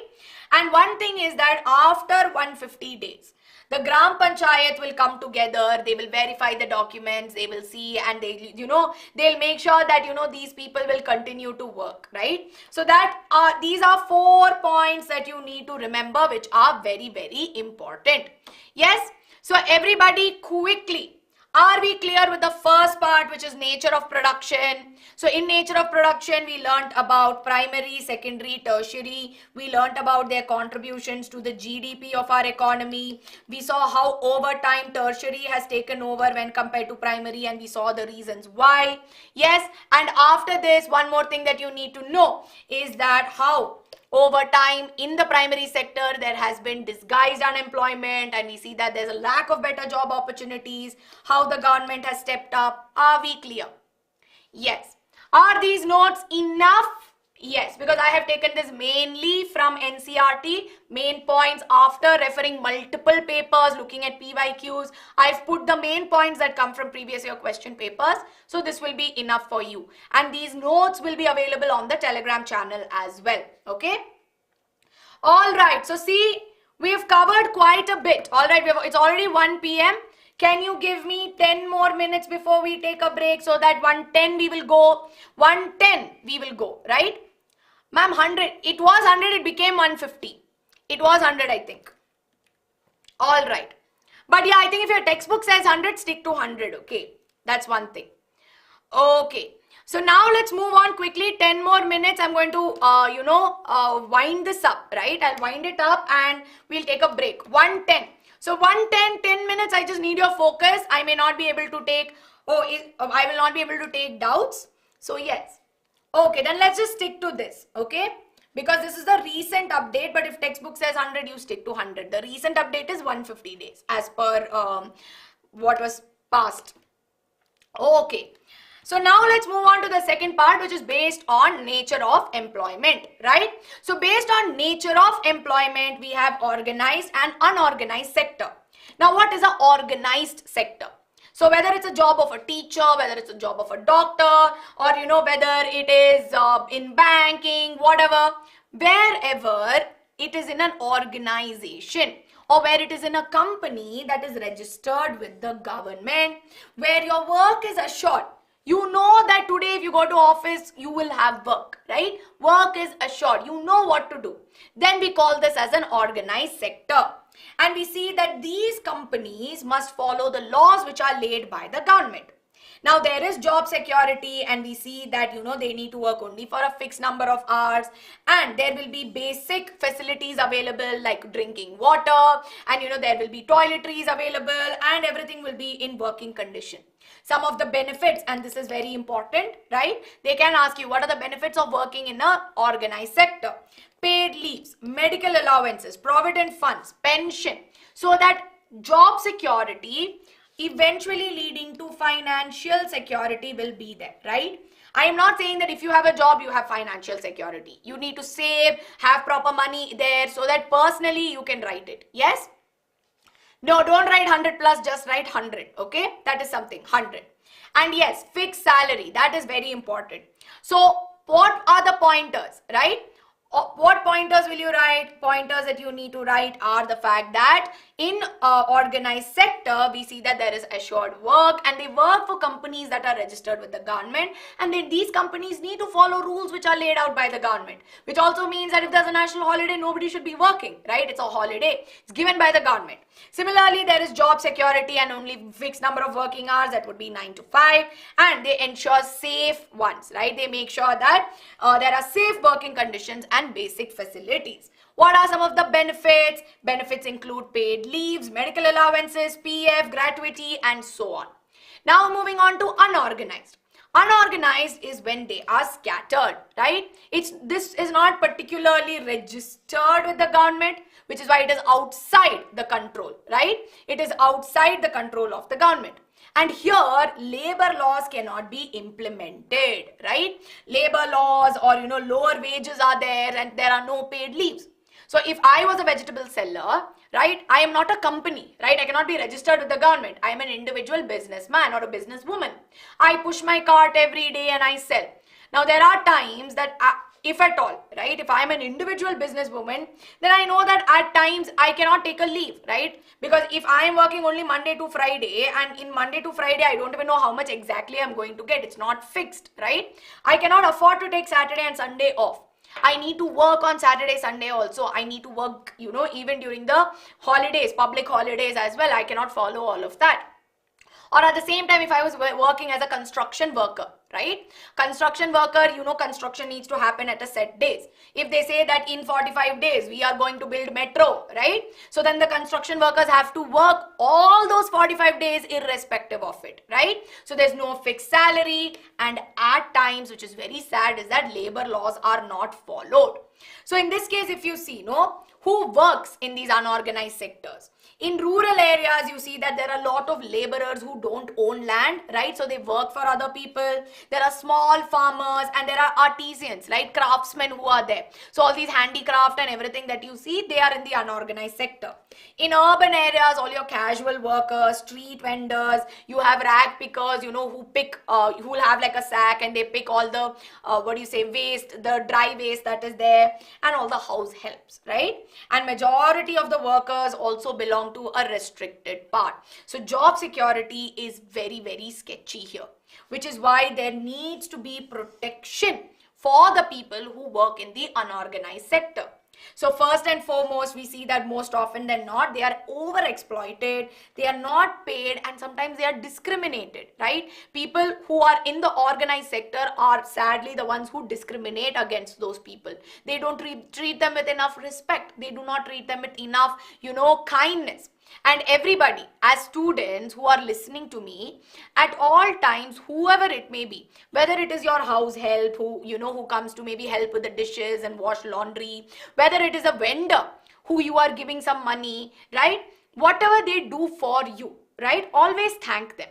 And one thing is that after 150 days, the Gram Panchayat will come together, they will verify the documents, they will see, and they'll make sure that, these people will continue to work, right? So that these are 4 points that you need to remember, which are very, very important. Yes, so everybody quickly, are we clear with the first part, which is nature of production? So in nature of production, we learnt about primary, secondary, tertiary. We learnt about their contributions to the GDP of our economy. We saw how over time tertiary has taken over when compared to primary, and we saw the reasons why. Yes, and after this, one more thing that you need to know is that how over time in the primary sector there has been disguised unemployment, and we see that there's a lack of better job opportunities, how the government has stepped up. Are we clear? Yes. Are these notes enough? Yes, because I have taken this mainly from NCERT, main points after referring multiple papers, looking at PYQs. I've put the main points that come from previous year question papers. So this will be enough for you. And these notes will be available on the Telegram channel as well. Okay. All right. So see, we've covered quite a bit. All right. It's already 1 p.m. Can you give me 10 more minutes before we take a break, so that 110 we will go. 110 we will go, right? Ma'am, 100. It was 100. It became 150. It was 100, I think. All right. But yeah, I think if your textbook says 100, stick to 100. Okay. That's one thing. Okay. So now let's move on quickly. 10 more minutes. I'm going to, wind this up, right? I'll wind it up and we'll take a break. 110. So 110, 10 minutes. I just need your focus. I may not be able to take, I will not be able to take doubts. So yes. Okay, then let's just stick to this, okay? Because this is the recent update, but if textbook says 100, you stick to 100. The recent update is 150 days as per what was passed. Okay, so now let's move on to the second part, which is based on nature of employment, right? So based on nature of employment, we have organized and unorganized sector. Now what is an organized sector? So whether it's a job of a teacher, whether it's a job of a doctor, or whether it is in banking, whatever, wherever it is in an organization or where it is in a company that is registered with the government, where your work is assured. You know that today if you go to office, you will have work, right? Work is assured. You know what to do. Then we call this as an organized sector. And we see that these companies must follow the laws which are laid by the government. Now there is job security, and we see that they need to work only for a fixed number of hours, and there will be basic facilities available like drinking water, and there will be toiletries available, and everything will be in working condition. Some of the benefits, and this is very important, right? They can ask you, what are the benefits of working in an organized sector? Paid leaves, medical allowances, provident funds, pension. So that job security eventually leading to financial security will be there, right? I am not saying that if you have a job, you have financial security. You need to save, have proper money there so that personally you can write it. Yes? No, don't write 100 plus, just write 100. Okay? That is something, 100. And yes, fixed salary. That is very important. So what are the pointers, right? What pointers will you write? Pointers that you need to write are the fact that in organized sector, we see that there is assured work, and they work for companies that are registered with the government, and then these companies need to follow rules which are laid out by the government, which also means that if there's a national holiday, nobody should be working, right? It's a holiday. It's given by the government. Similarly, there is job security and only fixed number of working hours, that would be 9 to 5, and they ensure safe ones, right? They make sure that there are safe working conditions and basic facilities. What are some of the benefits? Benefits include paid leaves, medical allowances, PF, gratuity, and so on. Now moving on to unorganized. Unorganized is when they are scattered, right? This is not particularly registered with the government, which is why it is outside the control, right? It is outside the control of the government. And here labor laws cannot be implemented, right? Labor laws or lower wages are there and there are no paid leaves. So if I was a vegetable seller, right, I am not a company, right? I cannot be registered with the government. I am an individual businessman or a businesswoman. I push my cart every day and I sell. Now there are times that if at all, right, if I am an individual businesswoman, then I know that at times I cannot take a leave, right? Because if I am working only Monday to Friday and in Monday to Friday, I don't even know how much exactly I'm going to get. It's not fixed, right? I cannot afford to take Saturday and Sunday off. I need to work on Saturday, Sunday also. I need to work, even during the holidays, public holidays as well. I cannot follow all of that. Or at the same time, if I was working as a construction worker, right? Construction worker, construction needs to happen at a set days. If they say that in 45 days, we are going to build metro, right? So then the construction workers have to work all those 45 days irrespective of it, right? So there's no fixed salary, and at times, which is very sad, is that labor laws are not followed. So in this case, if you see, who works in these unorganized sectors? In rural areas, you see that there are a lot of laborers who don't own land, right? So they work for other people. There are small farmers and there are artisans, right? Craftsmen who are there. So all these handicraft and everything that you see, they are in the unorganized sector. In urban areas, all your casual workers, street vendors, you have rag pickers, who pick, who will have like a sack and they pick all the, waste, the dry waste that is there, and all the house helps, right? And majority of the workers also belong to a restricted part. So job security is very, very sketchy here, which is why there needs to be protection for the people who work in the unorganized sector. So first and foremost, we see that most often than not, they are overexploited, they are not paid, and sometimes they are discriminated, right? People who are in the organized sector are sadly the ones who discriminate against those people. They don't treat them with enough respect. They do not treat them with enough, kindness. And everybody, as students who are listening to me, at all times, whoever it may be, whether it is your house help who comes to maybe help with the dishes and wash laundry, whether it is a vendor who you are giving some money, right? Whatever they do for you, right? Always thank them.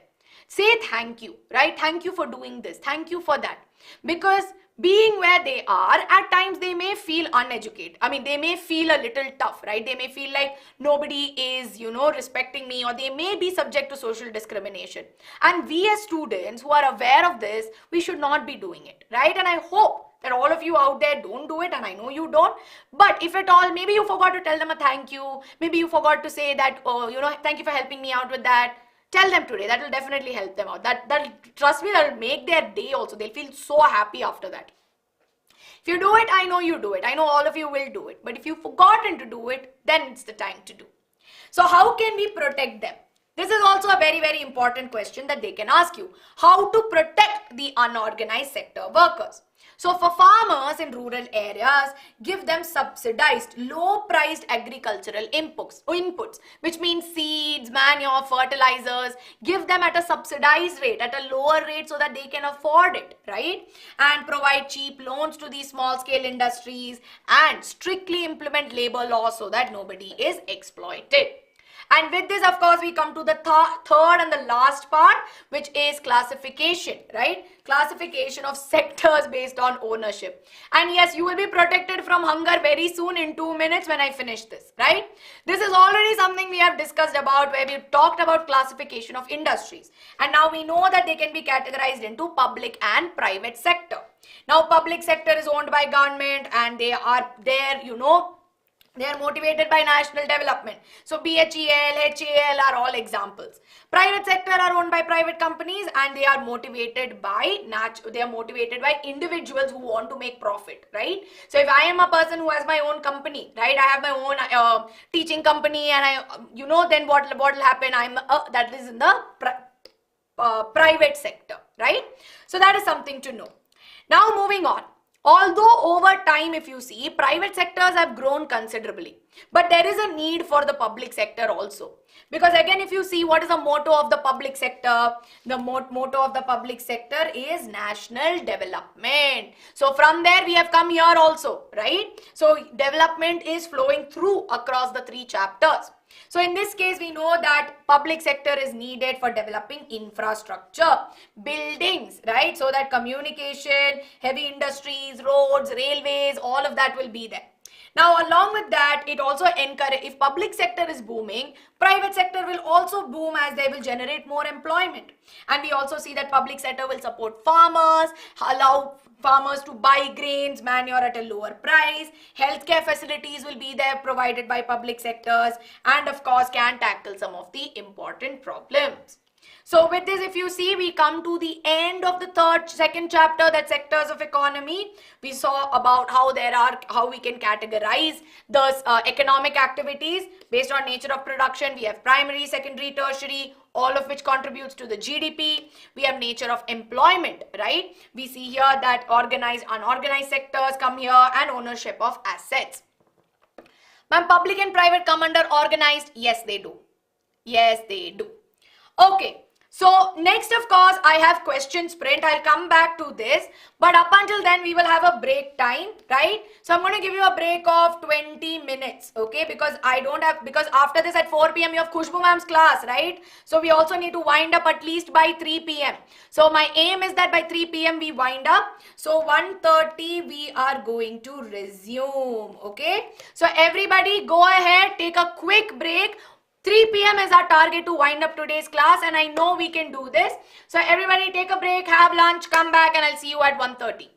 Say thank you, right? Thank you for doing this. Thank you for that. Because being where they are, at times they may feel uneducated. I mean, they may feel a little tough, right? They may feel like nobody is, respecting me, or they may be subject to social discrimination. And we as students who are aware of this, we should not be doing it, right? And I hope that all of you out there don't do it, and I know you don't. But if at all, maybe you forgot to tell them a thank you. Maybe you forgot to say that, thank you for helping me out with that. Tell them today. That will definitely help them out. Trust me, that will make their day also. They'll feel so happy after that. If you do it, I know you do it. I know all of you will do it. But if you've forgotten to do it, then it's the time to do. So how can we protect them? This is also a very, very important question that they can ask you. How to protect the unorganized sector workers? So for farmers in rural areas, give them subsidized, low-priced agricultural inputs, which means seeds, manure, fertilizers. Give them at a subsidized rate, at a lower rate, so that they can afford it, right? And provide cheap loans to these small-scale industries, and strictly implement labor laws so that nobody is exploited. And with this, of course, we come to the third and the last part, which is classification, right? Classification of sectors based on ownership. And yes, you will be protected from hunger very soon in 2 minutes when I finish this, right? This is already something we have discussed about, where we talked about classification of industries. And now we know that they can be categorized into public and private sector. Now, public sector is owned by government, and they are there, they are motivated by national development. So BHEL, HAL are all examples. Private sector are owned by private companies, and they are motivated by individuals who want to make profit, right? So if I am a person who has my own company, right? I have my own teaching company, and then what will happen? That is in the private sector, right? So that is something to know. Now moving on. Although over time, if you see, private sectors have grown considerably, but there is a need for the public sector also. Because again, if you see, what is the motto of the public sector? The motto of the public sector is national development. So from there, we have come here also, right? So development is flowing through across the three chapters. So in this case, we know that public sector is needed for developing infrastructure, buildings, right? So that communication, heavy industries, roads, railways, all of that will be there. Now, along with that, it also encourages, if public sector is booming, private sector will also boom as they will generate more employment. And we also see that public sector will support farmers, allow farmers to buy grains, manure at a lower price. Healthcare facilities will be there provided by public sectors, and of course can tackle some of the important problems. So with this, if you see, we come to the end of the second chapter, that sectors of economy. We saw about how we can categorize those economic activities based on nature of production. We have primary, secondary, tertiary, all of which contributes to the GDP. We have nature of employment, right? We see here that organized, unorganized sectors come here, and ownership of assets. Ma'am, public and private come under organized? Yes, they do. Yes, they do. Okay. So next, of course, I have question sprint. I'll come back to this. But up until then, we will have a break time, right? So I'm going to give you a break of 20 minutes, okay? Because after this at 4 p.m. you have Khusbhu Ma'am's class, right? So we also need to wind up at least by 3 p.m. So my aim is that by 3 p.m. we wind up. So 1:30 we are going to resume, okay? So everybody go ahead, take a quick break. 3 p.m. is our target to wind up today's class, and I know we can do this. So everybody take a break, have lunch, come back, and I'll see you at 1:30.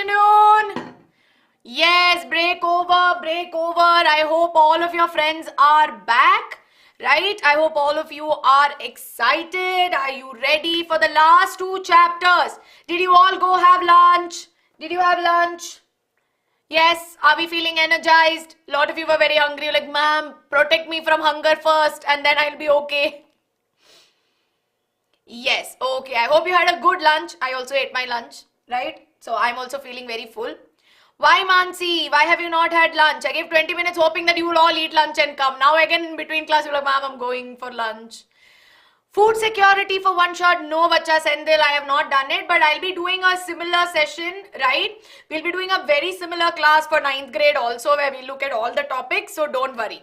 afternoon. Yes, break over, break over. I hope all of your friends are back, right? I hope all of you are excited. Are you ready for the last two chapters? Did you all go have lunch? Did you have lunch? Yes, are we feeling energized? A lot of you were very hungry. You're like, ma'am, protect me from hunger first and then I'll be okay. Yes, okay. I hope you had a good lunch. I also ate my lunch, right? So I'm also feeling very full. Why, Mansi? Why have you not had lunch? I gave 20 minutes hoping that you will all eat lunch and come. Now again in between class, you're like, ma'am, I'm going for lunch. Food security for one shot, no bacha Sendil, I have not done it, but I'll be doing a similar session, right? We'll be doing a very similar class for 9th grade also where we look at all the topics, so don't worry.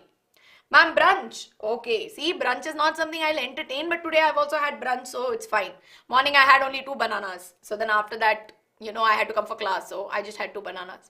Ma'am, brunch. Okay, see, brunch is not something I'll entertain, but today I've also had brunch, so it's fine. Morning I had only 2 bananas, so then after that, you know, I had to come for class, so I just had 2 bananas.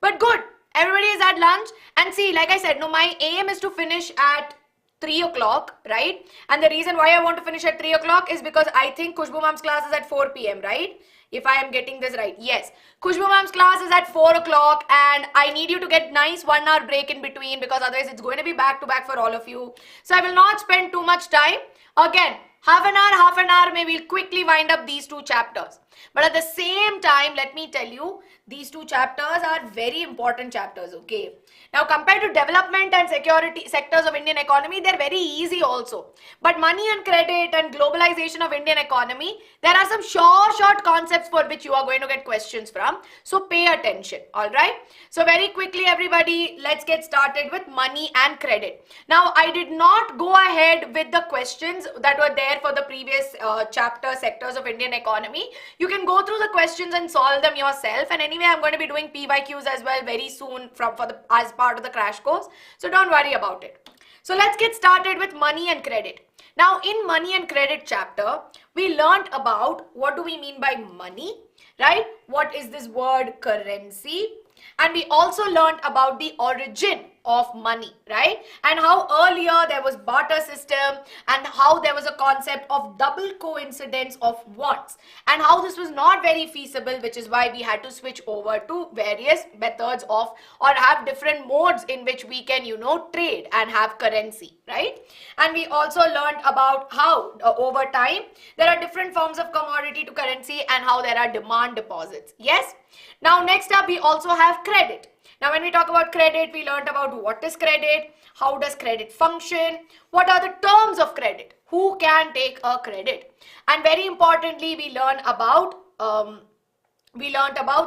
But good, everybody is at lunch, and see, like I said, no, my aim is to finish at 3 o'clock, right? And the reason why I want to finish at 3 o'clock is because I think Khusbhu Ma'am's class is at 4 p.m., right? If I am getting this right. Yes. Khusbhu Ma'am's class is at 4 o'clock and I need you to get nice 1 hour break in between because otherwise it's going to be back to back for all of you. So I will not spend too much time. Again, half an hour, maybe we'll quickly wind up these 2 chapters. But at the same time, let me tell you, these 2 chapters are very important chapters, okay? Now, compared to development and security sectors of Indian economy, they're very easy also. But money and credit and globalization of Indian economy, there are some short concepts for which you are going to get questions from. So, pay attention, all right? So, very quickly, everybody, let's get started with money and credit. Now, I did not go ahead with the questions that were there for the previous chapter, sectors of Indian economy. You can go through the questions and solve them yourself. And anyway, I'm going to be doing PYQs as well very soon as part of the crash course. So don't worry about it. So let's get started with money and credit. Now in money and credit chapter, we learned about what do we mean by money, right? What is this word currency? And we also learned about the origin of money, right? And how earlier there was barter system and how there was a concept of double coincidence of wants and how this was not very feasible, which is why we had to switch over to various methods of or have different modes in which we can, you know, trade and have currency, right? And we also learned about how over time there are different forms of commodity to currency and how there are demand deposits. Yes. Now next up we also have credit. Now when we talk about credit, we learned about what is credit, how does credit function, what are the terms of credit, who can take a credit, and very importantly we learned about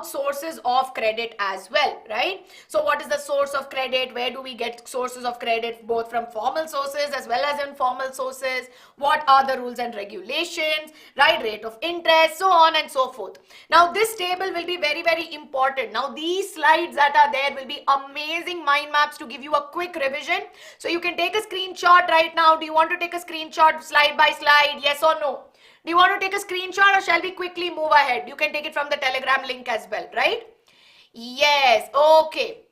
sources of credit as well, right? So what is the source of credit? Where do we get sources of credit, both from formal sources as well as informal sources? What are the rules and regulations, right? Rate of interest, so on and so forth. Now this table will be very, very important. Now these slides that are there will be amazing mind maps to give you a quick revision. So you can take a screenshot right now. Do you want to take a screenshot slide by slide? Yes or no? Do you want to take a screenshot or shall we quickly move ahead? You can take it from the Telegram link as well, right? Yes, okay.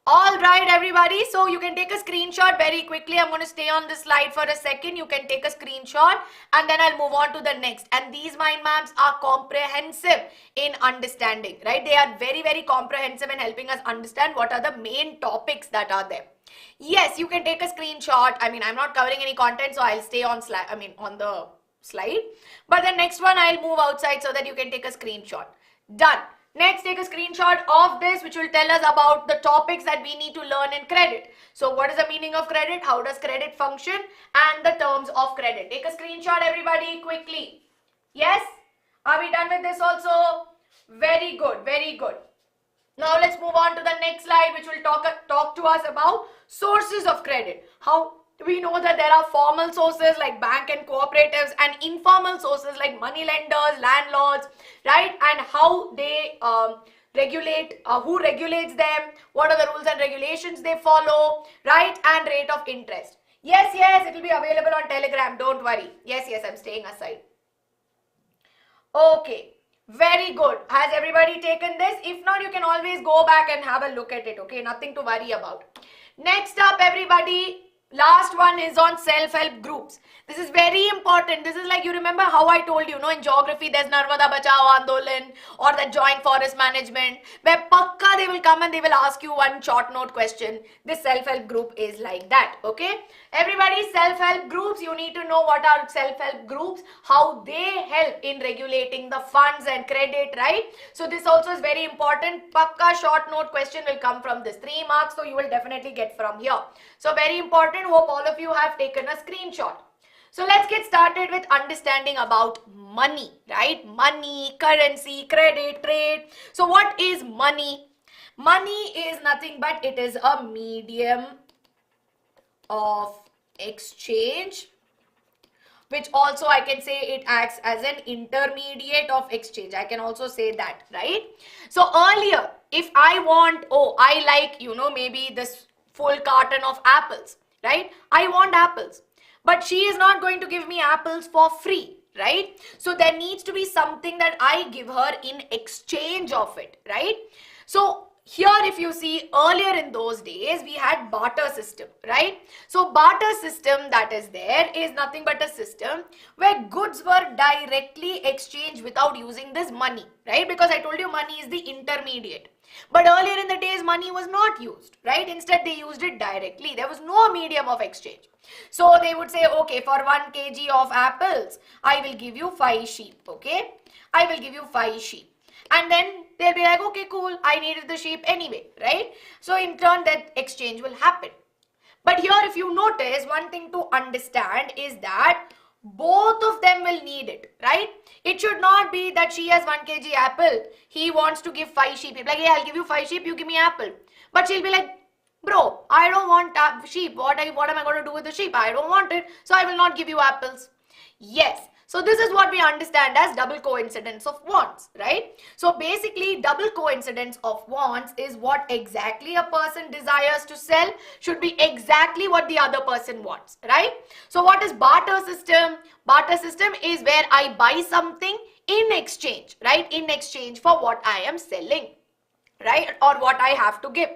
All right, everybody. So you can take a screenshot very quickly. I'm going to stay on this slide for a second. You can take a screenshot and then I'll move on to the next. And these mind maps are comprehensive in understanding, right? They are very, very comprehensive in helping us understand what are the main topics that are there. Yes, you can take a screenshot. I mean, I'm not covering any content, so I'll stay on on the slide, but the next one I'll move outside so that you can take a screenshot. Done. Next, take a screenshot of this which will tell us about the topics that we need to learn in credit. So what is the meaning of credit? How does credit function? And the terms of credit. Take a screenshot, everybody, quickly. Yes? Are we done with this also? Very good, very good. Now let's move on to the next slide which will talk to us about sources of credit. How we know that there are formal sources like bank and cooperatives and informal sources like money lenders, landlords, right? And how they regulate, who regulates them, what are the rules and regulations they follow, right? And rate of interest. Yes, it will be available on Telegram. Don't worry. Yes, I'm staying aside. Okay. Very good. Has everybody taken this? If not, you can always go back and have a look at it. Okay, nothing to worry about. Next up, everybody, Last one is on self-help groups. This is very important. This is like, you remember how I told you, in geography there's Narmada Bachao Andolan or the joint forest management, where pakka they will come and they will ask you one short note question. This self-help group is like that, okay? Everybody, self-help groups, you need to know what are self-help groups, how they help in regulating the funds and credit, right? So this also is very important. Pakka short note question will come from this. 3 marks, so you will definitely get from here. So very important. Hope all of you have taken a screenshot. So let's get started with understanding about money, right? Money, currency, credit, trade. So what is money? Money is nothing but it is a medium of exchange, which also I can say it acts as an intermediate of exchange. I can also say that, right? So earlier, if I want, I like, maybe this full carton of apples, right? I want apples, but she is not going to give me apples for free, right? So there needs to be something that I give her in exchange of it, right? So here, if you see, earlier in those days, we had barter system, right? So barter system that is there is nothing but a system where goods were directly exchanged without using this money, right? Because I told you money is the intermediate. But earlier in the days, money was not used, right? Instead, they used it directly. There was no medium of exchange. So they would say, okay, for 1 kg of apples, I will give you 5 sheep, okay? I will give you 5 sheep. And then they'll be like, okay, cool, I needed the sheep anyway, right? So in turn, that exchange will happen. But here, if you notice, one thing to understand is that both of them will need it, right? It should not be that she has 1 kg apple, he wants to give 5 sheep. He'll be like, yeah, I'll give you 5 sheep, you give me apple. But she'll be like, bro, I don't want sheep. What am I going to do with the sheep? I don't want it, so I will not give you apples. Yes. So this is what we understand as double coincidence of wants, right? So basically, double coincidence of wants is what exactly a person desires to sell should be exactly what the other person wants, right? So what is barter system? Barter system is where I buy something in exchange, right? In exchange for what I am selling, right? Or what I have to give.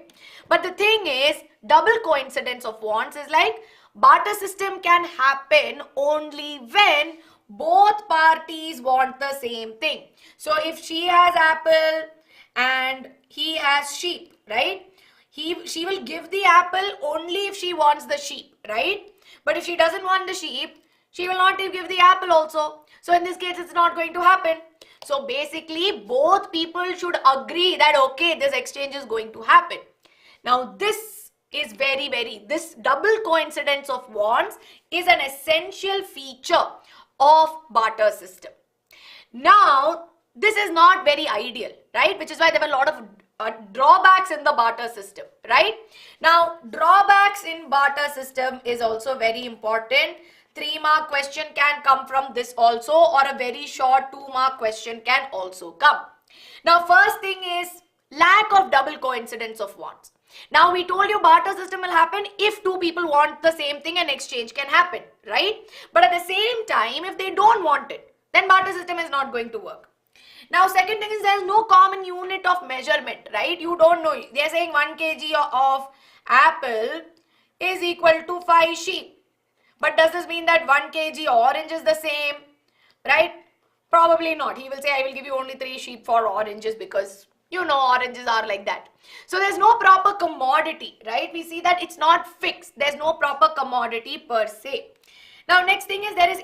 But the thing is, double coincidence of wants is like barter system can happen only when both parties want the same thing. So if she has apple and he has sheep, right? She will give the apple only if she wants the sheep, right? But if she doesn't want the sheep, she will not give the apple also. So in this case, it's not going to happen. So basically, both people should agree that, okay, this exchange is going to happen. Now, this is this double coincidence of wants is an essential feature of barter system. Now, this is not very ideal, right? Which is why there were a lot of drawbacks in the barter system, right? Now, drawbacks in barter system is also very important. 3-mark question can come from this also, or a very short 2-mark question can also come. Now, first thing is lack of double coincidence of wants. Now, we told you barter system will happen if 2 people want the same thing and exchange can happen, right? But at the same time, if they don't want it, then barter system is not going to work. Now, second thing is there is no common unit of measurement, right? You don't know. They are saying 1 kg of apple is equal to 5 sheep. But does this mean that 1 kg orange is the same, right? Probably not. He will say, I will give you only 3 sheep for oranges because oranges are like that. So there's no proper commodity, right? We see that it's not fixed. There's no proper commodity per se. Now, next thing is there is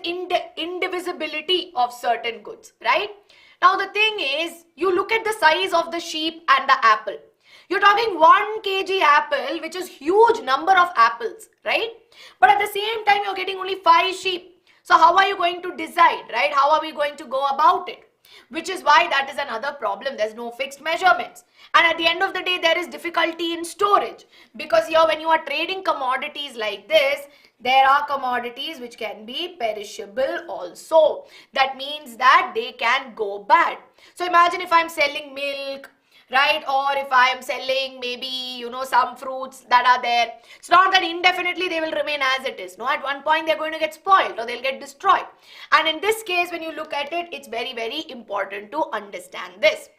indivisibility of certain goods, right? Now, the thing is, you look at the size of the sheep and the apple. You're talking 1 kg apple, which is huge number of apples, right? But at the same time, you're getting only 5 sheep. So how are you going to decide, right? How are we going to go about it? Which is why that is another problem. There's no fixed measurements. And at the end of the day, there is difficulty in storage. Because here, when you are trading commodities like this, there are commodities which can be perishable also. That means that they can go bad. So imagine if I'm selling milk, right? Or if I am selling maybe, some fruits that are there. It's not that indefinitely they will remain as it is. No, at one point they're going to get spoiled or they'll get destroyed. And in this case, when you look at it, it's very, very important to understand this.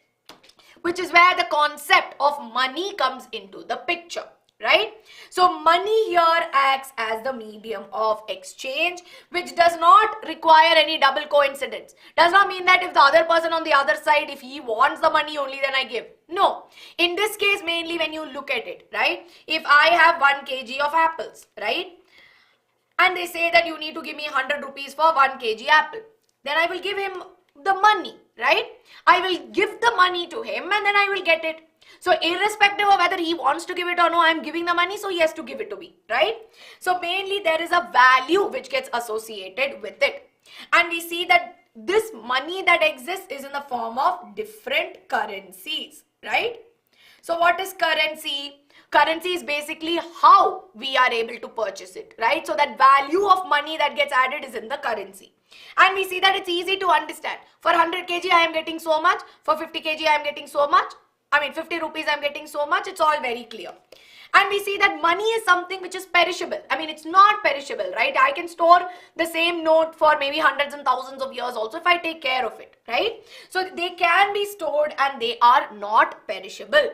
Which is where the concept of money comes into the picture, right? So money here acts as the medium of exchange, which does not require any double coincidence. Does not mean that if the other person on the other side, if he wants the money only, then I give. No. In this case, mainly when you look at it, right? If I have 1 kg of apples, right? And they say that you need to give me 100 rupees for 1 kg apple. Then I will give him the money, right? I will give the money to him and then I will get it. So irrespective of whether he wants to give it or no, I am giving the money, so he has to give it to me, right? So mainly there is a value which gets associated with it. And we see that this money that exists is in the form of different currencies, right? So what is currency? Currency is basically how we are able to purchase it, right? So that value of money that gets added is in the currency. And we see that it's easy to understand. For 100 kg, I am getting so much. For 50 kg, I am getting so much. 50 rupees, I am getting so much. It's all very clear. And we see that money is something which is perishable. It's not perishable, right? I can store the same note for maybe hundreds and thousands of years also if I take care of it, right? So they can be stored and they are not perishable.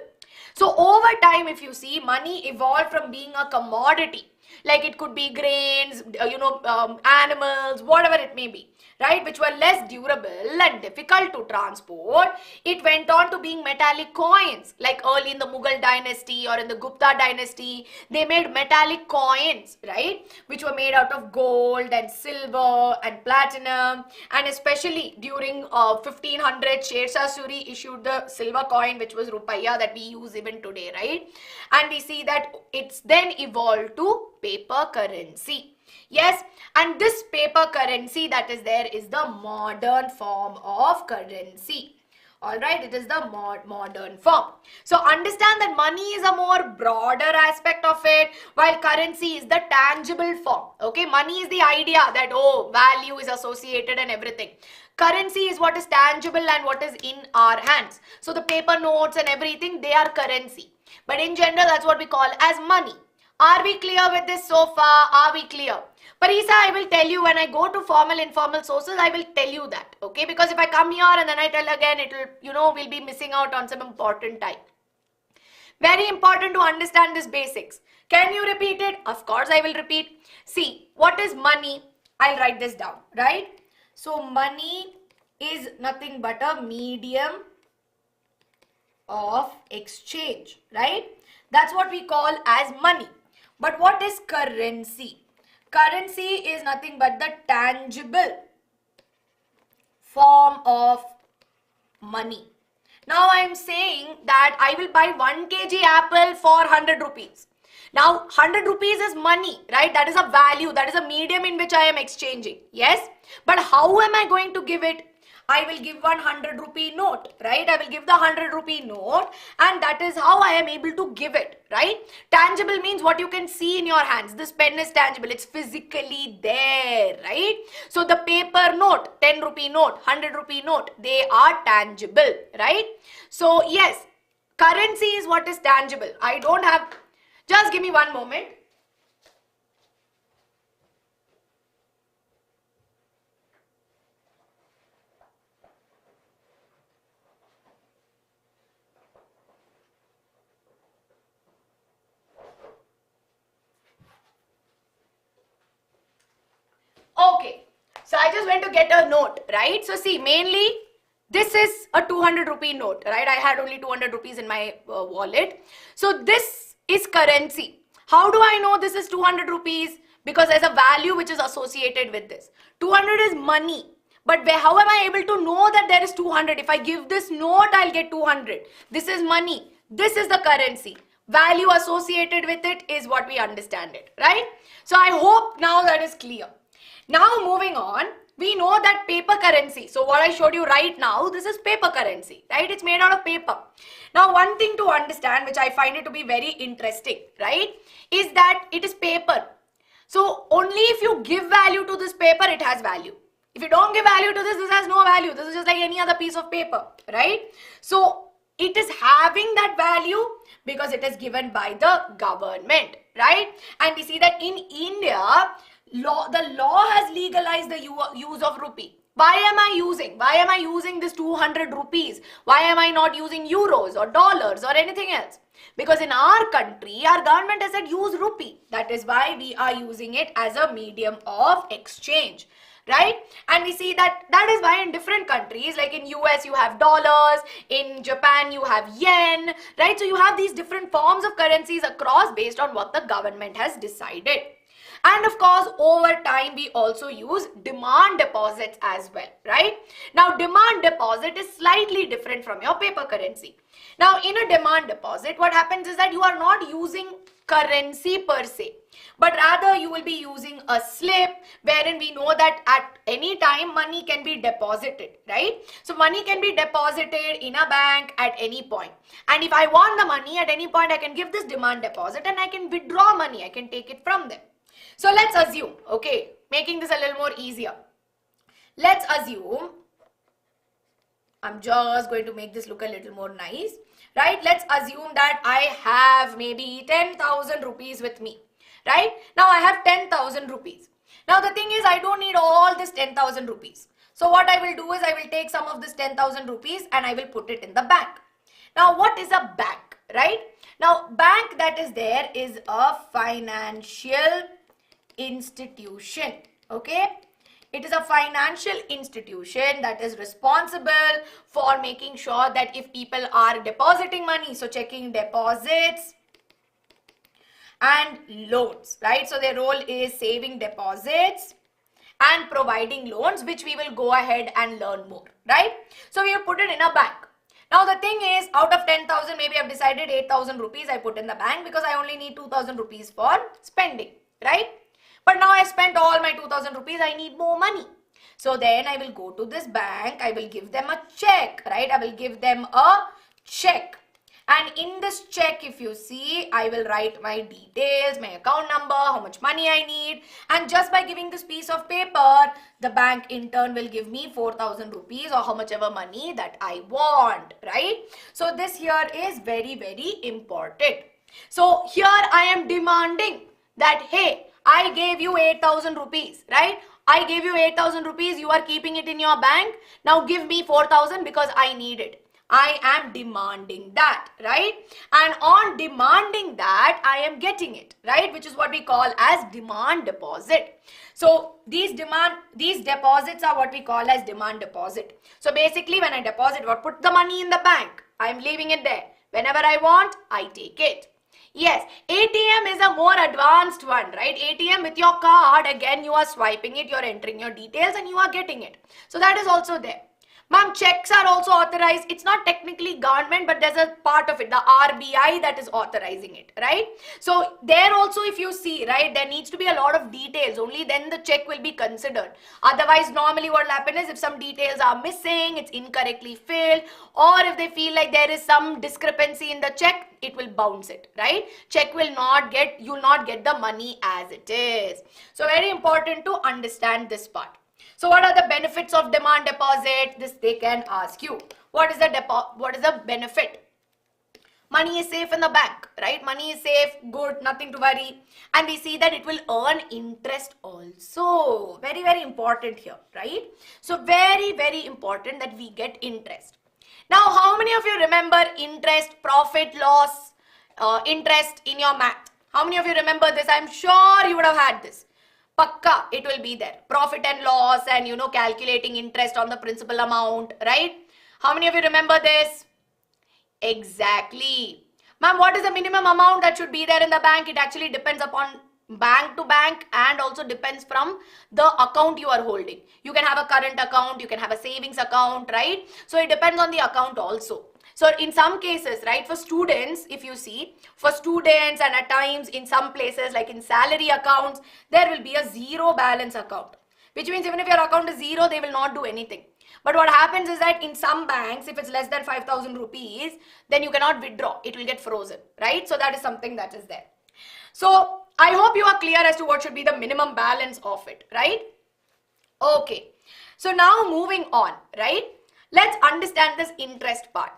So over time, if you see, money evolved from being a commodity, like it could be grains, animals, whatever it may be, right, which were less durable and difficult to transport. It went on to being metallic coins, like early in the Mughal dynasty or in the Gupta dynasty, they made metallic coins, right, which were made out of gold and silver and platinum. And especially during 1500, Sher Shah Suri issued the silver coin, which was rupaya that we use even today, right? And we see that it's then evolved to paper currency. Yes, and this paper currency that is there is the modern form of currency. Alright, it is the modern form. So understand that money is a more broader aspect of it, while currency is the tangible form. Okay, money is the idea that, oh, value is associated and everything. Currency is what is tangible and what is in our hands. So the paper notes and everything, they are currency. But in general, that's what we call as money. Are we clear with this so far? Are we clear? Parisa, I will tell you when I go to formal, informal sources, I will tell you that, okay? Because if I come here and then I tell again, it will, we'll be missing out on some important time. Very important to understand this basics. Can you repeat it? Of course, I will repeat. See, what is money? I'll write this down, right? So, money is nothing but a medium of exchange, right? That's what we call as money. But what is currency? Currency is nothing but the tangible form of money. Now I am saying that I will buy 1 kg apple for 100 rupees. Now 100 rupees is money, right? That is a value, that is a medium in which I am exchanging. Yes? But how am I going to give it? I will give 100 rupee note, right? I will give the 100 rupee note, and that is how I am able to give it, right? Tangible means what you can see in your hands. This pen is tangible. It's physically there, right? So the paper note, 10 rupee note, 100 rupee note, they are tangible, right? So yes, currency is what is tangible. I don't have, just give me one moment. Okay, so I just went to get a note, right? So see, mainly this is a 200 rupee note, right? I had only 200 rupees in my wallet. So this is currency. How do I know this is 200 rupees? Because there's a value which is associated with this. 200 is money. But how am I able to know that there is 200? If I give this note, I'll get 200. This is money. This is the currency. Value associated with it is what we understand it, right? So I hope now that is clear. Now moving on, we know that paper currency. So what I showed you right now, this is paper currency, right? It's made out of paper. Now one thing to understand, which I find it to be very interesting, right, is that it is paper. So only if you give value to this paper, it has value. If you don't give value to this, this has no value. This is just like any other piece of paper, right? So it is having that value because it is given by the government, right? And we see that in India, the law has legalized the use of rupee. Why am I using this 200 rupees? Why am I not using euros or dollars or anything else? Because in our country, our government has said use rupee. That is why we are using it as a medium of exchange, right? And we see that is why in different countries, like in US you have dollars, in Japan you have yen, right? So you have these different forms of currencies across based on what the government has decided. And of course, over time, we also use demand deposits as well, right? Now, demand deposit is slightly different from your paper currency. Now, in a demand deposit, what happens is that you are not using currency per se, but rather you will be using a slip wherein we know that at any time money can be deposited, right? So money can be deposited in a bank at any point. And if I want the money at any point, I can give this demand deposit and I can withdraw money. I can take it from them. So let's assume, okay, making this a little more easier. Let's assume, I'm just going to make this look a little more nice, right? Let's assume that I have maybe 10,000 rupees with me, right? Now I have 10,000 rupees. Now the thing is, I don't need all this 10,000 rupees. So what I will do is I will take some of this 10,000 rupees and I will put it in the bank. Now what is a bank, right? Now bank that is there is a financial institution, okay? It is a financial institution that is responsible for making sure that if people are depositing money, so checking deposits and loans, right? So their role is saving deposits and providing loans, which we will go ahead and learn more, right? So we have put it in a bank. Now the thing is, out of 10,000, maybe I've decided 8,000 rupees I put in the bank because I only need 2,000 rupees for spending, right? But now I spent all my 2,000 rupees, I need more money. So then I will go to this bank, I will give them a check, right? I will give them a check. And in this check, if you see, I will write my details, my account number, how much money I need. And just by giving this piece of paper, the bank in turn will give me 4,000 rupees or how much ever money that I want, right? So this here is very, very important. So here I am demanding that, hey, I gave you 8,000 rupees, right? I gave you 8,000 rupees. You are keeping it in your bank. Now give me 4,000 because I need it. I am demanding that, right? And on demanding that, I am getting it, right? Which is what we call as demand deposit. So these deposits are what we call as demand deposit. So basically when I deposit or put the money in the bank, I am leaving it there. Whenever I want, I take it. Yes, ATM is a more advanced one, right? ATM with your card, again, you are swiping it, you are entering your details and you are getting it. So that is also there. Ma'am, checks are also authorized. It's not technically government, but there's a part of it, the RBI that is authorizing it, right? So there also, if you see, right, there needs to be a lot of details. Only then the check will be considered. Otherwise, normally what will happen is if some details are missing, it's incorrectly filled, or if they feel like there is some discrepancy in the check, it will bounce it, right? Check will not get, you will not get the money as it is. So very important to understand this part. So what are the benefits of demand deposit? This they can ask you. What is the benefit? Money is safe in the bank, right? Money is safe, good, nothing to worry. And we see that it will earn interest also. Very, very important here, right? So very, very important that we get interest. Now, how many of you remember interest, profit, loss, interest in your math? How many of you remember this? I'm sure you would have had this. Pakka, it will be there. Profit and loss and, calculating interest on the principal amount, right? How many of you remember this? Exactly. Ma'am, what is the minimum amount that should be there in the bank? It actually depends upon bank to bank and also depends from the account you are holding. You can have a current account, you can have a savings account, right? So it depends on the account also. So in some cases, right, for students, if you see, for students and at times in some places like in salary accounts, there will be a zero balance account. Which means even if your account is zero, they will not do anything. But what happens is that in some banks, if it's less than 5,000 rupees, then you cannot withdraw. It will get frozen, right? So that is something that is there. So I hope you are clear as to what should be the minimum balance of it, right? Okay. So now moving on, right? Let's understand this interest part.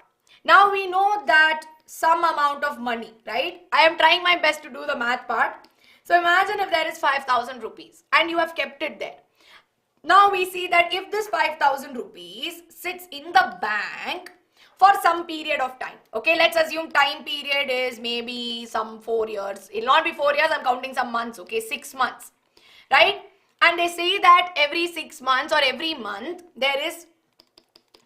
Now we know that some amount of money, right? I am trying my best to do the math part. So imagine if there is 5,000 rupees and you have kept it there. Now we see that if this 5,000 rupees sits in the bank for some period of time, okay, let's assume time period is maybe some 4 years. It'll not be 4 years, I'm counting some months, okay, 6 months, right? And they say that every 6 months or every month there is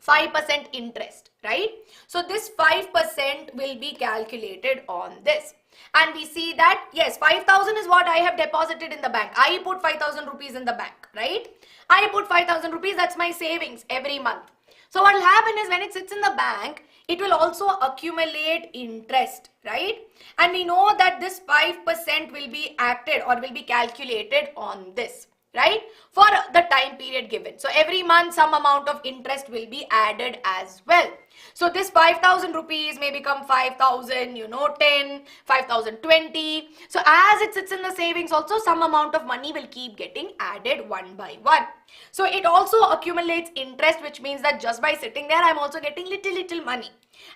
5% interest, right? So this 5% will be calculated on this. And we see that, yes, 5,000 is what I have deposited in the bank. I put 5,000 rupees in the bank, right? I put 5,000 rupees, that's my savings every month. So what will happen is when it sits in the bank, it will also accumulate interest, right? And we know that this 5% will be acted or will be calculated on this, right, for the time period given. So every month some amount of interest will be added as well. So this 5,000 rupees may become 5,000, 10, 5,020. So as it sits in the savings also, some amount of money will keep getting added one by one. So it also accumulates interest, which means that just by sitting there, I'm also getting little money.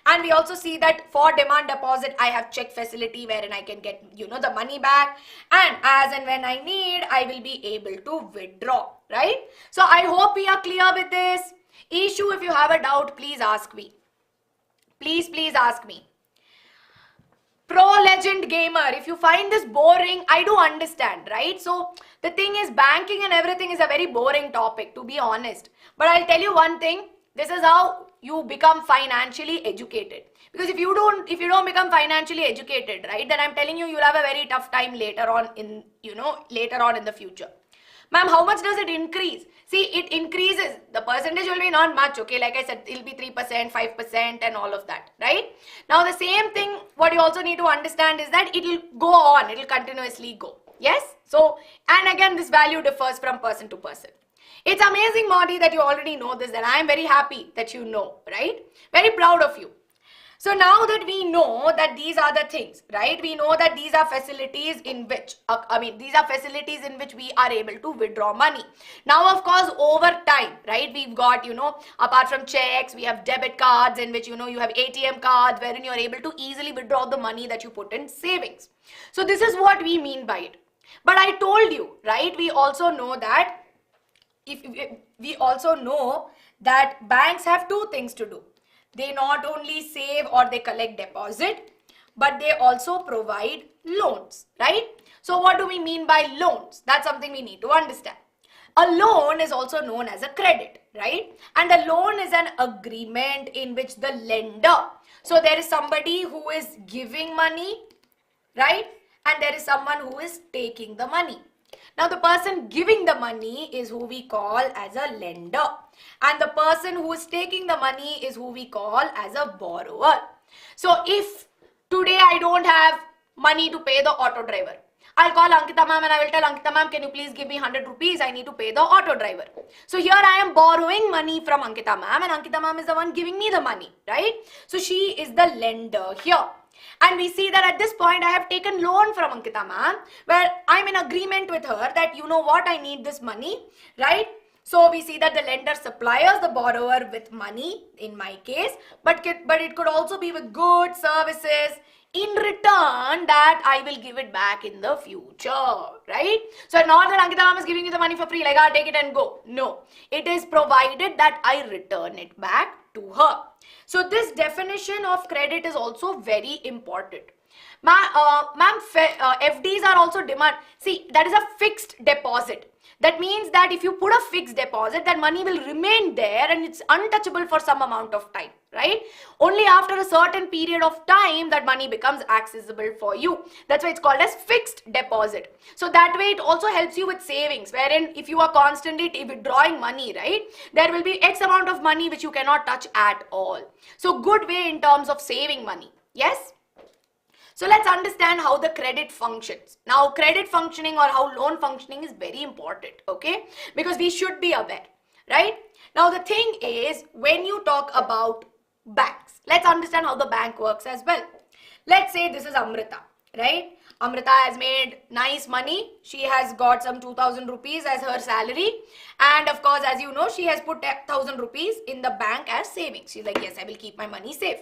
And we also see that for demand deposit, I have check facility wherein I can get, the money back. And as and when I need, I will be able to withdraw, right? So I hope we are clear with this. Issue, if you have a doubt, please ask me. Please ask me. Pro Legend Gamer, if you find this boring, I do understand, right? So the thing is, banking and everything is a very boring topic, to be honest. But I'll tell you one thing, this is how you become financially educated. Because if you don't become financially educated, right, then I'm telling you, you'll have a very tough time later on in the future. Ma'am, how much does it increase? See, it increases. The percentage will be not much, okay? Like I said, it'll be 3%, 5% and all of that, right? Now, the same thing, what you also need to understand is that it'll go on. It'll continuously go. Yes? So, and again, this value differs from person to person. It's amazing, Modi, that you already know this, and I am very happy that you know, right? Very proud of you. So now that we know that these are the things, right? We know that these are facilities in which, we are able to withdraw money. Now, of course, over time, right? We've got, apart from checks, we have debit cards in which, you have ATM cards wherein you're able to easily withdraw the money that you put in savings. So this is what we mean by it. But I told you, right? We also know that banks have two things to do. They not only save or they collect deposit, but they also provide loans, right? So what do we mean by loans? That's something we need to understand. A loan is also known as a credit, right? And a loan is an agreement in which the lender, so there is somebody who is giving money, right? And there is someone who is taking the money. Now, the person giving the money is who we call as a lender. And the person who is taking the money is who we call as a borrower. So, if today I don't have money to pay the auto driver, I'll call Ankita ma'am and I will tell Ankita ma'am, can you please give me 100 rupees? I need to pay the auto driver. So, here I am borrowing money from Ankita ma'am and Ankita ma'am is the one giving me the money, right? So, she is the lender here. And we see that at this point, I have taken loan from Ankita ma'am, where I'm in agreement with her that, you know what, I need this money, right? So we see that the lender supplies the borrower with money, in my case, but it could also be with goods, services, in return that I will give it back in the future, right? So not that Ankita ma'am is giving you the money for free, like, take it and go. No, it is provided that I return it back to her. So this definition of credit is also very important. Ma'am, FDs are also demand. See, that is a fixed deposit. That means that if you put a fixed deposit, that money will remain there and it's untouchable for some amount of time, right? Only after a certain period of time that money becomes accessible for you. That's why it's called as fixed deposit. So that way it also helps you with savings, wherein if you are constantly withdrawing money, right, there will be X amount of money which you cannot touch at all. So good way in terms of saving money. Yes? So let's understand how the credit functions. Now, credit functioning or how loan functioning is very important, okay? Because we should be aware, right? Now, the thing is, when you talk about banks, let's understand how the bank works as well. Let's say this is Amrita, right? Amrita has made nice money. She has got some 2000 rupees as her salary. And of course, as you know, she has put 1000 rupees in the bank as savings. She's like, yes, I will keep my money safe.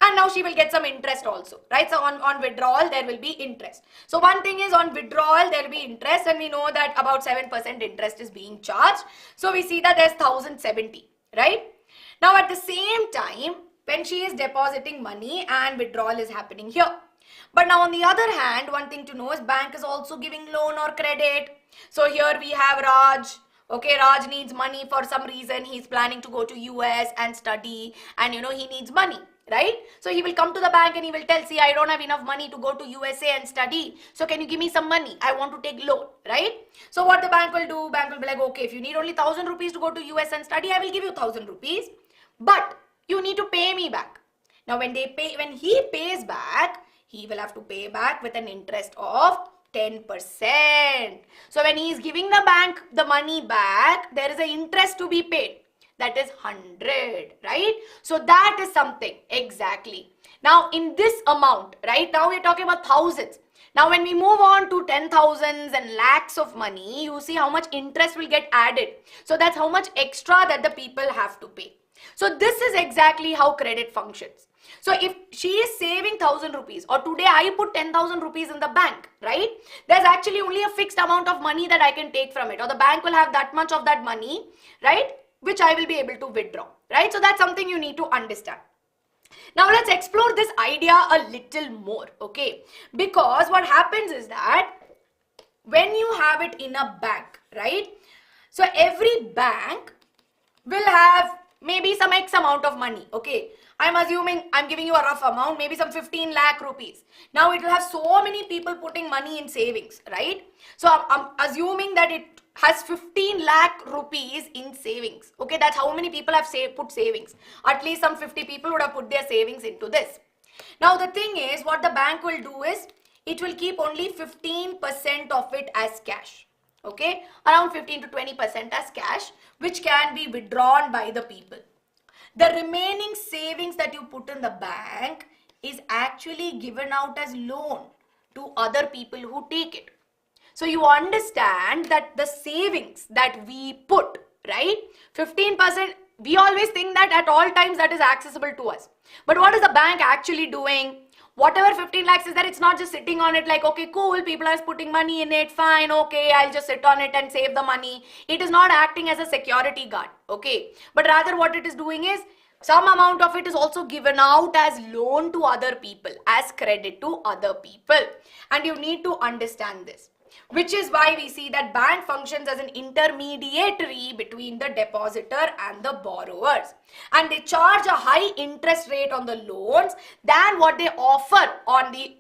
And now she will get some interest also, right? So on withdrawal, there will be interest. So one thing is on withdrawal, there will be interest. And we know that about 7% interest is being charged. So we see that there's 1070, right? Now at the same time, when she is depositing money and withdrawal is happening here. But now on the other hand, one thing to know is bank is also giving loan or credit. So here we have Raj. Okay, Raj needs money for some reason. He's planning to go to US and study, and you know he needs money, right? So he will come to the bank and he will tell, see, I don't have enough money to go to USA and study. So can you give me some money? I want to take loan, right? So what the bank will do? Bank will be like, okay, if you need only 1000 rupees to go to US and study, I will give you 1000 rupees. But you need to pay me back. Now when he pays back, he will have to pay back with an interest of 10%. So when he is giving the bank the money back, there is an interest to be paid. That is 100, right? So that is something, exactly. Now in this amount, right? Now we're talking about thousands. Now when we move on to 10,000s and lakhs of money, you see how much interest will get added. So that's how much extra that the people have to pay. So this is exactly how credit functions. So if she is saving 1000 rupees, or today I put 10,000 rupees in the bank, right? There's actually only a fixed amount of money that I can take from it, or the bank will have that much of that money, right? Which I will be able to withdraw, right? So that's something you need to understand. Now let's explore this idea a little more, okay? Because what happens is that when you have it in a bank, right? So every bank will have maybe some X amount of money, okay? I'm assuming, I'm giving you a rough amount, maybe some 15 lakh rupees. Now it will have so many people putting money in savings, right? So I'm assuming that it has 15 lakh rupees in savings. Okay, that's how many people have put savings. At least some 50 people would have put their savings into this. Now the thing is, what the bank will do is, it will keep only 15% of it as cash. Okay, around 15 to 20% as cash, which can be withdrawn by the people. The remaining savings that you put in the bank is actually given out as loan to other people who take it. So you understand that the savings that we put, right, 15%, we always think that at all times that is accessible to us. But what is the bank actually doing? Whatever 15 lakhs is there, it's not just sitting on it like, okay, cool, people are putting money in it, fine, okay, I'll just sit on it and save the money. It is not acting as a security guard, okay. But rather what it is doing is, some amount of it is also given out as loan to other people, as credit to other people. And you need to understand this. Which is why we see that bank functions as an intermediary between the depositor and the borrowers. And they charge a high interest rate on the loans than what they offer on the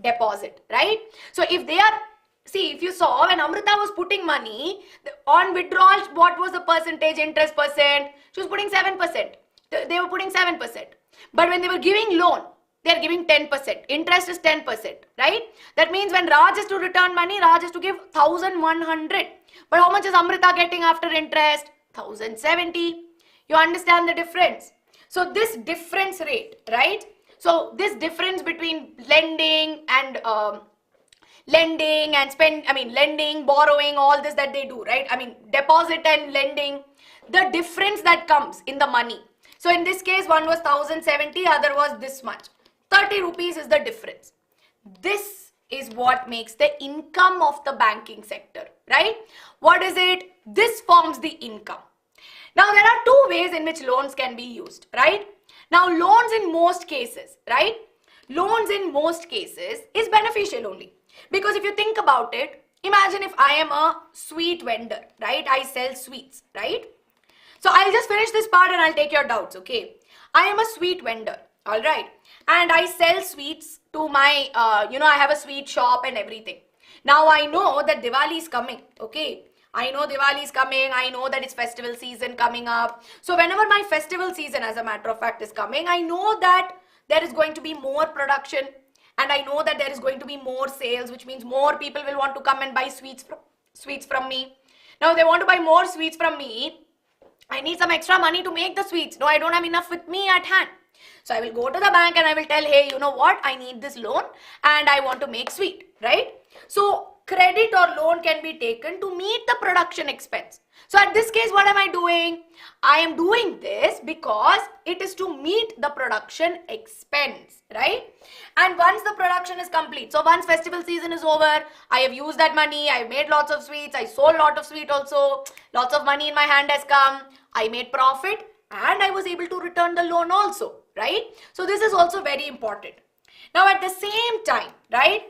deposit, right? So if they are, see, if you saw when Amrita was putting money, on withdrawal, what was the percentage, interest percent? She was putting 7%. They were putting 7%. But when they were giving loan, they are giving 10%. Interest is 10%, right? That means when Raj is to return money, Raj is to give 1100. But how much is Amrita getting after interest? 1070. You understand the difference? So this difference rate, right? So this difference between lending, borrowing, all this that they do, right? I mean, deposit and lending, the difference that comes in the money. So in this case, one was 1070, other was this much. 30 rupees is the difference. This is what makes the income of the banking sector, right? What is it? This forms the income. Now there are two ways in which loans can be used, right? Now loans in most cases, right? Loans in most cases is beneficial only. Because if you think about it, imagine if I am a sweet vendor, right? I sell sweets, right? So I'll just finish this part and I'll take your doubts, okay? I am a sweet vendor, all right? And I sell sweets to my, I have a sweet shop and everything. Now I know that Diwali is coming, okay? I know Diwali is coming. I know that it's festival season coming up. So whenever my festival season, as a matter of fact, is coming, I know that there is going to be more production. And I know that there is going to be more sales, which means more people will want to come and buy sweets from me. Now, if they want to buy more sweets from me, I need some extra money to make the sweets. No, I don't have enough with me at hand. So I will go to the bank and I will tell, hey, you know what, I need this loan and I want to make sweet, right? So credit or loan can be taken to meet the production expense. So at this case, what am I doing? I am doing this because it is to meet the production expense, right? And once the production is complete, so once festival season is over, I have used that money, I made lots of sweets, I sold lot of sweet also, lots of money in my hand has come, I made profit and I was able to return the loan also, right? So this is also very important. Now at the same time, right,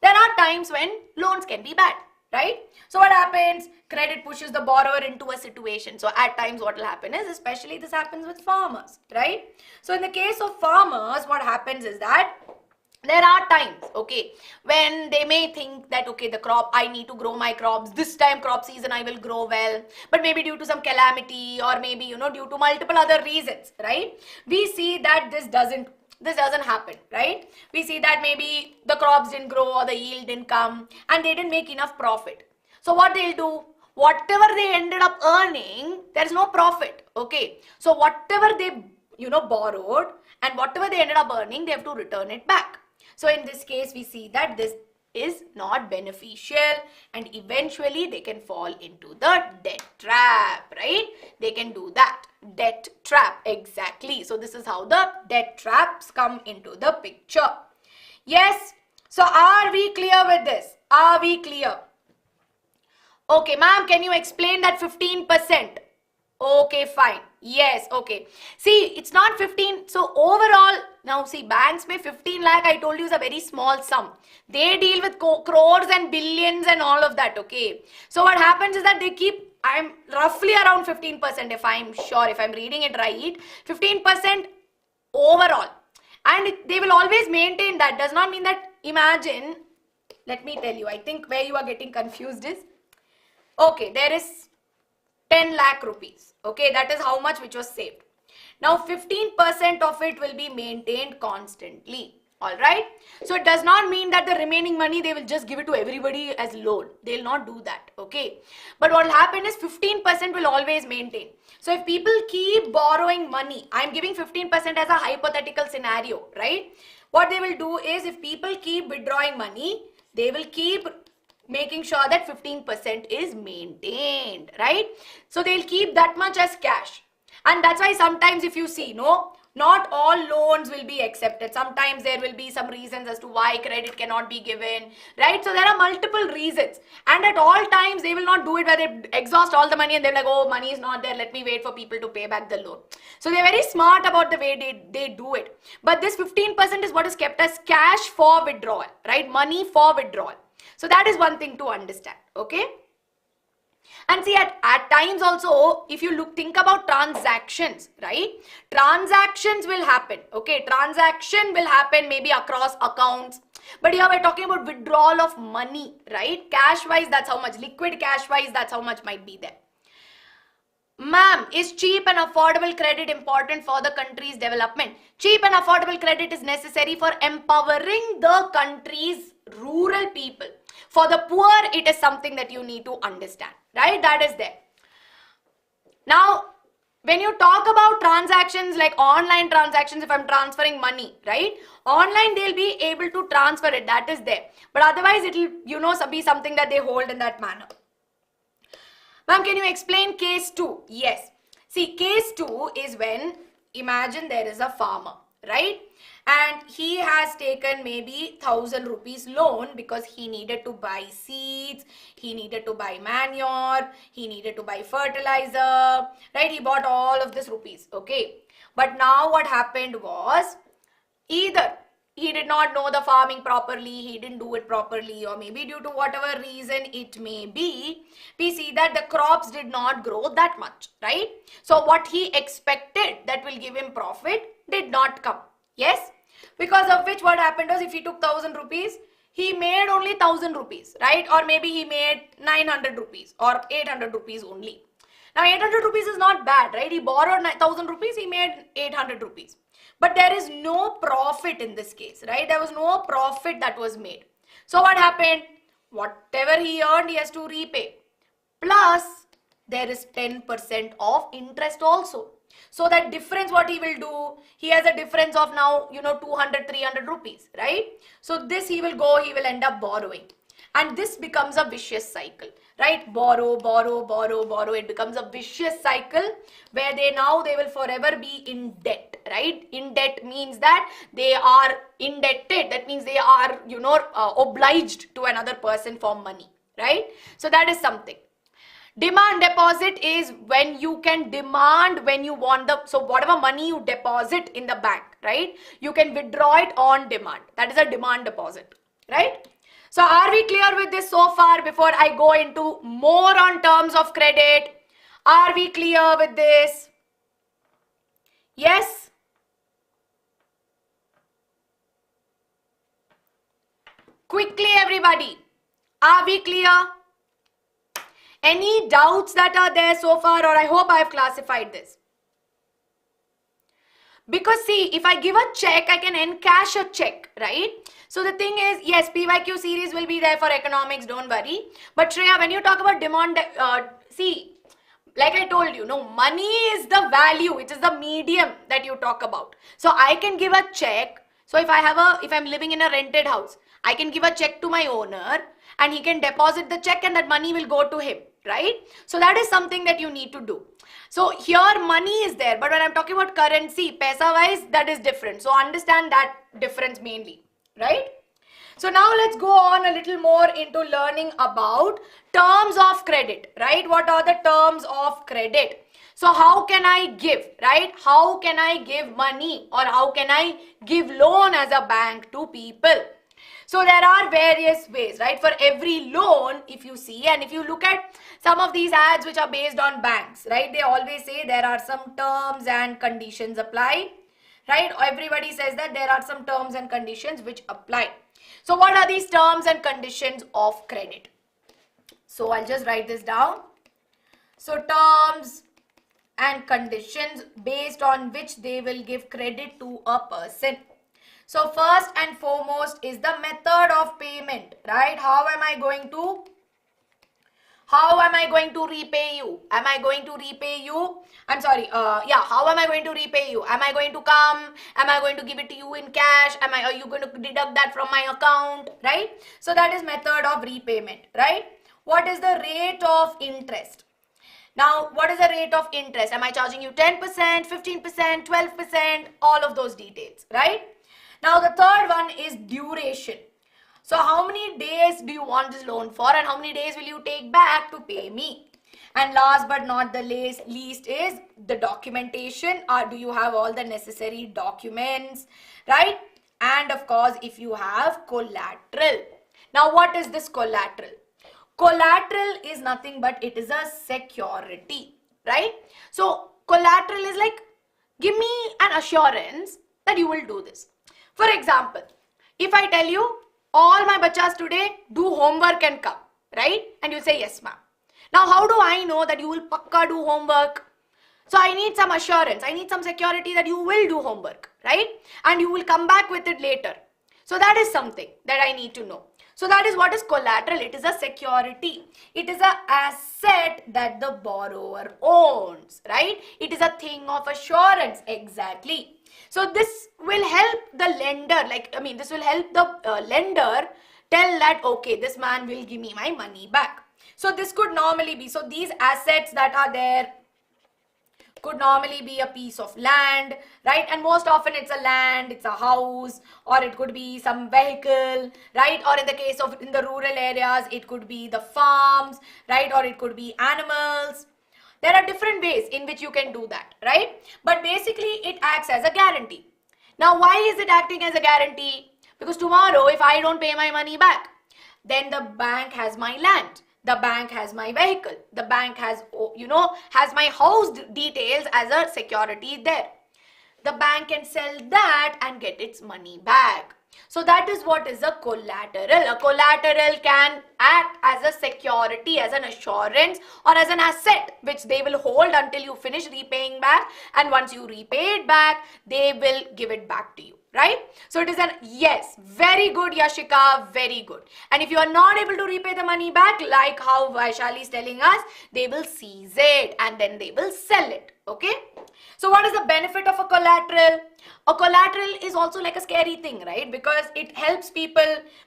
there are times when loans can be bad, right? So what happens? Credit pushes the borrower into a situation. So at times what will happen is, especially this happens with farmers, right? So in the case of farmers, what happens is that there are times, okay, when they may think that, okay, the crop, I need to grow my crops, this time crop season I will grow well, but maybe due to some calamity or maybe, you know, due to multiple other reasons, right? We see that this doesn't happen, right? We see that maybe the crops didn't grow or the yield didn't come and they didn't make enough profit. So what they'll do, whatever they ended up earning, there's no profit, okay? So whatever they, you know, borrowed and whatever they ended up earning, they have to return it back. So in this case, we see that this is not beneficial and eventually they can fall into the debt trap, right? They can do that. Debt trap, exactly. So this is how the debt traps come into the picture. Yes. So are we clear with this? Are we clear? Okay, ma'am, can you explain that 15%? Okay, fine. Yes, okay. See, it's not 15. So overall, now see, banks may 15 lakh, I told you, is a very small sum. They deal with crores and billions and all of that, okay. So what happens is that they keep, I'm roughly around 15% if I'm sure, if I'm reading it right, 15% overall. And they will always maintain that. Does not mean that, imagine, let me tell you, I think where you are getting confused is, okay, there is 10 lakh rupees. Okay, that is how much which was saved. Now 15% of it will be maintained constantly. Alright. So it does not mean that the remaining money they will just give it to everybody as loan. They will not do that. Okay. But what will happen is 15% will always maintain. So if people keep borrowing money, I am giving 15% as a hypothetical scenario, right? What they will do is if people keep withdrawing money, they will keep making sure that 15% is maintained, right? So they'll keep that much as cash. And that's why sometimes if you see, no, not all loans will be accepted. Sometimes there will be some reasons as to why credit cannot be given, right? So there are multiple reasons. And at all times, they will not do it where they exhaust all the money and they're like, oh, money is not there. Let me wait for people to pay back the loan. So they're very smart about the way they do it. But this 15% is what is kept as cash for withdrawal, right? Money for withdrawal. So that is one thing to understand, okay? And see, at times also, if you think about transactions, right? Transactions will happen, okay? Transaction will happen maybe across accounts. But here we're talking about withdrawal of money, right? Cash-wise, that's how much. Liquid cash-wise, that's how much might be there. Ma'am, is cheap and affordable credit important for the country's development? Cheap and affordable credit is necessary for empowering the country's rural people. For the poor, it is something that you need to understand, right? That is there. Now, when you talk about transactions like online transactions, if I'm transferring money, right? Online, they'll be able to transfer it. That is there. But otherwise, it will, you know, be something that they hold in that manner. Ma'am, can you explain case 2? Yes. See, case 2 is when, imagine there is a farmer, right? And he has taken maybe 1,000 rupees loan because he needed to buy seeds, he needed to buy manure, he needed to buy fertilizer, right? He bought all of this rupees, okay? But now what happened was, either he did not know the farming properly, he didn't do it properly, or maybe due to whatever reason it may be, we see that the crops did not grow that much, right? So what he expected that will give him profit did not come. Yes? Because of which what happened was, if he took 1,000 rupees, he made only 1,000 rupees, right? Or maybe he made 900 rupees or 800 rupees only. Now 800 rupees is not bad, right? He borrowed 1,000 rupees, he made 800 rupees. But there is no profit in this case, right? There was no profit that was made. So what happened? Whatever he earned, he has to repay. Plus, there is 10% of interest also. So that difference, what he will do, he has a difference of now, 200, 300 rupees, right? So this he will end up borrowing. And this becomes a vicious cycle, right? Borrow, borrow, borrow, borrow. It becomes a vicious cycle where they will forever be in debt, right? In debt means that they are indebted. That means they are, obliged to another person for money, right? So that is something. Demand deposit is when you can demand when you want so whatever money you deposit in the bank, right? You can withdraw it on demand. That is a demand deposit, right? So are we clear with this so far before I go into more on terms of credit? Are we clear with this? Yes? Quickly everybody, are we clear? Any doubts that are there so far, or I hope I have classified this? Because see, if I give a check, I can encash a check, right? So the thing is, yes, PYQ series will be there for economics, don't worry. But Shreya, when you talk about demand, see, like I told you, no, money is the value, it is the medium that you talk about. So I can give a check. So if I'm living in a rented house, I can give a check to my owner and he can deposit the check and that money will go to him, right? So that is something that you need to do. So here money is there, but when I'm talking about currency, paisa wise, that is different. So understand that difference mainly, right? So now let's go on a little more into learning about terms of credit, right? What are the terms of credit? So how can I give, right? How can I give money or how can I give loan as a bank to people? So there are various ways, right? For every loan, if you see, and if you look at some of these ads which are based on banks, right? They always say there are some terms and conditions apply, right? Everybody says that there are some terms and conditions which apply. So what are these terms and conditions of credit? So I'll just write this down. So terms and conditions based on which they will give credit to a person. So first and foremost is the method of payment, right? How am I going to repay you? Am I going to repay you? How am I going to repay you? Am I going to come? Am I going to give it to you in cash? Are you going to deduct that from my account, right? So that is method of repayment, right? What is the rate of interest? Now, what is the rate of interest? Am I charging you 10%, 15%, 12%? All of those details, right? Now, the third one is duration. So, how many days do you want this loan for and how many days will you take back to pay me? And last but not the least is the documentation. Or do you have all the necessary documents, right? And of course, if you have collateral. Now, what is this collateral? Collateral is nothing but it is a security, right? So, collateral is like, give me an assurance that you will do this. For example, if I tell you, all my bachas today do homework and come, right? And you say, yes, ma'am. Now, how do I know that you will pakka do homework? So, I need some assurance. I need some security that you will do homework, right? And you will come back with it later. So, that is something that I need to know. So, that is what is collateral. It is a security. It is an asset that the borrower owns, right? It is a thing of assurance. Exactly. So this will help the lender, this will help the lender tell that, okay, this man will give me my money back. So this could normally be, so these assets that are there could normally be a piece of land, right? And most often it's a land, it's a house, or it could be some vehicle, right? Or in the case of in the rural areas, it could be the farms, right? Or it could be animals. There are different ways in which you can do that, right? But basically, it acts as a guarantee. Now, why is it acting as a guarantee? Because tomorrow, if I don't pay my money back, then the bank has my land. The bank has my vehicle. The bank has, has my house details as a security there. The bank can sell that and get its money back. So that is what is a collateral. A collateral can act as a security, as an assurance or as an asset which they will hold until you finish repaying back, and once you repay it back, they will give it back to you. right? So it is an yes. Very good, Yashika, very good. And if you are not able to repay the money back, like how Vaishali is telling us, they will seize it and then they will sell it, okay? So what is the benefit of a collateral? A collateral is also like a scary thing, right? Because it helps people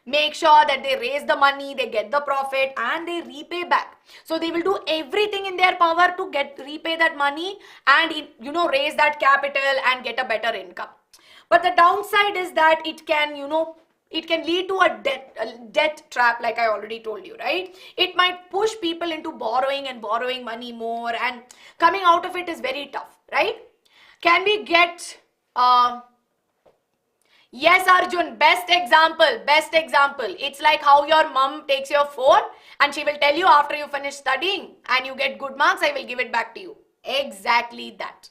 make sure that they raise the money, they get the profit and they repay back. So they will do everything in their power to repay that money and, you know, raise that capital and get a better income. But the downside is that it can, you know, it can lead to a debt trap, like I already told you, right? It might push people into borrowing and borrowing money more, and coming out of it is very tough, right? Can we get yes, Arjun, best example. It's like how your mom takes your phone and she will tell you after you finish studying and you get good marks, I will give it back to you. Exactly that.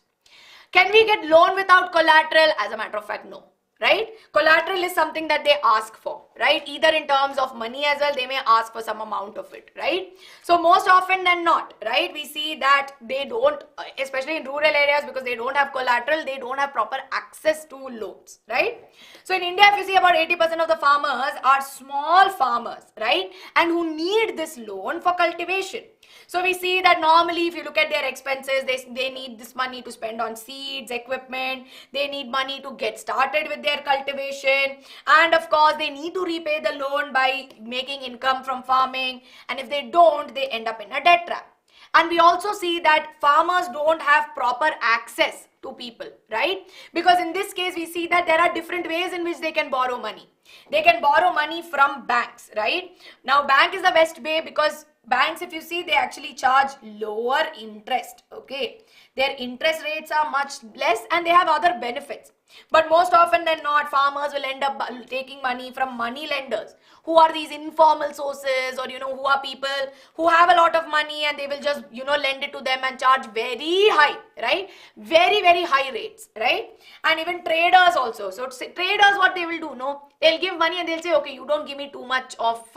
Can we get loan without collateral? As a matter of fact, no. Right? Collateral is something that they ask for, right? Either in terms of money as well, they may ask for some amount of it, right? So most often than not, right, we see that they don't, especially in rural areas, because they don't have collateral, they don't have proper access to loans, right? So in India, if you see, about 80% of the farmers are small farmers, right? And who need this loan for cultivation. So we see that normally if you look at their expenses, they need this money to spend on seeds, equipment, they need money to get started with their cultivation, and of course they need to repay the loan by making income from farming, and if they don't, they end up in a debt trap. And we also see that farmers don't have proper access to people, right? Because in this case, we see that there are different ways in which they can borrow money. They can borrow money from banks, right? Now, bank is the best way because banks, if you see, they actually charge lower interest, okay? Their interest rates are much less and they have other benefits. But most often than not, farmers will end up taking money from money lenders, who are these informal sources, or, you know, who are people who have a lot of money and they will just, you know, lend it to them and charge very high, right? Very, very high rates, right? And even traders also. So traders, what they will do, no, they'll give money and they'll say, okay, you don't give me too much of,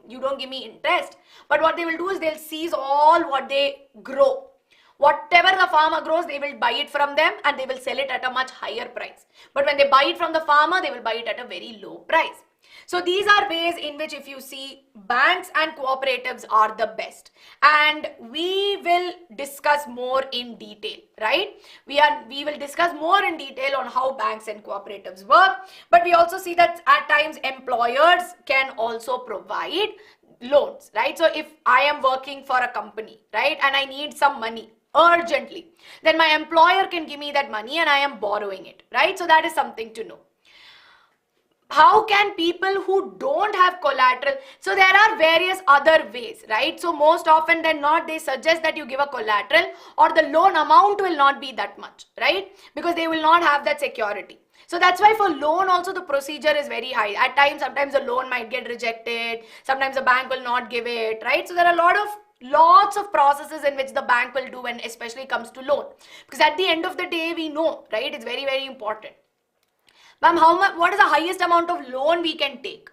you don't give me interest. But what they will do is they'll seize all what they grow. Whatever the farmer grows, they will buy it from them and they will sell it at a much higher price. But when they buy it from the farmer, they will buy it at a very low price. So these are ways in which, if you see, banks and cooperatives are the best. And we will discuss more in detail, right? We will discuss more in detail on how banks and cooperatives work. But we also see that at times employers can also provide loans, right? So if I am working for a company, right, and I need some money urgently, then my employer can give me that money and I am borrowing it, right? So that is something to know. How can people who don't have collateral? So there are various other ways, right? So most often than not, they suggest that you give a collateral, or the loan amount will not be that much, right? Because they will not have that security. So that's why for loan also the procedure is very high. At times, sometimes the loan might get rejected. Sometimes the bank will not give it, right? So there are lots of processes in which the bank will do, when especially comes to loan. Because at the end of the day, we know, right? It's very, very important. Ma'am, what is the highest amount of loan we can take?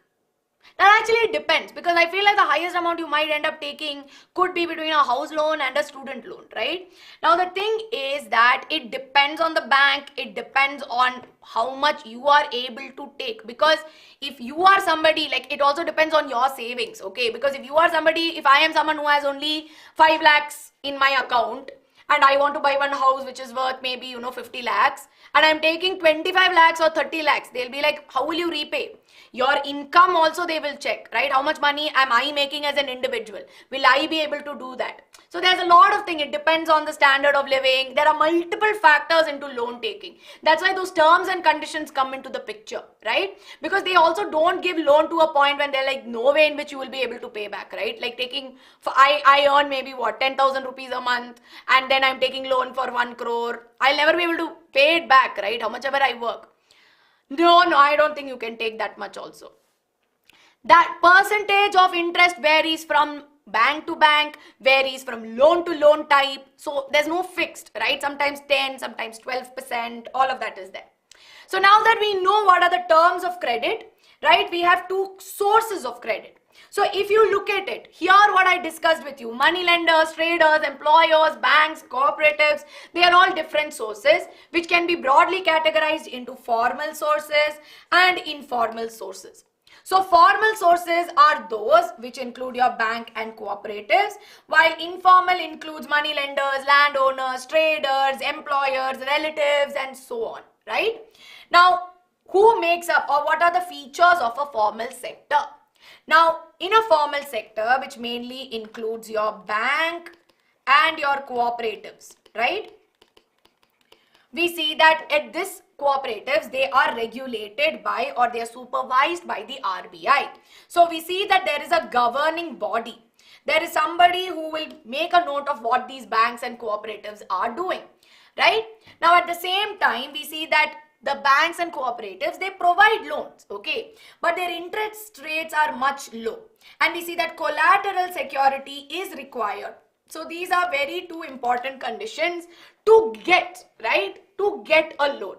That actually depends, because I feel like the highest amount you might end up taking could be between a house loan and a student loan, right? Now the thing is that it depends on the bank, it depends on how much you are able to take, because if you are somebody, like, it also depends on your savings, okay? Because if you are somebody, if I am someone who has only 5 lakhs in my account and I want to buy one house which is worth maybe, 50 lakhs, and I'm taking 25 lakhs or 30 lakhs, they'll be like, how will you repay? Your income also they will check, right? How much money am I making as an individual? Will I be able to do that? So there's a lot of things. It depends on the standard of living. There are multiple factors into loan taking. That's why those terms and conditions come into the picture, right? Because they also don't give loan to a point when they're like, no way in which you will be able to pay back, right? Like taking, I earn maybe 10,000 rupees a month, and then I'm taking loan for 1 crore. I'll never be able to pay it back, right? How much ever I work. No, I don't think you can take that much also. That percentage of interest varies from bank to bank, varies from loan to loan type. So there's no fixed, right? Sometimes 10, sometimes 12%, all of that is there. So now that we know what are the terms of credit, right? We have 2 sources of credit. So if you look at it, here what I discussed with you, money lenders, traders, employers, banks, cooperatives, they are all different sources which can be broadly categorized into formal sources and informal sources. So formal sources are those which include your bank and cooperatives, while informal includes money lenders, landowners, traders, employers, relatives, and so on, right? Now, who makes up or what are the features of a formal sector? Now, in a formal sector, which mainly includes your bank and your cooperatives, right? We see that at this cooperatives, they are regulated by or they are supervised by the RBI. So we see that there is a governing body. There is somebody who will make a note of what these banks and cooperatives are doing, right? Now at the same time, we see that the banks and cooperatives, they provide loans, okay, but their interest rates are much low, and we see that collateral security is required. So these are very two important conditions to get, right, to get a loan.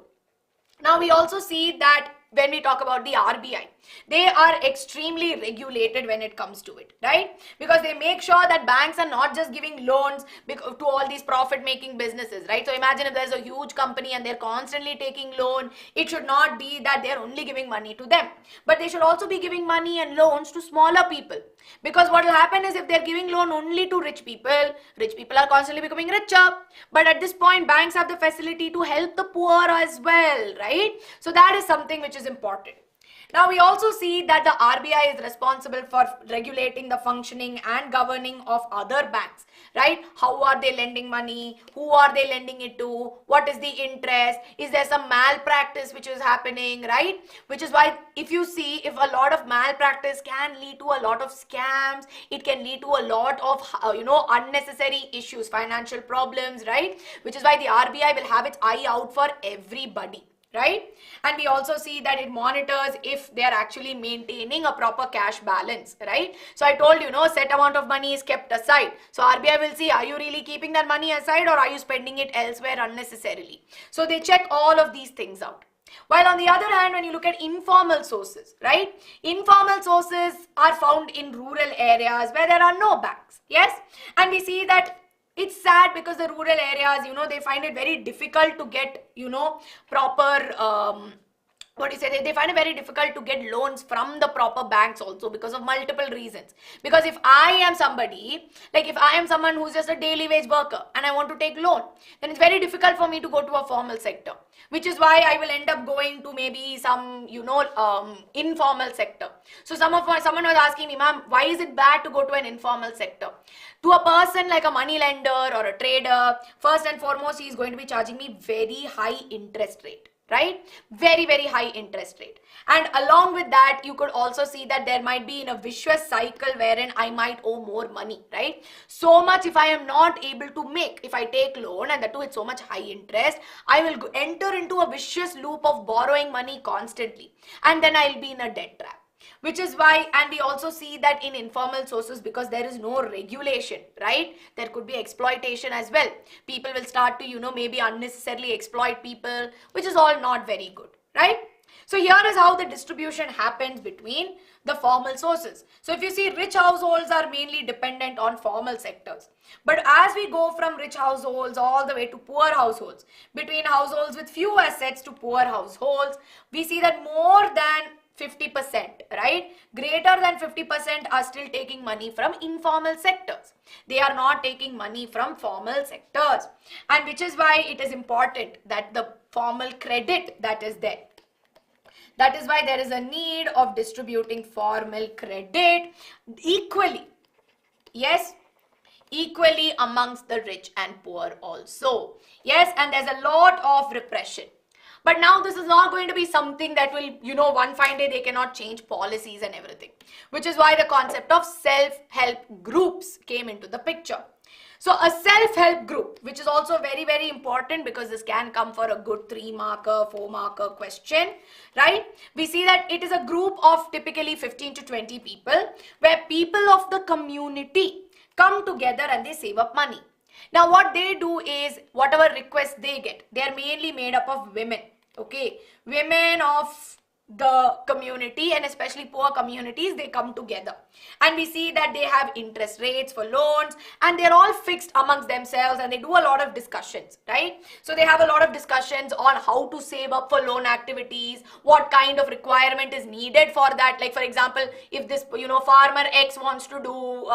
Now we also see that when we talk about the RBI, they are extremely regulated when it comes to it, right? Because they make sure that banks are not just giving loans to all these profit-making businesses, right? So imagine if there's a huge company and they're constantly taking loan, it should not be that they're only giving money to them, but they should also be giving money and loans to smaller people. Because what will happen is if they're giving loan only to rich people are constantly becoming richer. But at this point, banks have the facility to help the poor as well, right? So that is something which is important. Now we also see that the RBI is responsible for regulating the functioning and governing of other banks, right? How are they lending money? Who are they lending it to? What is the interest? Is there some malpractice which is happening, right? Which is why if you see, if a lot of malpractice can lead to a lot of scams, it can lead to a lot of, unnecessary issues, financial problems, right? Which is why the RBI will have its eye out for everybody, right? And we also see that it monitors if they are actually maintaining a proper cash balance, right? So I told you, set amount of money is kept aside. So RBI will see, are you really keeping that money aside or are you spending it elsewhere unnecessarily? So they check all of these things out. While on the other hand, when you look at informal sources, right? Informal sources are found in rural areas where there are no banks, yes? And we see that it's sad because the rural areas, they find it very difficult to get, proper, they find it very difficult to get loans from the proper banks also because of multiple reasons. Because if I am somebody, like if I am someone who's just a daily wage worker and I want to take loan, then it's very difficult for me to go to a formal sector, which is why I will end up going to maybe some, informal sector. So someone was asking me, ma'am, why is it bad to go to an informal sector? To a person like a money lender or a trader, first and foremost, he is going to be charging me very high interest rate, right? Very, very high interest rate. And along with that, you could also see that there might be in a vicious cycle wherein I might owe more money, right? So much if I am not able to make, if I take loan and that too it's so much high interest, I will enter into a vicious loop of borrowing money constantly. And then I'll be in a debt trap. Which is why, and we also see that in informal sources, because there is no regulation, right? There could be exploitation as well. People will start to, maybe unnecessarily exploit people, which is all not very good, right? So here is how the distribution happens between the formal sources. So if you see, rich households are mainly dependent on formal sectors. But as we go from rich households all the way to poor households, between households with few assets to poor households, we see that more than 50%, right? Greater than 50% are still taking money from informal sectors. They are not taking money from formal sectors. And which is why it is important that the formal credit that is there. That is why there is a need of distributing formal credit equally. Yes, equally amongst the rich and poor also. Yes, and there's a lot of repression. But now this is not going to be something that will, one fine day they cannot change policies and everything. Which is why the concept of self-help groups came into the picture. So a self-help group, which is also very, very important because this can come for a good 3-marker, 4-marker question, right? We see that it is a group of typically 15 to 20 people where people of the community come together and they save up money. Now what they do is, whatever requests they get, they are mainly made up of women, okay? Women of the community, and especially poor communities, they come together. And we see that they have interest rates for loans, and they're all fixed amongst themselves, and they do a lot of discussions, right? So they have a lot of discussions on how to save up for loan activities, what kind of requirement is needed for that. Like for example, if this, farmer X wants to do,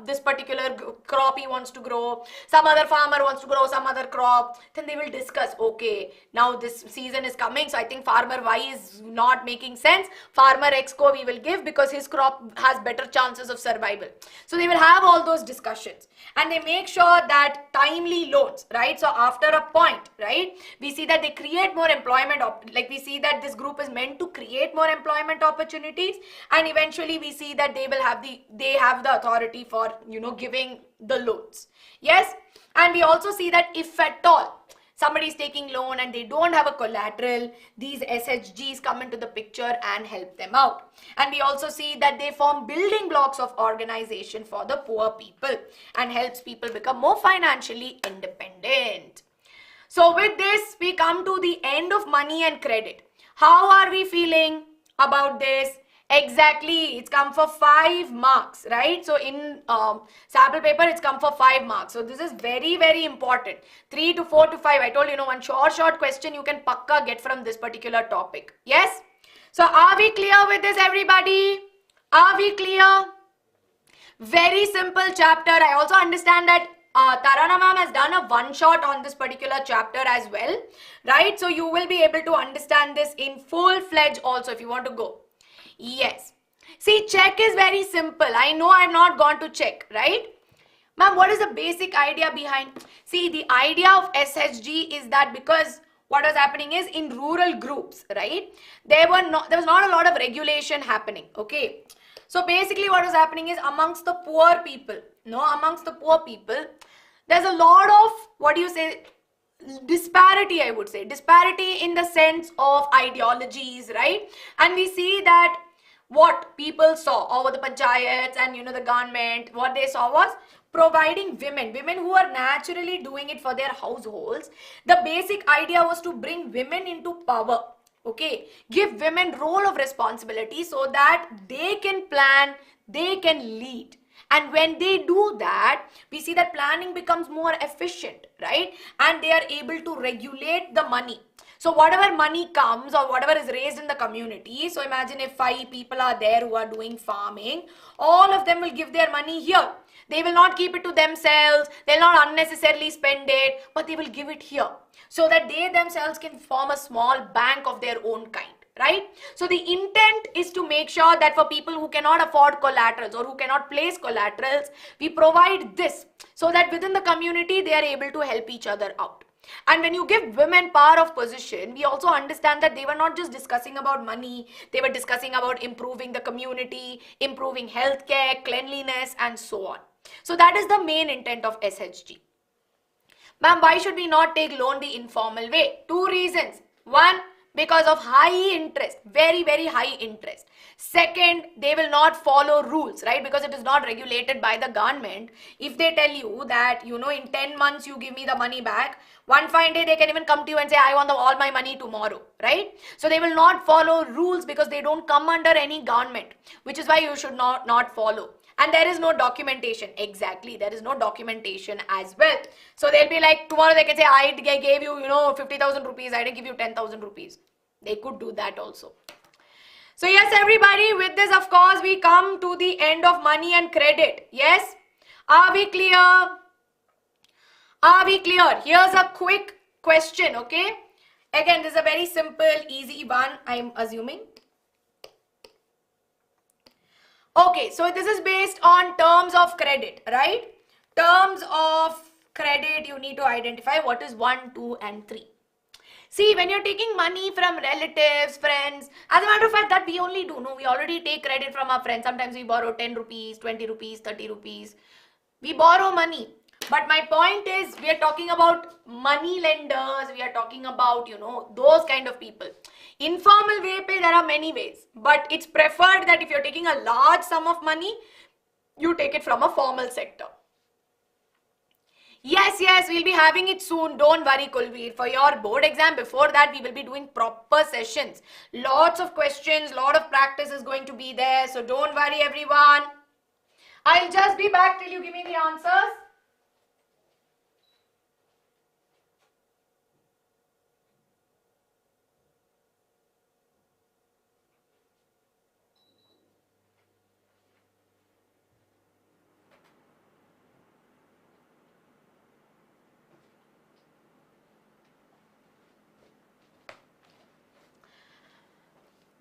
this particular crop he wants to grow, some other farmer wants to grow some other crop, then they will discuss, okay, now this season is coming, so I think farmer Y is not making sense, farmer X ko we will give because his crop has better chances of survival. So they will have all those discussions, and they make sure that timely loans, right? So after a point, right, we see that they create more employment, like we see that this group is meant to create more employment opportunities, and eventually we see that they have the authority for, giving the loans. Yes, and we also see that if at all somebody is taking loan and they don't have a collateral, these SHGs come into the picture and help them out. And we also see that they form building blocks of organization for the poor people and helps people become more financially independent. So with this, we come to the end of money and credit. How are we feeling about this? Exactly, it's come for 5 marks, right? So in sample paper, it's come for 5 marks. So this is very, very important. 3 to 4 to 5. I told you, one short question you can pakka get from this particular topic. Yes? So are we clear with this, everybody? Are we clear? Very simple chapter. I also understand that Tarana ma'am has done a one shot on this particular chapter as well, right? So you will be able to understand this in full-fledged also if you want to go. Yes. See, check is very simple. I know I have not gone to check, right? Ma'am, what is the basic idea behind? See, the idea of SHG is that because what was happening is in rural groups, right? There was not a lot of regulation happening, okay? So basically what was happening is amongst the poor people, there's a lot of, disparity, I would say. Disparity in the sense of ideologies, right? And we see that what people saw over the panchayats and, the government, what they saw was providing women who are naturally doing it for their households. The basic idea was to bring women into power. Okay, give women role of responsibility so that they can plan, they can lead. And when they do that, we see that planning becomes more efficient, right? And they are able to regulate the money. So whatever money comes or whatever is raised in the community, so imagine if 5 people are there who are doing farming, all of them will give their money here. They will not keep it to themselves, they'll not unnecessarily spend it, but they will give it here so that they themselves can form a small bank of their own kind. Right? So the intent is to make sure that for people who cannot afford collaterals or who cannot place collaterals, we provide this so that within the community, they are able to help each other out. And when you give women power of position, we also understand that they were not just discussing about money, they were discussing about improving the community, improving healthcare, cleanliness, and so on. So that is the main intent of SHG. Ma'am, why should we not take loan the informal way? 2 reasons. 1, because of high interest, very, very high interest. Second, they will not follow rules, right? Because it is not regulated by the government. If they tell you that, in 10 months you give me the money back, one fine day they can even come to you and say, I want all my money tomorrow, right? So they will not follow rules because they don't come under any government, which is why you should not follow. And there is no documentation. Exactly, there is no documentation as well. So they'll be like, tomorrow they can say, I gave you, 50,000 rupees, I didn't give you 10,000 rupees. They could do that also. So yes, everybody, with this, of course, we come to the end of money and credit. Yes? Are we clear? Are we clear? Here's a quick question, okay? Again, this is a very simple, easy one, I'm assuming. Okay, so this is based on terms of credit, right? Terms of credit, you need to identify what is 1, 2, and 3. See, when you're taking money from relatives, friends, as a matter of fact, that we only do. No, we already take credit from our friends. Sometimes we borrow 10 rupees, 20 rupees, 30 rupees. We borrow money. But my point is, we are talking about money lenders. We are talking about, those kind of people. Informal way pay, there are many ways. But it's preferred that if you're taking a large sum of money, you take it from a formal sector. Yes, we'll be having it soon. Don't worry, Kulveer. For your board exam, before that, we will be doing proper sessions. Lots of questions, lot of practice is going to be there. So don't worry, everyone. I'll just be back till you give me the answers.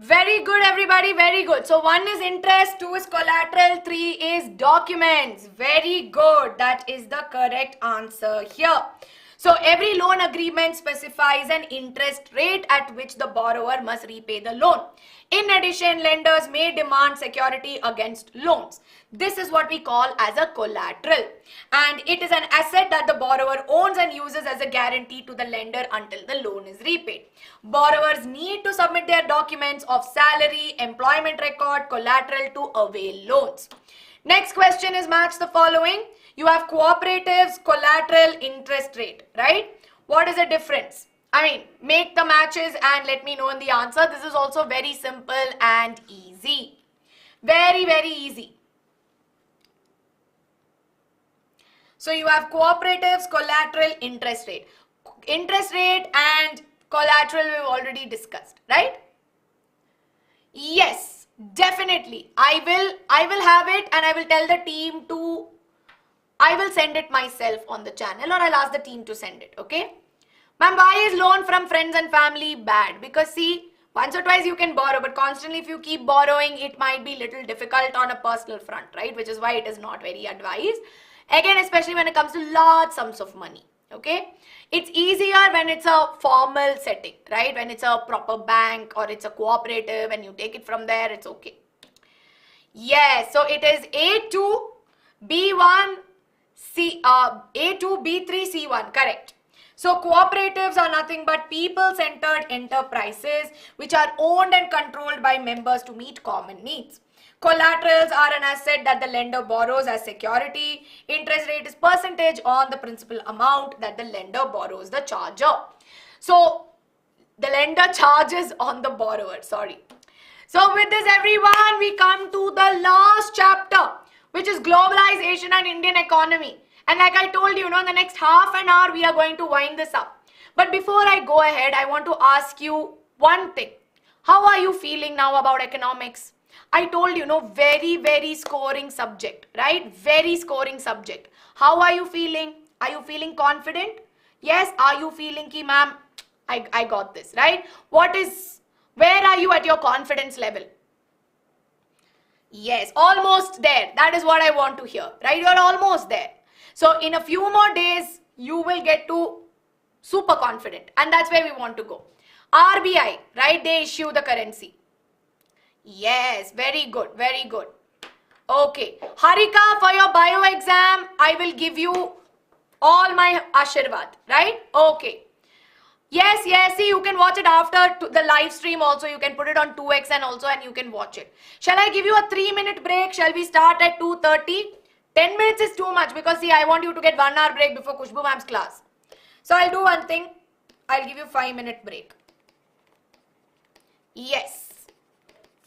Very good, everybody, very good. So 1 is interest, 2 is collateral, 3 is documents. Very good. That is the correct answer here. So every loan agreement specifies an interest rate at which the borrower must repay the loan. In addition, lenders may demand security against loans. This is what we call as a collateral, and it is an asset that the borrower owns and uses as a guarantee to the lender until the loan is repaid. Borrowers need to submit their documents of salary, employment record, collateral to avail loans. Next question is match the following. You have cooperatives, collateral, interest rate, right? What is the difference? I mean, make the matches and let me know in the answer. This is also very simple and easy. Very, very easy. So you have cooperatives, collateral, interest rate. Interest rate and collateral we've already discussed, right? Yes, definitely. I will have it and I will tell the team to, I will send it myself on the channel, or I'll ask the team to send it, okay? Ma'am, why is loan from friends and family bad? Because see, once or twice you can borrow, but constantly if you keep borrowing, it might be little difficult on a personal front, right? Which is why it is not very advised. Again, especially when it comes to large sums of money, okay? It's easier when it's a formal setting, right? When it's a proper bank or it's a cooperative and you take it from there, it's okay. Yes, so it is A2, B1, A2, B3, C1, correct. So cooperatives are nothing but people-centered enterprises which are owned and controlled by members to meet common needs. Collaterals are an asset that the lender borrows as security. Interest rate is percentage on the principal amount that the lender borrows the charger. So the lender charges on the borrower, sorry. So with this, everyone, we come to the last chapter, which is globalization and Indian economy. And like I told you, in the next half an hour, we are going to wind this up. But before I go ahead, I want to ask you one thing. How are you feeling now about economics? I told you, very, very scoring subject, right? Very scoring subject. How are you feeling? Are you feeling confident? Yes. Are you feeling ki, ma'am, I got this, right? Where are you at your confidence level? Yes, almost there. That is what I want to hear, right? You're almost there. So in a few more days, you will get to super confident, and that's where we want to go. RBI, right? They issue the currency. Yes, very good, very good. Okay, Harika, for your bio exam, I will give you all my Ashirwad, right? Okay. Yes, see, you can watch it after the live stream also. You can put it on 2x and also, and you can watch it. Shall I give you a 3-minute break? Shall we start at 2:30? 10 minutes is too much because see, I want you to get 1 hour break before Khusbhu ma'am's class. So I'll do one thing. I'll give you 5-minute break. Yes.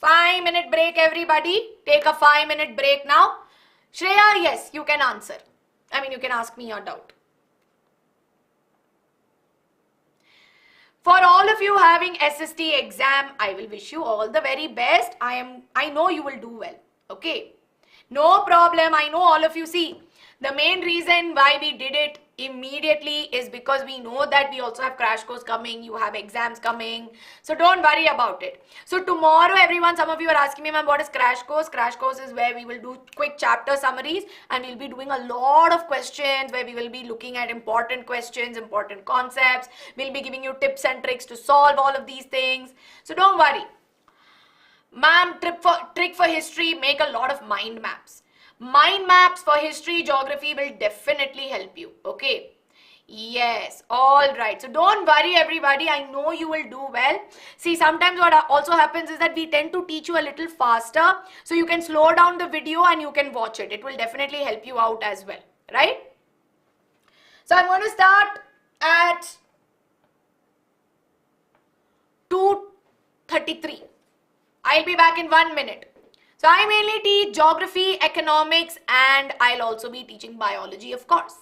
5-minute break, everybody. Take a 5-minute break now. Shreya, yes, you can answer. I mean, you can ask me your doubt. For all of you having SST exam, I will wish you all the very best. I know you will do well. Okay. No problem. I know all of you. See, the main reason why we did it immediately is because we know that we also have crash course coming. You have exams coming. So don't worry about it. So tomorrow, everyone, some of you are asking me, ma'am, what is crash course? Crash course is where we will do quick chapter summaries and we'll be doing a lot of questions where we will be looking at important questions, important concepts. We'll be giving you tips and tricks to solve all of these things. So don't worry. Ma'am, trick for history, make a lot of mind maps. Mind maps for history, geography will definitely help you. Okay. Yes. All right. So don't worry, everybody. I know you will do well. See, sometimes what also happens is that we tend to teach you a little faster. So you can slow down the video and you can watch it. It will definitely help you out as well. Right? So I'm going to start at 2:33. I'll be back in 1 minute. So I mainly teach geography, economics, and I'll also be teaching biology, of course.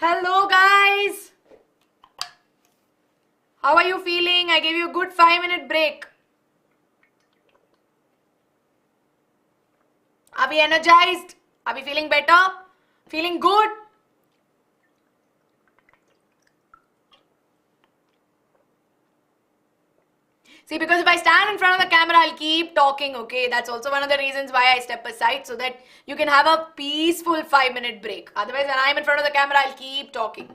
Hello guys, how are you feeling? I gave you a good 5-minute break. Are we energized? Are we feeling better? Feeling good? See, because if I stand in front of the camera, I'll keep talking, okay? That's also one of the reasons why I step aside, so that you can have a peaceful 5-minute break. Otherwise, when I'm in front of the camera, I'll keep talking.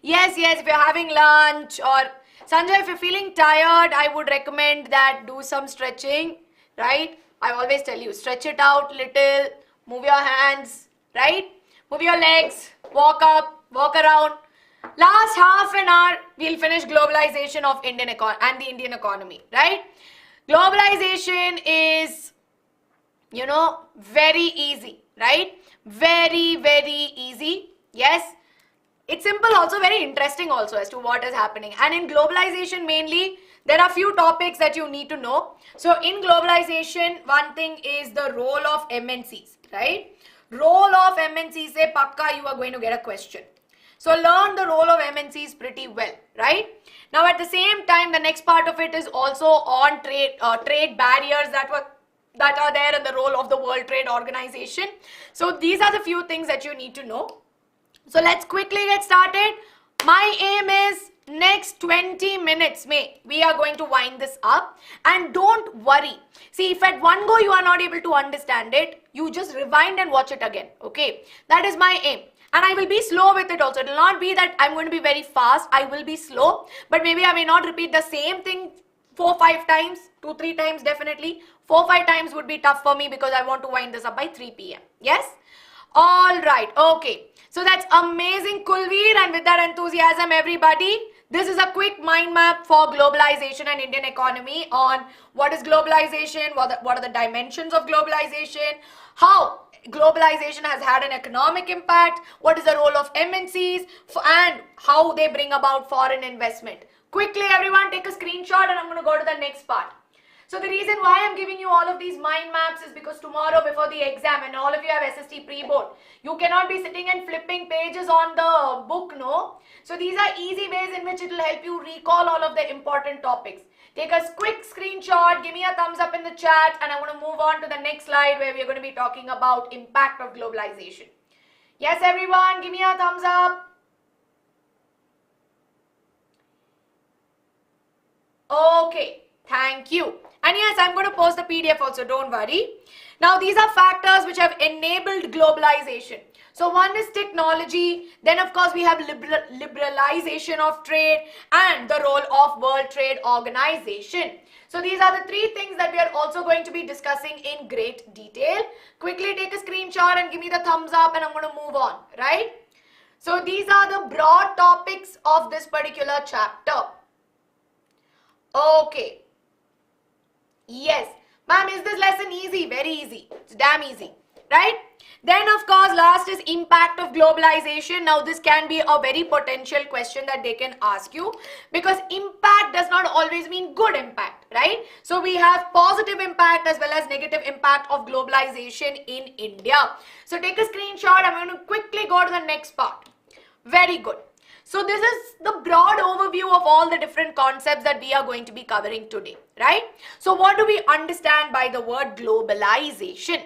Yes, if you're having lunch or... Sanjay, if you're feeling tired, I would recommend that do some stretching, right? I always tell you, stretch it out little, move your hands, right? Move your legs, walk up, walk around. Last half an hour, we'll finish globalization of the Indian economy, right? Globalization is, very easy, right? Very, very easy. Yes. It's simple, also very interesting also as to what is happening. And in globalization mainly, there are few topics that you need to know. So in globalization, one thing is the role of MNCs, right? Role of MNCs, say pakka you are going to get a question. So learn the role of MNCs pretty well, right? Now at the same time, the next part of it is also on trade barriers that are there in the role of the World Trade Organization. So these are the few things that you need to know. So let's quickly get started. My aim is next 20 minutes we are going to wind this up, and don't worry. See, if at one go you are not able to understand it, you just rewind and watch it again. Okay, that is my aim. And I will be slow with it also. It will not be that I'm going to be very fast. I will be slow, but maybe I may not repeat the same thing 4-5 times, 2-3 times definitely. 4-5 times would be tough for me because I want to wind this up by 3 p.m. Yes? All right. Okay. So that's amazing, Kulveer, and with that enthusiasm, everybody, this is a quick mind map for globalization and Indian economy on what is globalization, what are the dimensions of globalization, how globalization has had an economic impact, what is the role of MNCs, and how they bring about foreign investment. Quickly, everyone, take a screenshot and I'm going to go to the next part. So the reason why I'm giving you all of these mind maps is because tomorrow before the exam, and all of you have SST pre-board, you cannot be sitting and flipping pages on the book, no? So these are easy ways in which it will help you recall all of the important topics. Take a quick screenshot, give me a thumbs up in the chat, and I'm going to move on to the next slide where we're going to be talking about impact of globalization. Yes, everyone, give me a thumbs up. Okay, thank you. And yes, I'm going to post the PDF also, don't worry. Now, these are factors which have enabled globalization. So, one is technology. Then, of course, we have liberalization of trade and the role of World Trade Organization. So, these are the three things that we are also going to be discussing in great detail. Quickly take a screenshot and give me the thumbs up and I'm going to move on, right? So, these are the broad topics of this particular chapter. Okay. Yes. Ma'am, is this lesson easy? Very easy. It's damn easy. Right? Then, of course, last is impact of globalization. Now, this can be a very potential question that they can ask you, because impact does not always mean good impact, right? So, we have positive impact as well as negative impact of globalization in India. So, take a screenshot. I'm going to quickly go to the next part. Very good. So this is the broad overview of all the different concepts that we are going to be covering today, right? So what do we understand by the word globalization?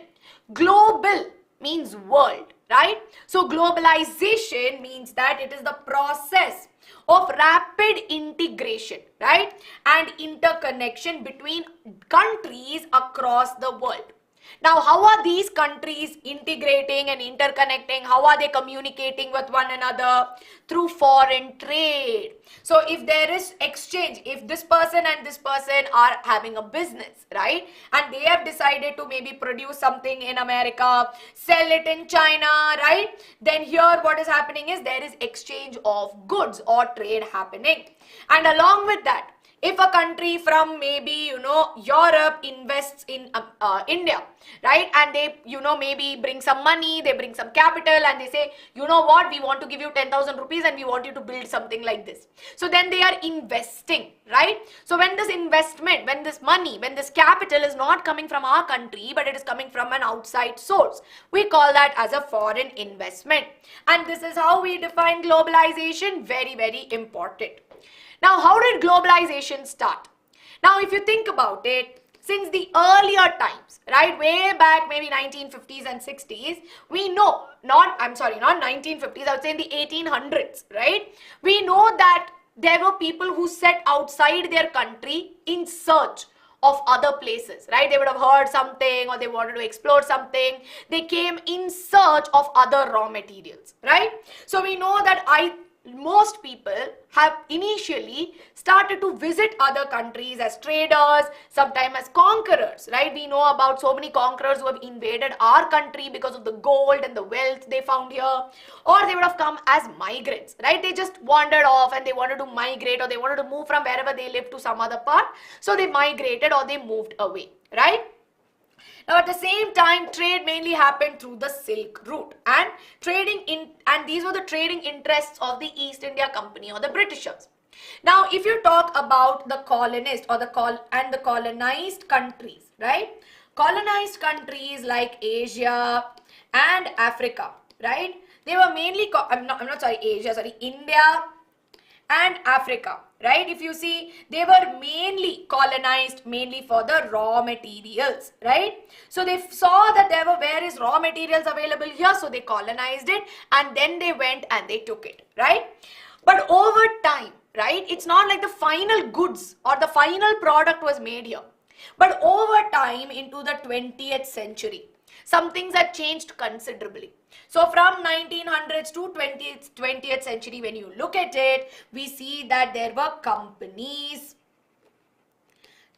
Global means world, right? So globalization means that it is the process of rapid integration, right? And interconnection between countries across the world. Now, how are these countries integrating and interconnecting? How are they communicating with one another? Through foreign trade. So, if there is exchange, if this person and this person are having a business, right? And they have decided to maybe produce something in America, sell it in China, right? Then here what is happening is there is exchange of goods or trade happening. And along with that, if a country from maybe, Europe invests in India, right? And they, maybe bring some money, they bring some capital and they say, you know what, we want to give you 10,000 rupees and we want you to build something like this. So then they are investing, right? So when this investment, when this money, when this capital is not coming from our country, but it is coming from an outside source, we call that as a foreign investment. And this is how we define globalization. Very, very important. Now, how did globalization start? Now, if you think about it, since the earlier times, right, way back maybe 1950s and 60s, we know, not 1950s, I would say in the 1800s, right? We know that there were people who set outside their country in search of other places, right? They would have heard something or they wanted to explore something. They came in search of other raw materials, right? So we know that most people have initially started to visit other countries as traders, sometimes as conquerors, right? We know about so many conquerors who have invaded our country because of the gold and the wealth they found here, or they would have come as migrants, right? They just wandered off and they wanted to migrate, or they wanted to move from wherever they lived to some other part, so they migrated or they moved away, right? Now, at the same time, trade mainly happened through the Silk Route, and these were the trading interests of the East India Company or the Britishers. Now, if you talk about the colonist or the colonized countries, right? Colonized countries like Asia and Africa, right? They were mainly India and Africa, right? If you see, they were mainly colonized mainly for the raw materials, right? So they saw that there were various raw materials available here, so they colonized it and then they went and they took it, right? But over time, right, it's not like the final goods or the final product was made here. But over time into the 20th century, some things had changed considerably. So from 1900s to 20th century, when you look at it, we see that there were companies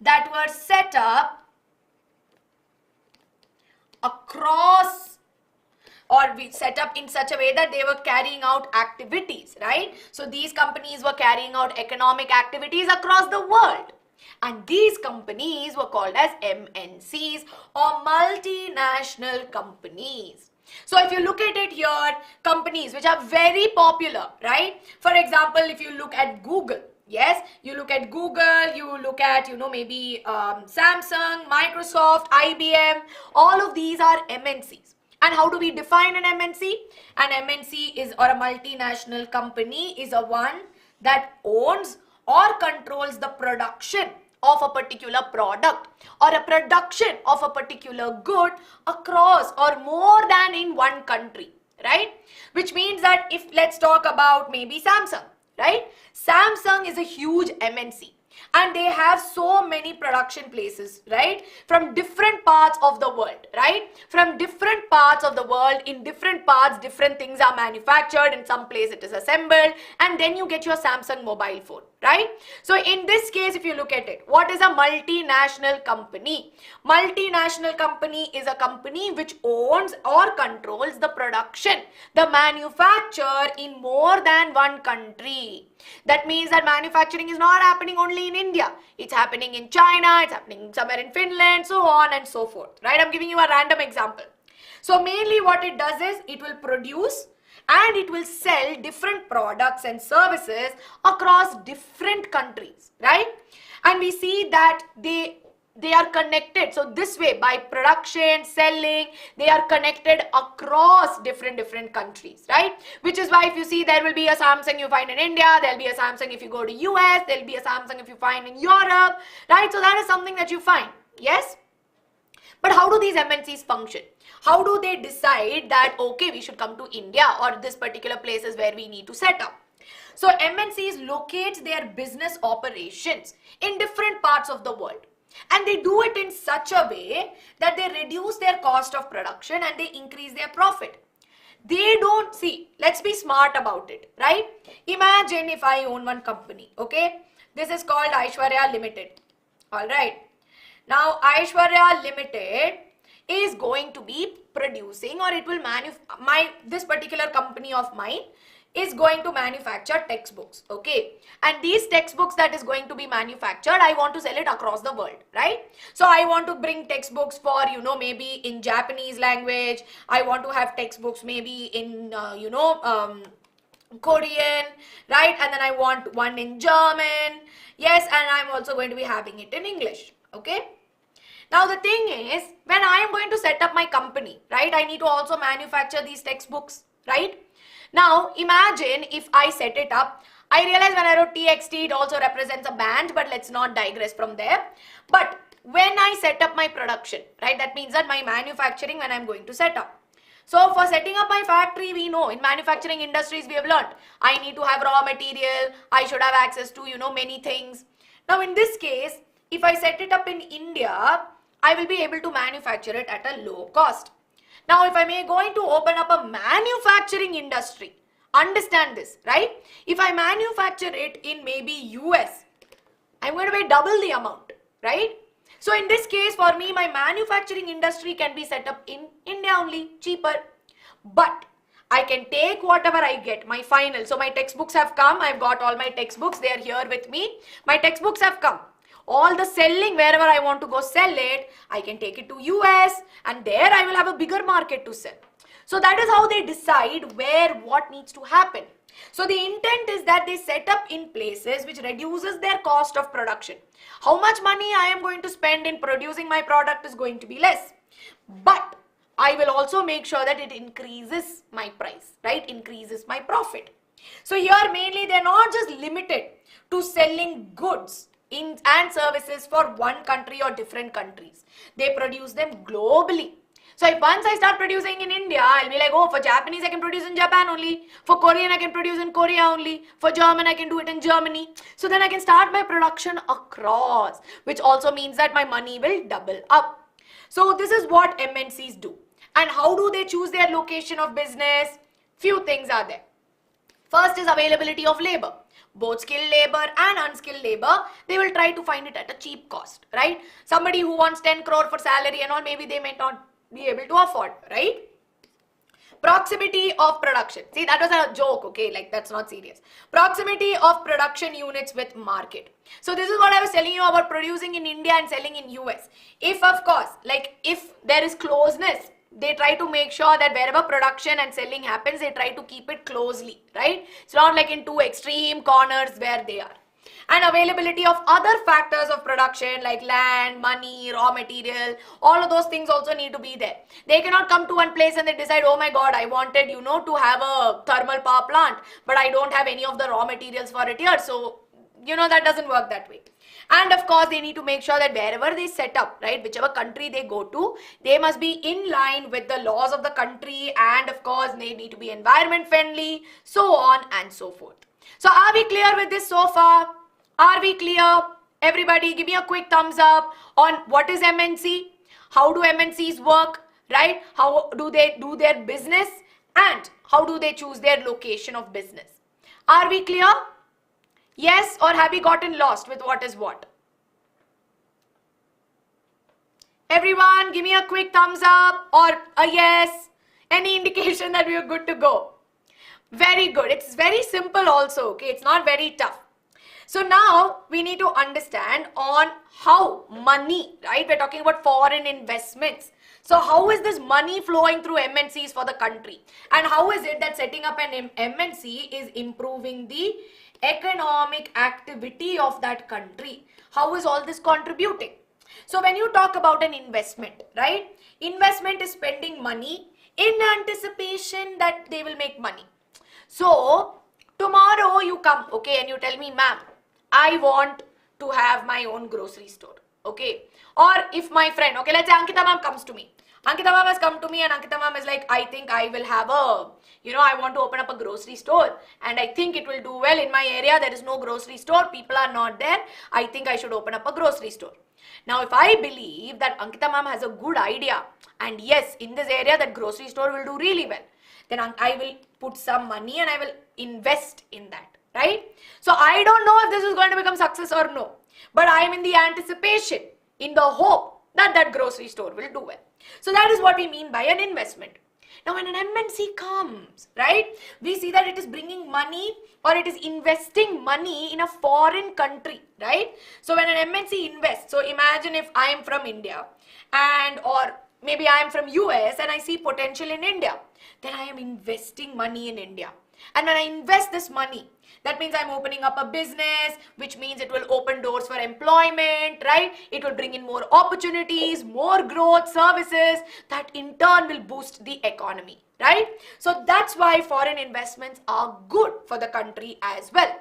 that were set up across, or we set up in such a way that they were carrying out activities, right? So these companies were carrying out economic activities across the world. And these companies were called as MNCs or multinational companies. So if you look at it here, companies which are very popular, right? For example, if you look at Google, yes, you look at Google, you look at, maybe Samsung, Microsoft, IBM, all of these are MNCs. And how do we define an MNC? An MNC is, or a multinational company, is a one that owns or controls the production of a particular product or a production of a particular good across or more than in one country, right? Which means that if, let's talk about maybe Samsung, right? Samsung is a huge MNC. And they have so many production places, right? From different parts of the world, right? From different parts of the world, in different parts, different things are manufactured. In some place it is assembled. And then you get your Samsung mobile phone, right? So in this case, if you look at it, what is a multinational company? Multinational company is a company which owns or controls the production, the manufacture in more than one country. That means that manufacturing is not happening only in India. It's happening in China, it's happening somewhere in Finland, so on and so forth, right? I'm giving you a random example. So mainly what it does is it will produce and it will sell different products and services across different countries, right? And we see that they are connected. So this way, by production, selling, they are connected across different countries, right? Which is why if you see, there will be a Samsung you find in India, there'll be a Samsung if you go to US, there'll be a Samsung if you find in Europe, right? So that is something that you find, yes? But how do these MNCs function? How do they decide that, okay, we should come to India or this particular place is where we need to set up? So MNCs locate their business operations in different parts of the world. And they do it in such a way that they reduce their cost of production and they increase their profit. They don't see, let's be smart about it, right? Imagine if I own one company, okay? This is called Aishwarya Limited, all right? Now, Aishwarya Limited is going to be producing, or it will this particular company of mine is going to manufacture textbooks, okay? And these textbooks that is going to be manufactured, I want to sell it across the world, right? So I want to bring textbooks for, maybe in Japanese language. I want to have textbooks maybe in, Korean, right? And then I want one in German. Yes, and I'm also going to be having it in English, okay? Now the thing is, when I am going to set up my company, right, I need to also manufacture these textbooks, right? Now imagine if I set it up, I realize when I wrote TXT, it also represents a band, but let's not digress from there. But when I set up my production, right, that means that my manufacturing when I'm going to set up. So for setting up my factory, we know in manufacturing industries, we have learned, I need to have raw material, I should have access to, many things. Now in this case, if I set it up in India, I will be able to manufacture it at a low cost. Now, if I may going to open up a manufacturing industry, Understand this, right? If I manufacture it in maybe US, I'm going to pay double the amount, right? So in this case, for me, my manufacturing industry can be set up in India only, cheaper. But I can take whatever I get, my final. So my textbooks have come. I've got all my textbooks. They are here with me. My textbooks have come. All the selling, wherever I want to go sell it, I can take it to US, and there I will have a bigger market to sell. So that is how they decide where what needs to happen. So the intent is that they set up in places which reduces their cost of production. How much money I am going to spend in producing my product is going to be less. But I will also make sure that it increases my price, right? Increases my profit. So here mainly they're not just limited to selling goods and services for one country or different countries. They produce them globally. So if once I start producing in India, I'll be like, oh, for Japanese I can produce in Japan only. For Korean I can produce in Korea only. For German I can do it in Germany. So then I can start my production across, which also means that my money will double up. So this is what MNCs do. And how do they choose their location of business? Few things are there. First is availability of labor. Both skilled labor and unskilled labor, they will try to find it at a cheap cost, right? Somebody who wants 10 crore for salary and all, maybe they may not be able to afford, right? Proximity of production. See, that was a joke, okay? Like, that's not serious. Proximity of production units with market. So this is what I was telling you about producing in India and selling in US. If, of course, like if there is closeness, they try to make sure that wherever production and selling happens, they try to keep it closely, right? It's not like in two extreme corners where they are. And availability of other factors of production like land, money, raw material, all of those things also need to be there. They cannot come to one place and they decide, oh my God, I wanted, to have a thermal power plant, but I don't have any of the raw materials for it here. So, that doesn't work that way. And of course, they need to make sure that wherever they set up, right, whichever country they go to, they must be in line with the laws of the country, and of course, they need to be environment friendly, so on and so forth. So are we clear with this so far? Are we clear? Everybody give me a quick thumbs up on what is MNC, how do MNCs work, right? How do they do their business, and how do they choose their location of business? Are we clear? Yes, or have we gotten lost with what is what? Everyone, give me a quick thumbs up or a yes. Any indication that we are good to go? Very good. It's very simple also, okay? It's not very tough. So now we need to understand on how money, right? We're talking about foreign investments. So how is this money flowing through MNCs for the country? And how is it that setting up an MNC is improving the economic activity of that country? How is all this contributing? So when you talk about an investment, right? Investment is spending money in anticipation that they will make money. So tomorrow you come, okay, and you tell me, ma'am, I want to have my own grocery store, okay? Or if my friend, okay, let's say Ankita ma'am comes to me. Ankita ma'am has come to me and Ankita ma'am is like, I think I will have I want to open up a grocery store and I think it will do well in my area. There is no grocery store. People are not there. I think I should open up a grocery store. Now, if I believe that Ankita ma'am has a good idea and yes, in this area that grocery store will do really well, then I will put some money and I will invest in that, right? So I don't know if this is going to become success or no, but I am in the anticipation, in the hope that that grocery store will do well. So that is what we mean by an investment. Now when an MNC comes, right, we see that it is bringing money or it is investing money in a foreign country, right? So when an MNC invests, so imagine if I am from India or maybe I am from US and I see potential in India, then I am investing money in India. And when I invest this money, that means I'm opening up a business, which means it will open doors for employment, right? It will bring in more opportunities, more growth, services that in turn will boost the economy, right? So that's why foreign investments are good for the country as well.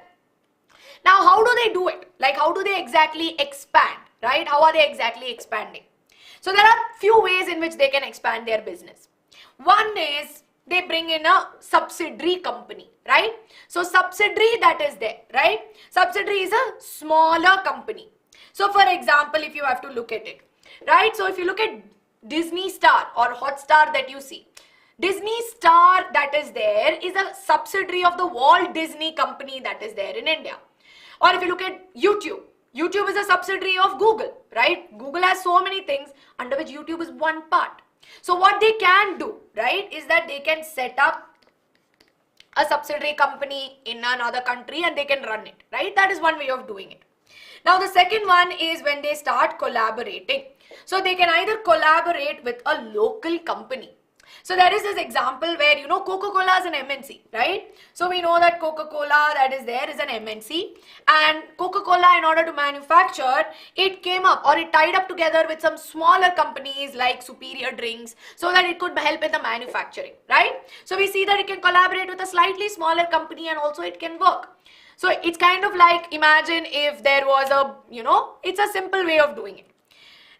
Now, how do they do it? Like, how do they exactly expand, right? How are they exactly expanding? So there are few ways in which they can expand their business. One is they bring in a subsidiary company, right? So subsidiary that is there, right? Subsidiary is a smaller company. So for example, if you have to look at it, right? So if you look at Disney Star or Hotstar that you see, Disney Star that is there is a subsidiary of the Walt Disney Company that is there in India. Or if you look at YouTube, YouTube is a subsidiary of Google, right? Google has so many things under which YouTube is one part. So what they can do, right, is that they can set up a subsidiary company in another country and they can run it, right? That is one way of doing it. Now the second one is when they start collaborating. So they can either collaborate with a local company. So there is this example where, you know, Coca-Cola is an MNC, right? So we know that Coca-Cola that is there is an MNC, and Coca-Cola, in order to manufacture, it came up or it tied up together with some smaller companies like Superior Drinks so that it could help in the manufacturing, right? So we see that it can collaborate with a slightly smaller company and also it can work. So it's kind of like, imagine if there was a, you know, it's a simple way of doing it.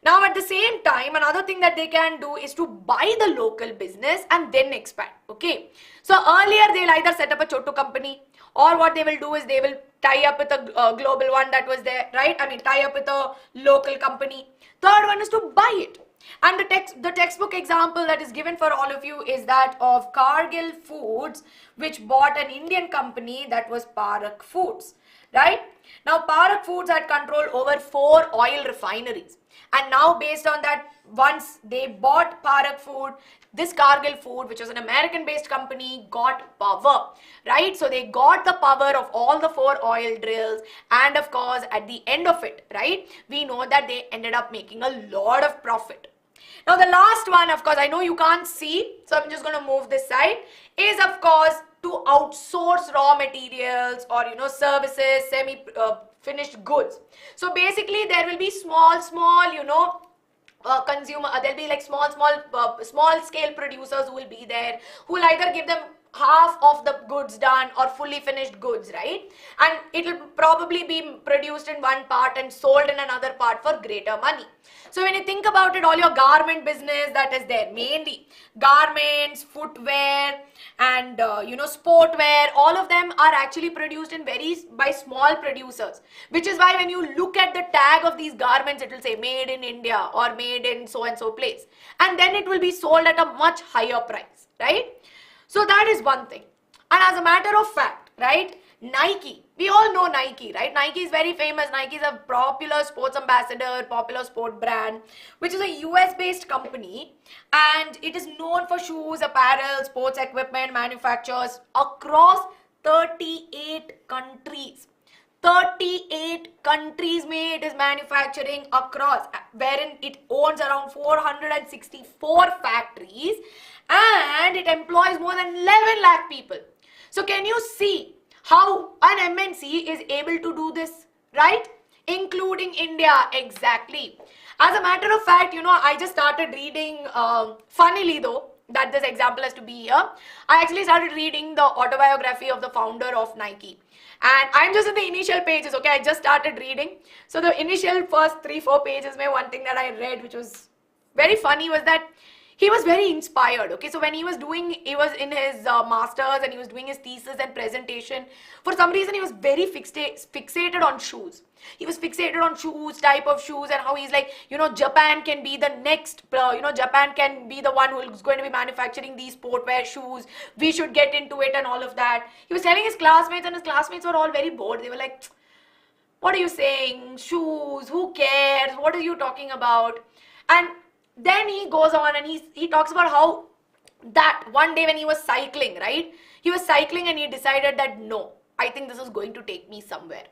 Now at the same time, another thing that they can do is to buy the local business and then expand, okay? So earlier they'll either set up a Chotu company, or what they will do is they will tie up with a global one that was there, right? I mean, tie up with a local company. Third one is to buy it. And the textbook example that is given for all of you is that of Cargill Foods, which bought an Indian company that was Parak Foods, right? Now Parak Foods had control over 4 oil refineries. And now based on that, once they bought Parak Food, this Cargill Food, which was an American-based company, got power, right? So they got the power of all the 4 oil drills, and of course, at the end of it, right, we know that they ended up making a lot of profit. Now the last one, of course, I know you can't see, so I'm just going to move this side, is of course to outsource raw materials or, you know, services, finished goods. So basically there will be small, you know, there'll be like small scale producers who will be there, who will either give them half of the goods done or fully finished goods, right? And it will probably be produced in one part and sold in another part for greater money. So when you think about it, all your garment business that is there, mainly garments, footwear, and you know, sportwear, all of them are actually produced in by small producers, which is why when you look at the tag of these garments, it will say made in India or made in so and so place, and then it will be sold at a much higher price, right? So that is one thing. And as a matter of fact, right, Nike, we all know Nike, right? Nike is very famous. Nike is a popular sports ambassador, popular sport brand, which is a US based company, and it is known for shoes, apparel, sports equipment manufacturers across 38 countries. 38 countries it is manufacturing across, wherein it owns around 464 factories, and it employs more than 11 lakh people. So can you see how an MNC is able to do this, right? Including India, exactly. As a matter of fact, you know, I just started reading, funnily though, that this example has to be here, I actually started reading the autobiography of the founder of Nike. And I'm just in the initial pages, okay? I just started reading. So the initial first 3-4 pages, one thing that I read, which was very funny, was that he was very inspired, okay? So when he was in his master's and he was doing his thesis and presentation, for some reason he was very fixated on shoes. He was fixated on shoes, type of shoes, and how he's like, you know, Japan can be the next, you know, Japan can be the one who's going to be manufacturing these sportwear shoes. We should get into it and all of that. He was telling his classmates, and his classmates were all very bored. They were like, what are you saying? Shoes, who cares? What are you talking about? And then he goes on and he talks about how that one day when he was cycling, right? He was cycling and he decided that no, I think this is going to take me somewhere.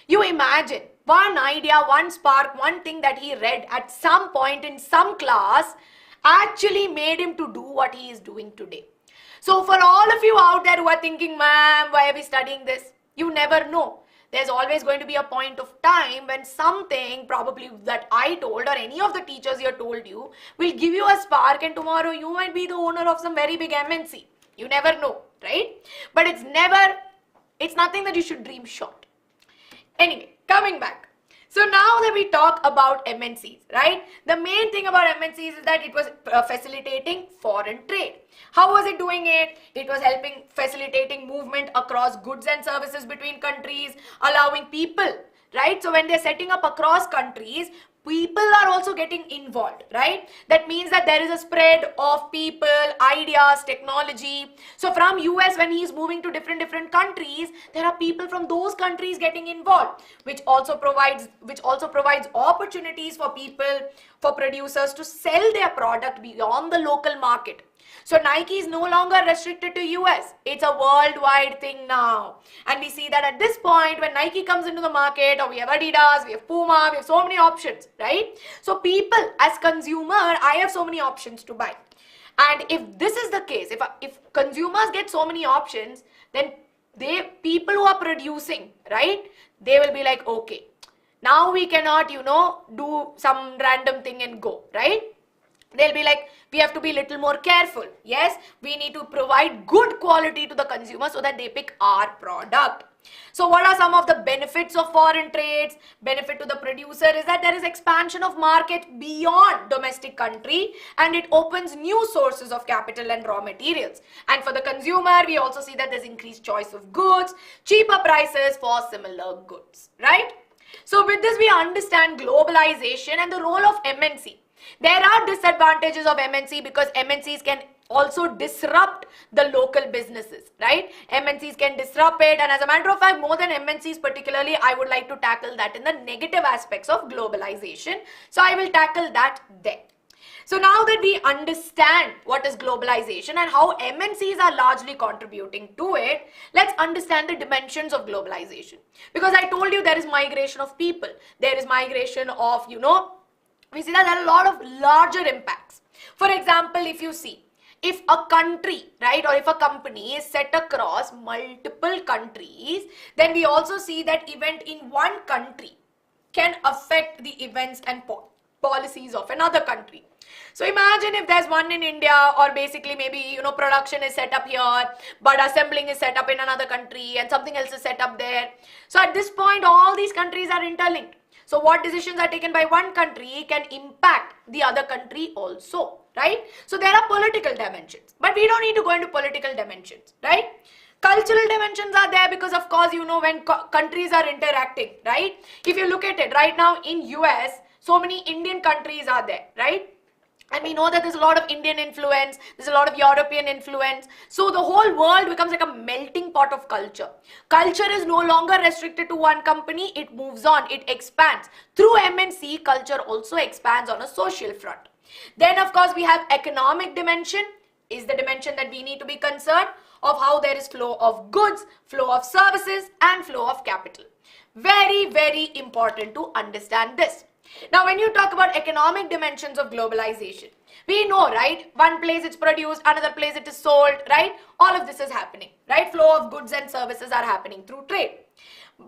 You imagine one idea, one spark, one thing that he read at some point in some class actually made him to do what he is doing today. So for all of you out there who are thinking, ma'am, why are we studying this? You never know. There's always going to be a point of time when something probably that I told or any of the teachers here told you will give you a spark, and tomorrow you might be the owner of some very big MNC. You never know, right? But it's nothing that you should dream short. Anyway, coming back. So now that we talk about MNCs, right? The main thing about MNCs is that it was facilitating foreign trade. How was it doing it? It was facilitating movement across goods and services between countries, allowing people, right? So when they're setting up across countries, people are also getting involved, right? That means that there is a spread of people, ideas, technology. So from US, when he is moving to different countries, there are people from those countries getting involved, which also provides opportunities for people, for producers to sell their product beyond the local market. So Nike is no longer restricted to US. It's a worldwide thing now. And we see that at this point, when Nike comes into the market, or we have Adidas, we have Puma, we have so many options, right? So people, as consumer, I have so many options to buy. And if this is the case, if consumers get so many options, then people who are producing, right, they will be like, okay, now we cannot, do some random thing and go, right? They'll be like, we have to be a little more careful. Yes, we need to provide good quality to the consumer so that they pick our product. So what are some of the benefits of foreign trades? Benefit to the producer is that there is expansion of market beyond domestic country, and it opens new sources of capital and raw materials. And for the consumer, we also see that there's increased choice of goods, cheaper prices for similar goods, right? So with this, we understand globalization and the role of MNC. There are disadvantages of MNC because MNCs can also disrupt the local businesses, right? MNCs can disrupt it, and as a matter of fact, more than MNCs particularly, I would like to tackle that in the negative aspects of globalization. So I will tackle that there. So now that we understand what is globalization and how MNCs are largely contributing to it, let's understand the dimensions of globalization. Because I told you there is migration of people, there is migration of, we see that there are a lot of larger impacts. For example, if you see, if a country, right, or if a company is set across multiple countries, then we also see that event in one country can affect the events and policies of another country. So imagine if there's one in India, or basically maybe, production is set up here, but assembling is set up in another country and something else is set up there. So at this point, all these countries are interlinked. So what decisions are taken by one country can impact the other country also, right? So there are political dimensions, but we don't need to go into political dimensions, right? Cultural dimensions are there because, of course, when countries are interacting, right? If you look at it right now in US, so many Indian countries are there, right? And we know that there's a lot of Indian influence, there's a lot of European influence. So the whole world becomes like a melting pot of culture. Culture is no longer restricted to one company, it moves on, it expands. Through MNC, culture also expands on a social front. Then, of course, we have economic dimension, is the dimension that we need to be concerned of how there is flow of goods, flow of services, and flow of capital. Very, very important to understand this. Now, when you talk about economic dimensions of globalization, we know, right, one place it's produced, another place it is sold, right? All of this is happening, right? Flow of goods and services are happening through trade.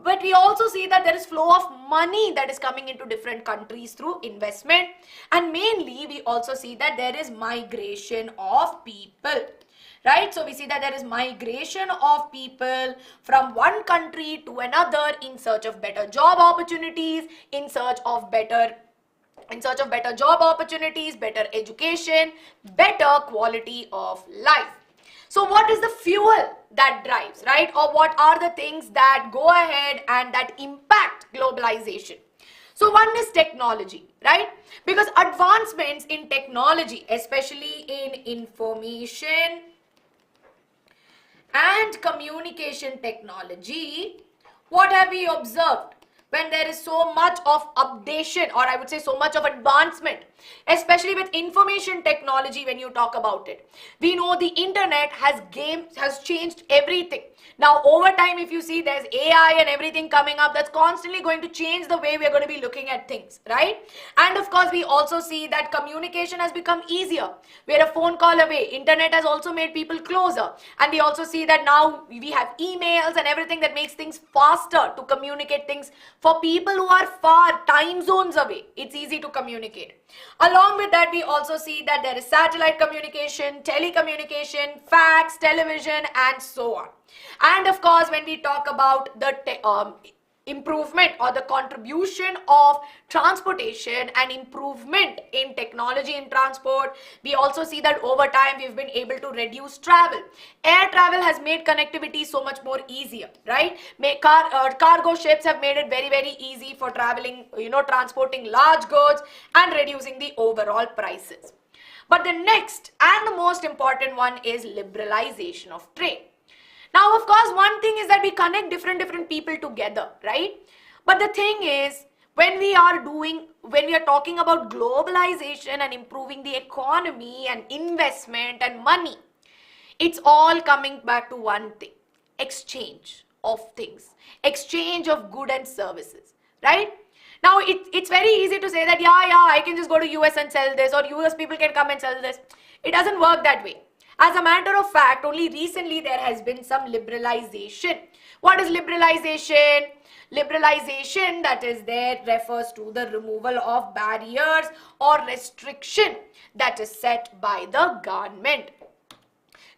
But we also see that there is flow of money that is coming into different countries through investment. And mainly, we also see that there is migration of people. Right? So we see that there is migration of people from one country to another in search of better job opportunities, in search of better job opportunities, better education, better quality of life. So what is the fuel that drives, right? Or what are the things that go ahead and that impact globalization? So one is technology, right? Because advancements in technology, especially in information and communication technology, what have we observed? When there is so much of updation, or I would say so much of advancement, especially with information technology, when you talk about it, we know the internet has changed everything. Now, over time, if you see, there's AI and everything coming up that's constantly going to change the way we're going to be looking at things, right? And of course, we also see that communication has become easier. We're a phone call away. Internet has also made people closer. And we also see that now we have emails and everything that makes things faster to communicate things. For people who are far time zones away, it's easy to communicate. Along with that, we also see that there is satellite communication, telecommunication, fax, television, and so on. And of course, when we talk about the improvement or the contribution of transportation and improvement in technology in transport, we also see that over time we've been able to reduce travel. Air travel has made connectivity so much more easier, right? Cargo ships have made it very, very easy for traveling, transporting large goods and reducing the overall prices. But the next and the most important one is liberalization of trade. Now, of course, one thing is that we connect different people together, right? But the thing is, when we are talking about globalization and improving the economy and investment and money, it's all coming back to one thing: exchange of things, exchange of goods and services, right? Now, it's very easy to say that, yeah, I can just go to US and sell this, or US people can come and sell this. It doesn't work that way. As a matter of fact, only recently there has been some liberalization. What is liberalization? Liberalization that is there refers to the removal of barriers or restriction that is set by the government.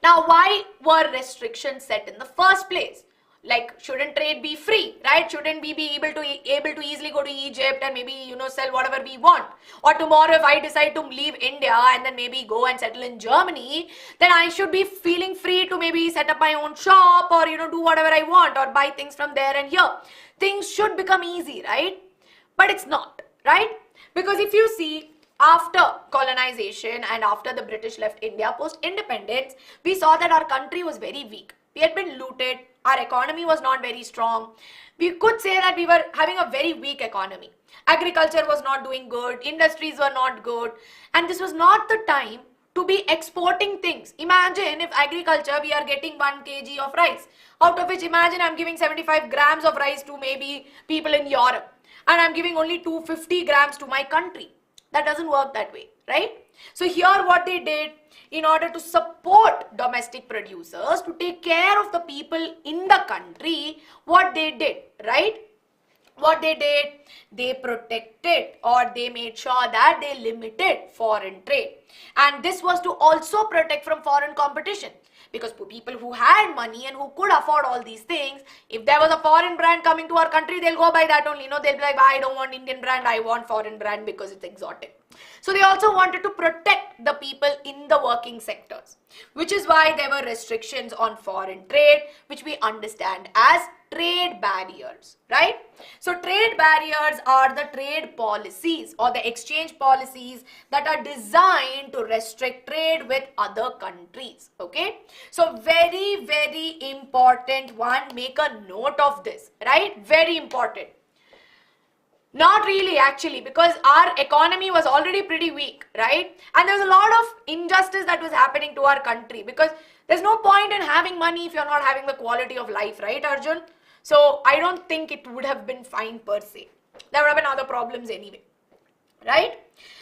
Now, why were restrictions set in the first place? Like, shouldn't trade be free, right? Shouldn't we be able to easily go to Egypt and maybe, sell whatever we want? Or tomorrow if I decide to leave India and then maybe go and settle in Germany, then I should be feeling free to maybe set up my own shop or, do whatever I want or buy things from there and here. Things should become easy, right? But it's not, right? Because if you see, after colonization and after the British left India post-independence, we saw that our country was very weak. We had been looted. Our economy was not very strong. We could say that we were having a very weak economy. Agriculture was not doing good. Industries were not good. And this was not the time to be exporting things. Imagine if agriculture, we are getting 1 kg of rice. Out of which, imagine I'm giving 75 grams of rice to maybe people in Europe. And I'm giving only 250 grams to my country. That doesn't work that way, right? So here what they did, in order to support domestic producers, to take care of the people in the country, what they did, right? What they did, they protected or they made sure that they limited foreign trade. And this was to also protect from foreign competition. Because people who had money and who could afford all these things, if there was a foreign brand coming to our country, they'll go by that only. They'll be like, I don't want Indian brand, I want foreign brand because it's exotic. So they also wanted to protect the people in the working sectors, which is why there were restrictions on foreign trade, which we understand as trade barriers, right? So trade barriers are the trade policies or the exchange policies that are designed to restrict trade with other countries, okay? So very, very important one, make a note of this, right? Very important. Not really actually, because our economy was already pretty weak, right? And there's a lot of injustice that was happening to our country because there's no point in having money if you're not having the quality of life, right, Arjun? So I don't think it would have been fine per se. There would have been other problems anyway, right?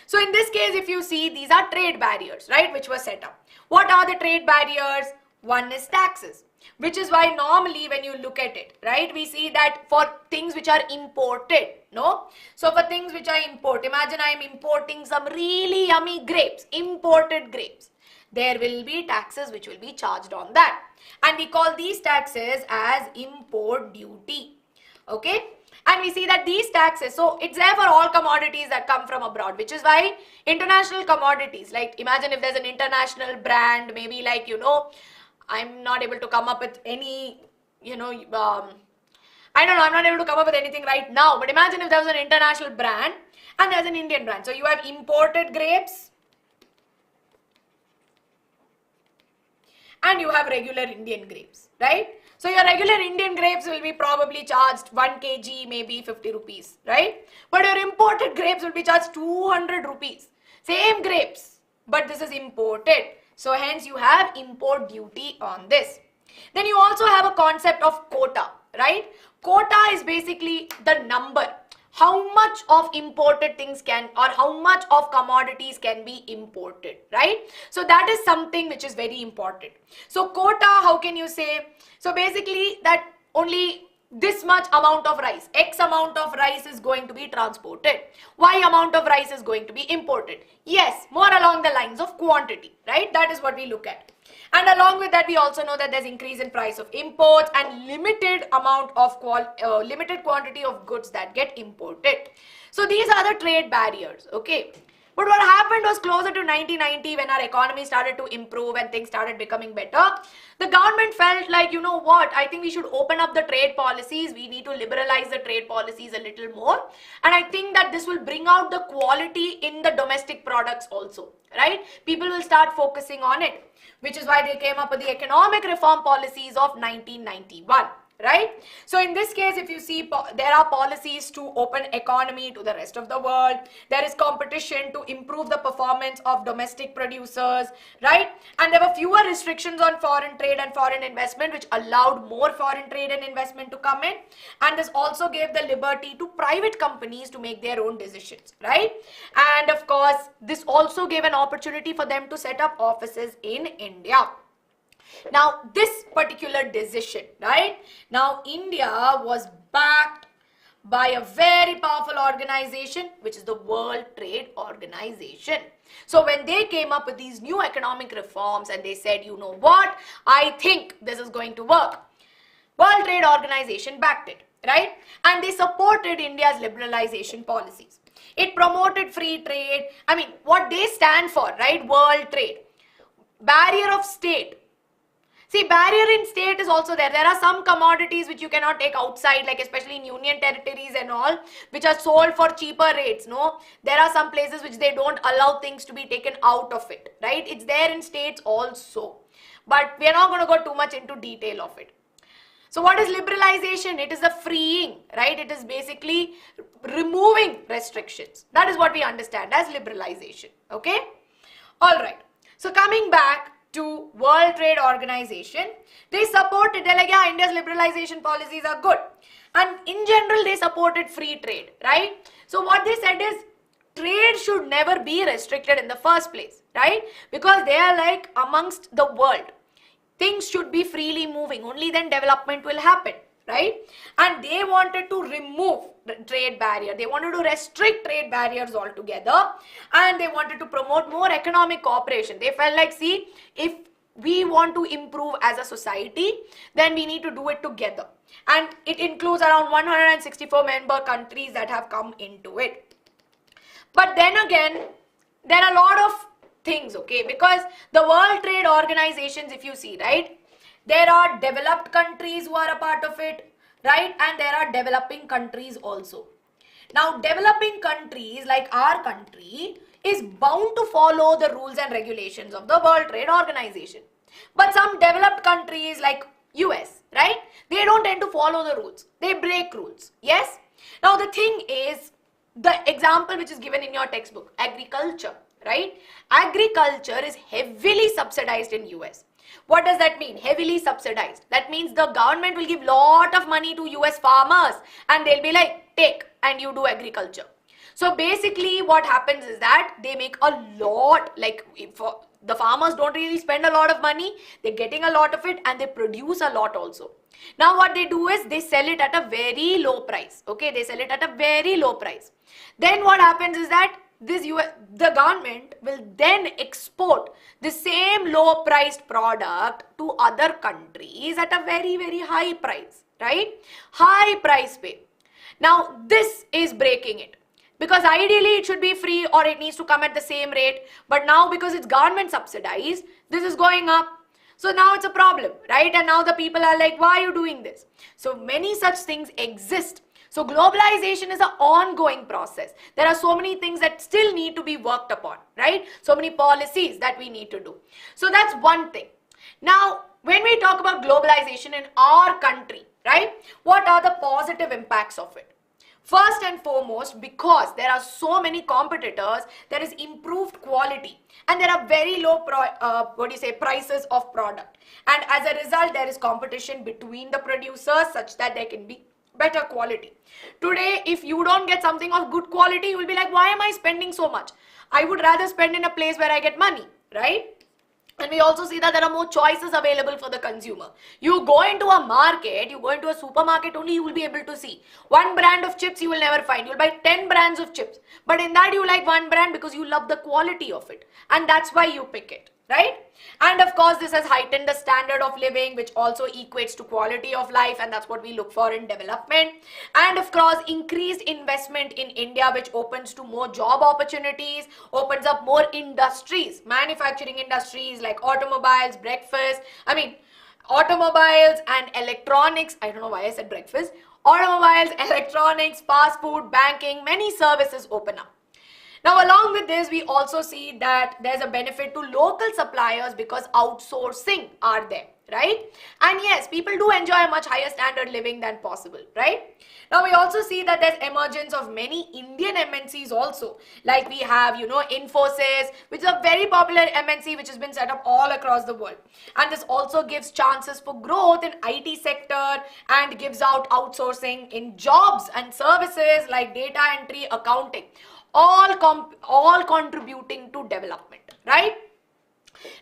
So in this case, if you see, these are trade barriers, right, which were set up. What are the trade barriers? One is taxes, which is why normally when you look at it, right, we see that for things which are imported, no? So for things which are imported, imagine I am importing some really yummy grapes, imported grapes. There will be taxes which will be charged on that. And we call these taxes as import duty, okay? And we see that these taxes, so it's there for all commodities that come from abroad, which is why international commodities, like imagine if there's an international brand, maybe like, I'm not able to come up with any, I don't know, I'm not able to come up with anything right now. But imagine if there was an international brand and there's an Indian brand. So you have imported grapes and you have regular Indian grapes, right? So your regular Indian grapes will be probably charged 1 kg, maybe 50 rupees, right? But your imported grapes will be charged 200 rupees. Same grapes, but this is imported. So hence you have import duty on this. Then you also have a concept of quota, right? Quota is basically the number. How much of imported things can, or how much of commodities can be imported, right? So that is something which is very important. So quota, how can you say? So basically that only this much amount of rice, X amount of rice is going to be transported. Y amount of rice is going to be imported. Yes, more along the lines of quantity, right? That is what we look at. And along with that, we also know that there's increase in price of imports and limited quantity of goods that get imported. So these are the trade barriers, okay. But what happened was closer to 1990, when our economy started to improve and things started becoming better, the government felt like, you know what, I think we should open up the trade policies. We need to liberalize the trade policies a little more. And I think that this will bring out the quality in the domestic products also, right? People will start focusing on it, which is why they came up with the economic reform policies of 1991. Right? So in this case, if you see, there are policies to open economy to the rest of the world. There is competition to improve the performance of domestic producers, right? And there were fewer restrictions on foreign trade and foreign investment, which allowed more foreign trade and investment to come in. And this also gave the liberty to private companies to make their own decisions, right? And of course, this also gave an opportunity for them to set up offices in India. Now, this particular decision, right? Now, India was backed by a very powerful organization, which is the World Trade Organization. So, when they came up with these new economic reforms and they said, you know what, I think this is going to work, World Trade Organization backed it, right? And they supported India's liberalization policies. It promoted free trade. I mean, what they stand for, right? World trade. Barrier of state. See, barrier in state is also there. There are some commodities which you cannot take outside, like especially in union territories and all, which are sold for cheaper rates, no? There are some places which they don't allow things to be taken out of it, right? It's there in states also. But we are not going to go too much into detail of it. So what is liberalization? It is a freeing, right? It is basically removing restrictions. That is what we understand as liberalization, okay? All right. So coming back to World Trade Organization, they supported, they're like, yeah, India's liberalization policies are good. And in general, they supported free trade, right? So what they said is, trade should never be restricted in the first place, right? Because they are like amongst the world. Things should be freely moving. Only then development will happen, right? And they wanted to remove the trade barrier. They wanted to restrict trade barriers altogether, and they wanted to promote more economic cooperation. They felt like, see, if we want to improve as a society, then we need to do it together. And it includes around 164 member countries that have come into it. But then again, there are a lot of things, okay, because the World Trade Organizations, if you see, right, there are developed countries who are a part of it, right? And there are developing countries also. Now, developing countries like our country is bound to follow the rules and regulations of the World Trade Organization. But some developed countries like US, right? They don't tend to follow the rules. They break rules. Yes? Now, the thing is, the example which is given in your textbook, agriculture, right? Agriculture is heavily subsidized in US. What does that mean? Heavily subsidized. That means the government will give lot of money to US farmers and they'll be like, take, and you do agriculture. So basically what happens is that they make a lot, like the farmers don't really spend a lot of money, they're getting a lot of it and they produce a lot also. Now what they do is they sell it at a very low price. Okay, they sell it at a very low price. Then what happens is that the government will then export the same low priced product to other countries at a very, very high price, right? High price pay. Now this is breaking it, because ideally it should be free or it needs to come at the same rate. But now because it's government subsidized, this is going up. So now it's a problem, right? And now the people are like, why are you doing this? So many such things exist. So globalization is an ongoing process. There are so many things that still need to be worked upon, right? So many policies that we need to do. So that's one thing. Now, when we talk about globalization in our country, right? What are the positive impacts of it? First and foremost, because there are so many competitors, there is improved quality and there are very low prices of product. And as a result, there is competition between the producers such that there can be better quality. Today, if you don't get something of good quality, you will be like, why am I spending so much? I would rather spend in a place where I get money, right? And we also see that there are more choices available for the consumer. You go into a market, you go into a supermarket, only you will be able to see one brand of chips you will never find. You'll buy 10 brands of chips. But in that you like one brand because you love the quality of it. And that's why you pick it, right? And of course, this has heightened the standard of living, which also equates to quality of life, and that's what we look for in development. And of course, increased investment in India, which opens to more job opportunities, opens up more industries, manufacturing industries like automobiles, automobiles and electronics. I don't know why I said breakfast. Automobiles, electronics, fast food, banking, many services open up. Now, along with this, we also see that there's a benefit to local suppliers because outsourcing are there, right? And yes, people do enjoy a much higher standard living than possible, right? Now, we also see that there's emergence of many Indian MNCs also. Like we have, Infosys, which is a very popular MNC which has been set up all across the world. And this also gives chances for growth in IT sector and gives out outsourcing in jobs and services like data entry, accounting. All contributing to development, right?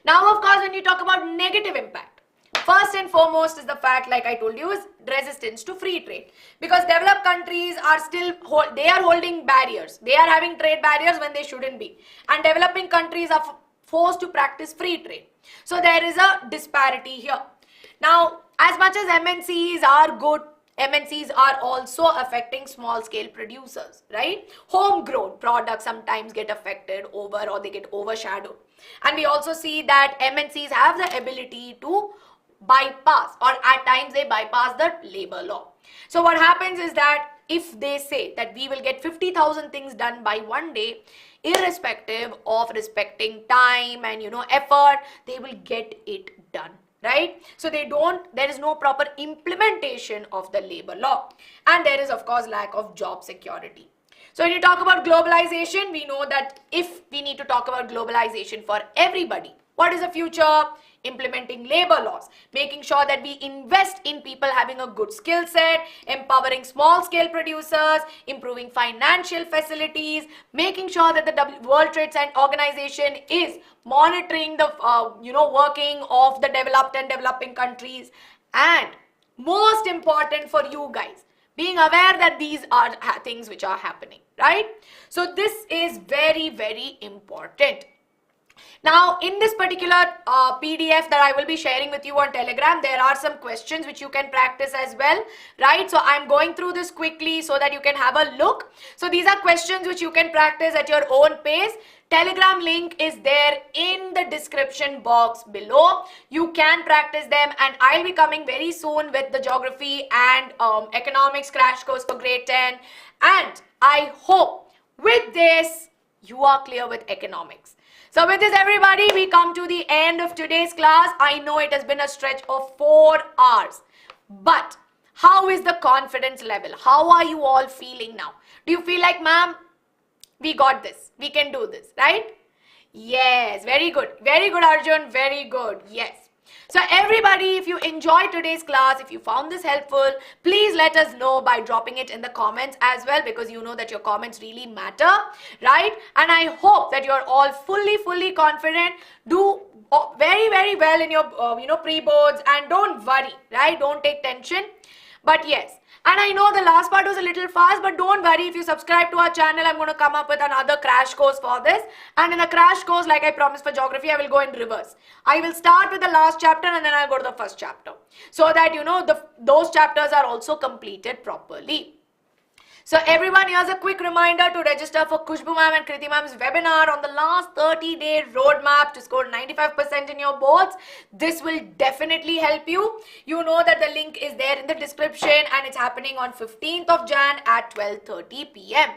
Now, of course, when you talk about negative impact, first and foremost is the fact, like I told you, is resistance to free trade. Because developed countries are holding barriers. They are having trade barriers when they shouldn't be. And developing countries are forced to practice free trade. So there is a disparity here. Now, as much as MNCs are good, MNCs are also affecting small scale producers, right? Homegrown products sometimes get affected or they get overshadowed. And we also see that MNCs have the ability to bypass, or at times they bypass the labor law. So what happens is that if they say that we will get 50,000 things done by one day, irrespective of respecting time and effort, they will get it done. Right? So there is no proper implementation of the labor law. And there is, of course, lack of job security. So when you talk about globalization, we know that if we need to talk about globalization for everybody, what is the future? Implementing labor laws, making sure that we invest in people having a good skill set, empowering small scale producers, improving financial facilities, making sure that the World Trade Center Organization is monitoring the working of the developed and developing countries, and most important for you guys, being aware that these are things which are happening, right? So this is very, very important. Now, in this particular PDF that I will be sharing with you on Telegram, there are some questions which you can practice as well, right? So I'm going through this quickly so that you can have a look. So these are questions which you can practice at your own pace. Telegram link is there in the description box below. You can practice them, and I'll be coming very soon with the geography and economics crash course for grade 10. And I hope with this you are clear with economics. So with this, everybody, we come to the end of today's class. I know it has been a stretch of 4 hours, but how is the confidence level? How are you all feeling now? Do you feel like, ma'am, we got this, we can do this, right? Yes, very good, Arjun, very good. Yes. So everybody, if you enjoyed today's class, if you found this helpful, please let us know by dropping it in the comments as well, because you know that your comments really matter, right? And I hope that you're all fully confident. Do very, very well in your pre-boards, and don't worry, right? Don't take tension. But yes, and I know the last part was a little fast, but don't worry. If you subscribe to our channel, I'm going to come up with another crash course for this. And in the crash course, like I promised for geography, I will go in reverse. I will start with the last chapter and then I'll go to the first chapter, so that those chapters are also completed properly. So everyone, here's a quick reminder to register for Khusbhu Ma'am and Kriti Ma'am's webinar on the last 30-day roadmap to score 95% in your boards. This will definitely help you. You know that the link is there in the description, and it's happening on 15th of Jan at 12:30 p.m.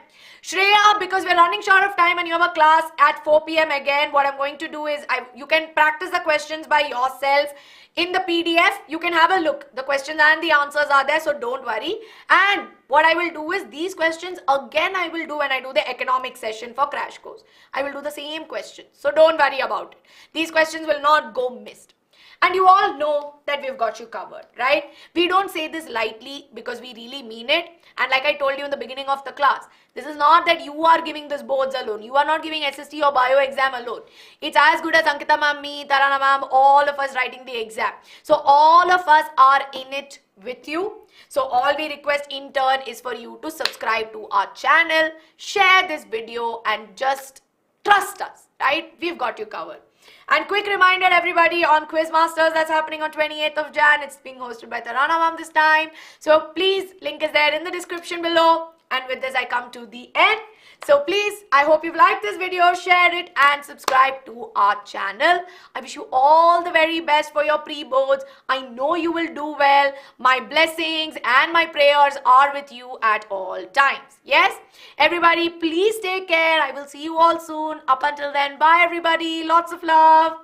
Shreya, because we're running short of time and you have a class at 4 p.m. again, what I'm going to do is you can practice the questions by yourself. In the PDF, you can have a look. The questions and the answers are there, so don't worry. And what I will do is these questions again I will do when I do the economic session for crash course. I will do the same questions, so don't worry about it. These questions will not go missed. And you all know that we've got you covered, right? We don't say this lightly because we really mean it. And like I told you in the beginning of the class, this is not that you are giving this boards alone. You are not giving SST or bio exam alone. It's as good as Ankita ma'am, me, Tarana ma'am, all of us writing the exam. So all of us are in it with you. So all we request in turn is for you to subscribe to our channel, share this video, and just trust us, right? right? We've got you covered. And quick reminder, everybody, on Quiz Masters that's happening on 28th of Jan. It's being hosted by Tarana Ma'am this time. So please, link is there in the description below. And with this, I come to the end. So please, I hope you've liked this video, share it and subscribe to our channel. I wish you all the very best for your pre-boards. I know you will do well. My blessings and my prayers are with you at all times. Yes? Everybody, please take care. I will see you all soon. Up until then, bye everybody. Lots of love.